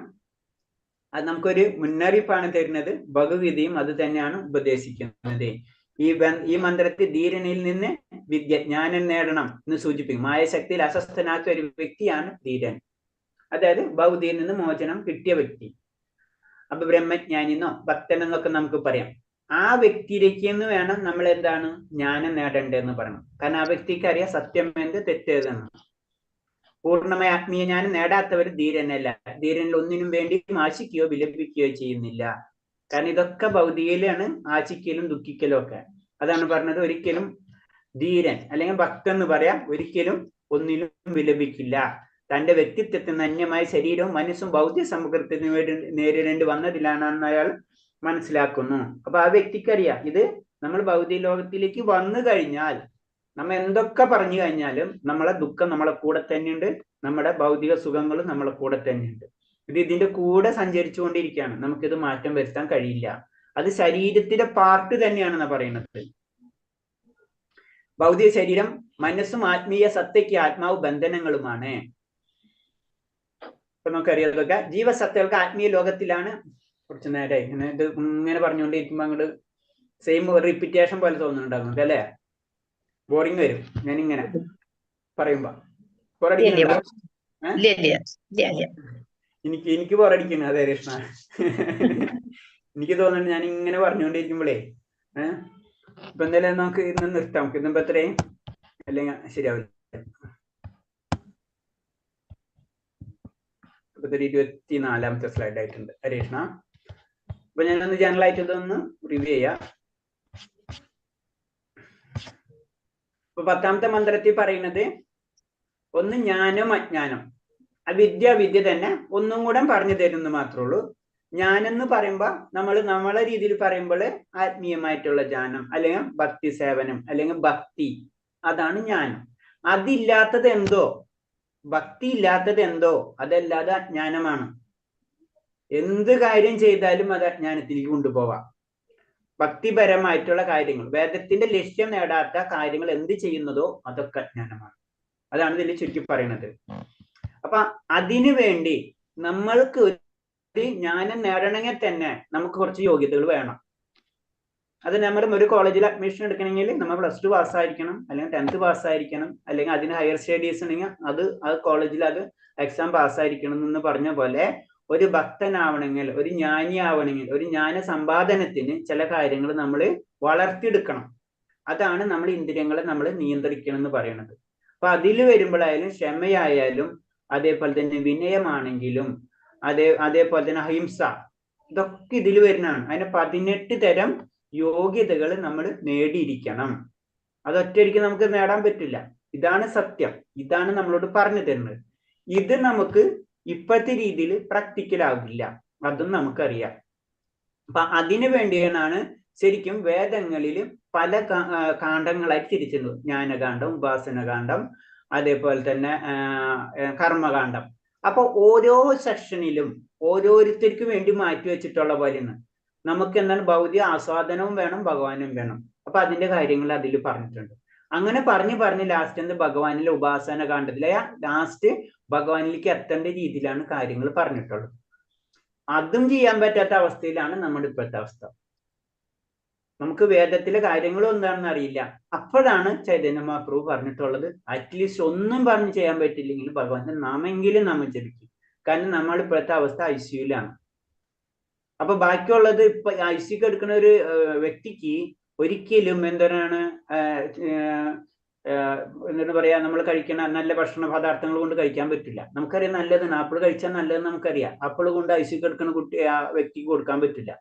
[SPEAKER 1] അത് നമുക്കൊരു മുന്നറിയിപ്പാണ് തരുന്നത്. ഭഗവത്ഗീതയും അത് തന്നെയാണ് ഉപദേശിക്കുന്നത്. ഈ മന്ത്രത്തിൽ ധീരനിൽ നിന്ന് ജ്ഞാനം നേടണം എന്ന് സൂചിപ്പിക്കും. മായശക്തിയിൽ അസ്വസ്ഥനാക്കിയ ഒരു വ്യക്തിയാണ് ധീരൻ. അതായത് ഭൗതിയിൽ നിന്ന് മോചനം കിട്ടിയ വ്യക്തി. അപ്പൊ ബ്രഹ്മജ്ഞാനിന്നോ ഭക്തനെന്നൊക്കെ നമുക്ക് പറയാം. ആ വ്യക്തിയിലേക്ക് എന്ന് വേണം നമ്മൾ എന്താണ് ജ്ഞാനം നേടേണ്ടതെന്ന് പറയണം. കാരണം ആ വ്യക്തിക്ക് അറിയാം സത്യം എന്ത് തെറ്റേതെന്ന്. പൂർണ്ണമായ ആത്മീയ ജ്ഞാനം നേടാത്തവർ ധീരനല്ല. ധീരനിൽ ഒന്നിനും വേണ്ടി ആശിക്കുകയോ വിലപിക്കുകയോ ചെയ്യുന്നില്ല. കാരണം ഇതൊക്കെ ഭൗതികയിലാണ്, ആശിക്കലും ദുഃഖിക്കലും ഒക്കെ. അതാണ് പറഞ്ഞത്, ഒരിക്കലും ധീരൻ അല്ലെങ്കിൽ ഭക്തൻ എന്ന് പറയാം, ഒരിക്കലും ഒന്നിലും വിലപിക്കില്ല. തന്റെ വ്യക്തിത്വത്തിന് അന്യമായ ശരീരവും മനസ്സും ഭൗതിക സമഗ്രത്തിന് വേണ്ടി നേരിടേണ്ടി വന്നതിലാണെന്ന് അയാൾ മനസ്സിലാക്കുന്നു. അപ്പൊ ആ വ്യക്തിക്കറിയാം ഇത് നമ്മൾ ഭൗതിക ലോകത്തിലേക്ക് വന്നു കഴിഞ്ഞാൽ നമ്മ എന്തൊക്കെ പറഞ്ഞു കഴിഞ്ഞാലും നമ്മളെ ദുഃഖം നമ്മളെ കൂടെ തന്നെയുണ്ട്, നമ്മുടെ ഭൗതിക സുഖങ്ങളും നമ്മളെ കൂടെ തന്നെയുണ്ട്. ഇതിന്റെ കൂടെ സഞ്ചരിച്ചു കൊണ്ടിരിക്കുകയാണ്. നമുക്കിത് മാറ്റം വരുത്താൻ കഴിയില്ല. അത് ശരീരത്തിന്റെ പാർട്ട് തന്നെയാണെന്ന് പറയുന്നത്. ഭൗതിക ശരീരം മനസ്സും ആത്മീയ സത്തയ്ക്ക് ആത്മാവ് ബന്ധനങ്ങളുമാണ്. ഇപ്പൊ നമുക്കറിയാം ഇതൊക്കെ ജീവസത്തകൾക്ക് ആത്മീയ ലോകത്തിലാണ്. കുറച്ചു നേരമായി ഇത് ഇങ്ങനെ പറഞ്ഞുകൊണ്ടിരിക്കുമ്പോ അങ്ങോട്ട് സെയിം റിപ്പീറ്റേഷൻ പോലെ തോന്നുന്നുണ്ടാകുന്നുണ്ട് അല്ലെ? ബോറിങ് വരും ഞാൻ ഇങ്ങനെ പറയുമ്പോ. എനിക്ക് ബോറടിക്കുന്നു. അതെ കൃഷ്ണ, എനിക്ക് തോന്നുന്നുണ്ട് ഞാൻ ഇങ്ങനെ പറഞ്ഞുകൊണ്ടിരിക്കുമ്പോഴേ ഇപ്പൊ എന്തായാലും നമുക്ക് ഇന്ന് നിർത്താം. നമുക്ക് ഇന്നിപ്പോ എത്രയും അല്ലെങ്കിൽ ശരിയാവില്ല. 24ാമത്തെ സ്ലൈഡ് ആയിട്ടുണ്ട് ഹരീഷ്ണ. അപ്പൊ ഞാനൊന്ന് ജനറൽ ആയിട്ട് ഇതൊന്ന് റിവ്യൂ ചെയ്യാം. ഇപ്പൊ 10ാമത്തെ മന്ത്രത്തിൽ പറയുന്നത് ഒന്ന് ജ്ഞാനം അജ്ഞാനം. വിദ്യ തന്നെ ഒന്നും കൂടെ പറഞ്ഞു തരുന്നു മാത്രമേ ഉള്ളൂ. ജ്ഞാനം എന്ന് പറയുമ്പോ നമ്മളെ രീതിയിൽ പറയുമ്പോൾ ആത്മീയമായിട്ടുള്ള ജ്ഞാനം അല്ലെങ്കിൽ ഭക്തി സേവനം അല്ലെങ്കിൽ ഭക്തി, അതാണ് ജ്ഞാനം. അതില്ലാത്തത് എന്തോ, ഭക്തി ഇല്ലാത്തത് എന്തോ അതല്ലാതെ അജ്ഞാനമാണ്. എന്ത് കാര്യം ചെയ്താലും അത് അജ്ഞാനത്തിലേക്ക് കൊണ്ടുപോവാം. ഭക്തിപരമായിട്ടുള്ള കാര്യങ്ങൾ, വേദത്തിന്റെ ലക്ഷ്യം നേടാത്ത കാര്യങ്ങൾ എന്ത് ചെയ്യുന്നതോ അതൊക്കെ അജ്ഞാനമാണ്. അതാണ് ഇതിൽ ചുരുക്കി പറയുന്നത്. അപ്പൊ അതിനു വേണ്ടി നമ്മൾക്ക് ഒരു ജ്ഞാനം നേടണമെങ്കിൽ തന്നെ നമുക്ക് കുറച്ച് യോഗ്യതകൾ വേണം. അത് നമ്മൾ ഒരു കോളേജിൽ അഡ്മിഷൻ എടുക്കണമെങ്കിൽ നമ്മൾ +2 പാസ്സായിരിക്കണം, അല്ലെങ്കിൽ 10th പാസ്സായിരിക്കണം, അല്ലെങ്കിൽ അതിന് ഹയർ സ്റ്റഡീസ് ഉണ്ടെങ്കിൽ അത് കോളേജിൽ അത് എക്സാം പാസ്സായിരിക്കണം എന്ന് പറഞ്ഞ പോലെ ഒരു ഭക്തനാവണമെങ്കിൽ, ഒരു ജ്ഞാനിയാവണമെങ്കിൽ, ഒരു ജ്ഞാന സമ്പാദനത്തിന് ചില കാര്യങ്ങൾ നമ്മൾ വളർത്തിയെടുക്കണം. അതാണ് നമ്മൾ ഇന്ദ്രിയങ്ങളെ നമ്മൾ നിയന്ത്രിക്കണം എന്ന് പറയുന്നത്. അപ്പൊ അതിൽ വരുമ്പോഴായാലും ക്ഷമയായാലും, അതേപോലെ തന്നെ വിനയമാണെങ്കിലും, അതേപോലെ തന്നെ അഹിംസ, ഇതൊക്കെ ഇതിൽ വരുന്നതാണ്. അതിന് 18 തരം യോഗ്യതകൾ നമ്മൾ നേടിയിരിക്കണം. അതൊറ്റയ്ക്ക് നമുക്ക് നേടാൻ പറ്റില്ല. ഇതാണ് സത്യം. ഇതാണ് നമ്മളോട് പറഞ്ഞു തരുന്നത്. ഇത് നമുക്ക് ഇപ്പോഴത്തെ രീതിയിൽ പ്രാക്ടിക്കൽ ആകില്ല, അതും നമുക്കറിയാം. അപ്പൊ അതിനു വേണ്ടിയാണ് ശരിക്കും വേദങ്ങളിൽ പല കാണ്ഡങ്ങളായി തിരിച്ചിരുന്നത്. ജ്ഞാനകാന്ഡം, ഉപാസനകാന്ഡം, അതേപോലെ തന്നെ കർമ്മകാന്ഡം. അപ്പൊ ഓരോ സെക്ഷനിലും ഓരോരുത്തർക്ക് വേണ്ടി മാറ്റി വെച്ചിട്ടുള്ള പോലെയാണ്. നമുക്ക് എന്താണ് ഭൗതിക ആസ്വാദനവും വേണം, ഭഗവാനും വേണം. അപ്പൊ അതിന്റെ കാര്യങ്ങൾ അതിൽ പറഞ്ഞിട്ടുണ്ട്. അങ്ങനെ പറഞ്ഞ് ലാസ്റ്റ് എന്ത് ഭഗവാനിലെ ഉപാസന കാണ്ഡത്തിലെ ലാസ്റ്റ് ഭഗവാനിലേക്ക് എത്തേണ്ട രീതിയിലാണ് കാര്യങ്ങൾ പറഞ്ഞിട്ടുള്ളത്. അതും ചെയ്യാൻ പറ്റാത്ത അവസ്ഥയിലാണ് നമ്മുടെ ഇപ്പോഴത്തെ അവസ്ഥ. നമുക്ക് വേദത്തിലെ കാര്യങ്ങളും എന്താണെന്ന് അറിയില്ല. അപ്പോഴാണ് ചൈതന്യ മഹാപ്രഭു പറഞ്ഞിട്ടുള്ളത്, അറ്റ്ലീസ്റ്റ് ഒന്നും പറഞ്ഞ് ചെയ്യാൻ പറ്റില്ലെങ്കിൽ ഭഗവാന്റെ നാമെങ്കിലും നമ്മൾ ജപിക്കും. കാരണം നമ്മൾ ഇപ്പോഴത്തെ അവസ്ഥ ICUലാണ്. അപ്പൊ ബാക്കിയുള്ളത് ഇപ്പൊ ICU എടുക്കുന്ന ഒരു വ്യക്തിക്ക് ഒരിക്കലും എന്താണ് പറയാ, നമ്മൾ കഴിക്കണ നല്ല ഭക്ഷണ പദാർത്ഥങ്ങൾ കൊണ്ട് കഴിക്കാൻ പറ്റില്ല. നമുക്കറിയാം നല്ലതാണ്, ആപ്പിൾ കഴിച്ചാൽ നല്ലതെന്ന് നമുക്കറിയാം. ആപ്പിൾ കൊണ്ട് ICU എടുക്കുന്ന ആ വ്യക്തിക്ക് കൊടുക്കാൻ പറ്റില്ല.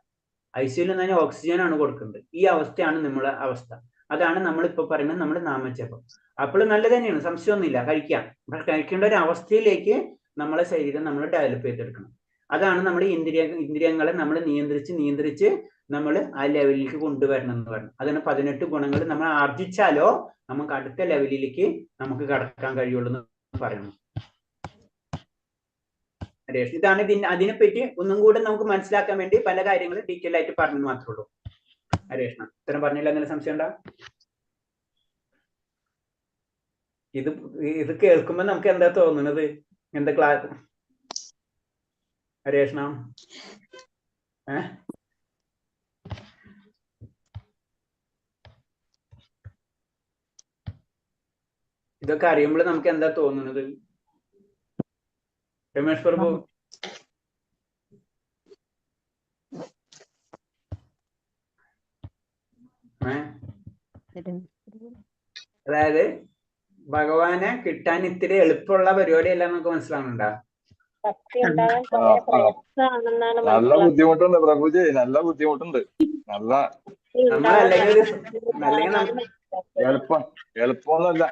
[SPEAKER 1] ICUയിൽ തന്നെ ഓക്സിജൻ ആണ് കൊടുക്കുന്നത്. ഈ അവസ്ഥയാണ് നമ്മളെ അവസ്ഥ. അതാണ് നമ്മളിപ്പോ പറയുന്നത് നമ്മുടെ നാമജപം. ആപ്പിൾ നല്ല തന്നെയാണ്, സംശയമൊന്നുമില്ല, കഴിക്കാം. പക്ഷെ കഴിക്കേണ്ട ഒരു അവസ്ഥയിലേക്ക് നമ്മളെ ശരീരം നമ്മൾ ഡെവലപ്പ് ചെയ്തെടുക്കണം. അതാണ് നമ്മൾ ഇന്ദ്രിയങ്ങളെ നമ്മൾ നിയന്ത്രിച്ച് നമ്മൾ ആ ലെവലിലേക്ക് കൊണ്ടുവരണം എന്ന് പറഞ്ഞു. അതിന് 18 ഗുണങ്ങൾ നമ്മൾ ആർജിച്ചാലോ നമുക്ക് അടുത്ത ലെവലിലേക്ക് നമുക്ക് കടക്കാൻ കഴിയുള്ളൂ എന്ന് പറയുന്നു. ഹരേഷ്, ഇതാണ് അതിനെപ്പറ്റി ഒന്നും കൂടെ നമുക്ക് മനസ്സിലാക്കാൻ വേണ്ടി പല കാര്യങ്ങളും ഡീറ്റെയിൽ ആയിട്ട് പറഞ്ഞു മാത്രമേ ഉള്ളൂ. ഹരേഷ്ണ, ഇത്തരം പറഞ്ഞില്ല, എന്തെങ്കിലും സംശയം ഉണ്ടോ? ഇത് കേൾക്കുമ്പോ നമുക്ക് എന്താ തോന്നുന്നത്? എന്താ ക്ലാസ് ഹരേഷ്ണ? ഇതൊക്കെ അറിയുമ്പോൾ നമുക്ക് എന്താ തോന്നുന്നത്? രമേഷ് പ്രഭു, അതായത് ഭഗവാനെ കിട്ടാൻ ഇത്തിരി എളുപ്പമുള്ള പരിപാടിയല്ല നമുക്ക് മനസ്സിലാവുന്നുണ്ടോ?
[SPEAKER 10] നല്ല ബുദ്ധിമുട്ടുണ്ട് പ്രഭുജി, നല്ല ബുദ്ധിമുട്ടുണ്ട്. എളുപ്പമൊന്നുമല്ല.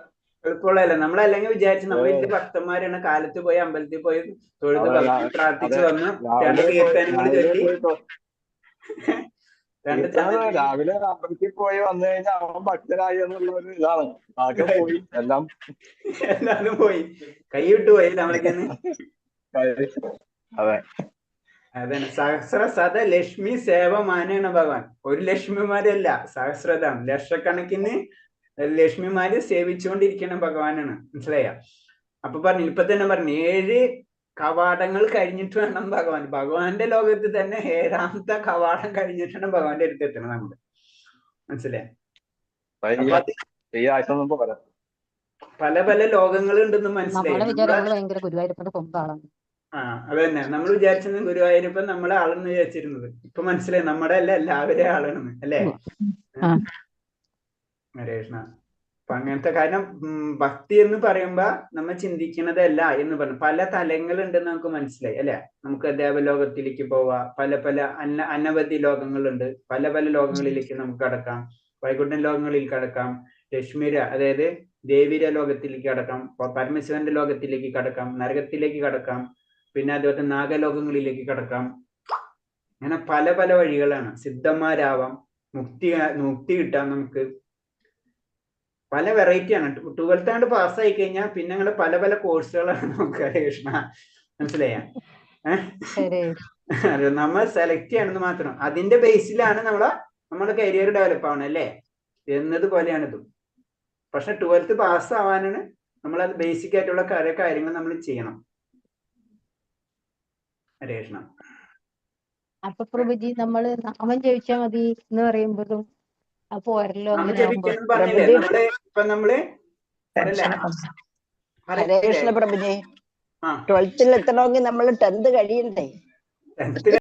[SPEAKER 1] എളുപ്പമുള്ളതല്ല. നമ്മളല്ലെങ്കിൽ വിചാരിച്ചു നമ്മൾ വലിയ ഭക്തന്മാരാണ്, കാലത്ത് പോയി അമ്പലത്തിൽ പോയി തൊഴുത് പ്രാർത്ഥിച്ചു വന്ന് 2 കീർത്തനങ്ങൾ ചൊല്ലി
[SPEAKER 10] രാവിലെ അമ്പലത്തിൽ പോയി വന്നു കഴിഞ്ഞാൽ അവൻ ഭക്തനായി എന്നുള്ള ഒരു ഇതാണ്. ആകെ പോയി
[SPEAKER 1] എല്ലാരും പോയി, കൈ വിട്ടു പോയി നമ്മളേക്കൊന്ന്.
[SPEAKER 10] അതെ,
[SPEAKER 1] അതന്നെ. സഹസ്ര സദ ലക്ഷ്മി സേവമാനാണ് ഭഗവാൻ. ഒരു ലക്ഷ്മിമാരല്ല, സഹസ്രതാണ്, ലക്ഷക്കണക്കിന് ലക്ഷ്മിമാര് സേവിച്ചുകൊണ്ടിരിക്കുന്ന ഭഗവാനാണ്. മനസ്സിലായ? അപ്പൊ പറഞ്ഞു, ഇപ്പൊ തന്നെ പറഞ്ഞു 7 കവാടങ്ങൾ കഴിഞ്ഞിട്ട് വേണം ഭഗവാന്റെ ലോകത്ത് തന്നെ 7ാമത്തെ കവാടം കഴിഞ്ഞിട്ടാണ് ഭഗവാന്റെ അടുത്ത് എത്തണം നമ്മള്. മനസ്സിലായ? പല പല ലോകങ്ങൾ ഉണ്ടെന്ന് മനസ്സിലായി. അത് തന്നെ നമ്മൾ വിചാരിച്ചത് ഗുരുവായൂരപ്പൻ നമ്മളെ ആളെന്ന് വിചാരിച്ചിരുന്നത്. ഇപ്പൊ മനസ്സിലായി നമ്മുടെ അല്ല, എല്ലാവരെയും ആളാണെന്ന്. അല്ലേ ഹരേഷ്ണ? അപ്പൊ അങ്ങനത്തെ കാര്യം ഭക്തി എന്ന് പറയുമ്പോ നമ്മൾ ചിന്തിക്കുന്നതല്ല എന്ന് പറഞ്ഞു. പല തലങ്ങളുണ്ടെന്ന് നമുക്ക് മനസ്സിലായി. അല്ലെ? നമുക്ക് ദേവലോകത്തിലേക്ക് പോവാം, പല പല അനവധി ലോകങ്ങളുണ്ട്. പല പല ലോകങ്ങളിലേക്ക് നമുക്ക് കടക്കാം. വൈകുണ്ഠ ലോകങ്ങളിൽ കടക്കാം, ലക്ഷ്മിര അതായത് ദേവിര ലോകത്തിലേക്ക് കടക്കാം, പരമശിവന്റെ ലോകത്തിലേക്ക് കടക്കാം, നരകത്തിലേക്ക് കടക്കാം, പിന്നെ അതുപോലെ നാഗലോകങ്ങളിലേക്ക് കടക്കാം. അങ്ങനെ പല പല വഴികളാണ്. സിദ്ധന്മാരാവാം, മുക്തി കിട്ടാം. നമുക്ക് പല വെറൈറ്റിയാണ്. 12th ആണ്ട് പാസ്സായി കഴിഞ്ഞാൽ പിന്നെ ഞങ്ങള് പല പല കോഴ്സുകളാണ് നമുക്ക്. കൃഷ്ണ, മനസ്സിലായ? നമ്മൾ സെലക്ട് ചെയ്യണമെന്ന് മാത്രം. അതിന്റെ ബേസിലാണ് നമ്മളെ നമ്മുടെ കരിയർ ഡെവലപ്പ് ആവണം അല്ലേ എന്നതുപോലെയാണ് ഇതും. പക്ഷെ 12th പാസ് ആവാനാണ് നമ്മളത് ബേസിക് ആയിട്ടുള്ള കുറെ കാര്യങ്ങൾ നമ്മൾ ചെയ്യണം. ഹരേഷ്ണ.
[SPEAKER 2] അപ്പൊ പ്രഭുജി നമ്മള് നാമം ജപിച്ചാൽ മതി എന്ന് പറയുമ്പോഴും അപ്പൊ ഒരല്ലോ
[SPEAKER 1] നാമം
[SPEAKER 2] അങ്ങനെ ആവുമ്പോ
[SPEAKER 1] ജപിക്കണം പറഞ്ഞില്ലേ നമ്മള്
[SPEAKER 3] ഹരേ കൃഷ്ണ പ്രഭുജി
[SPEAKER 1] ആ
[SPEAKER 3] 12th എത്തണമെങ്കിൽ നമ്മൾ 10th കഴിയണ്ടേ?
[SPEAKER 1] 10th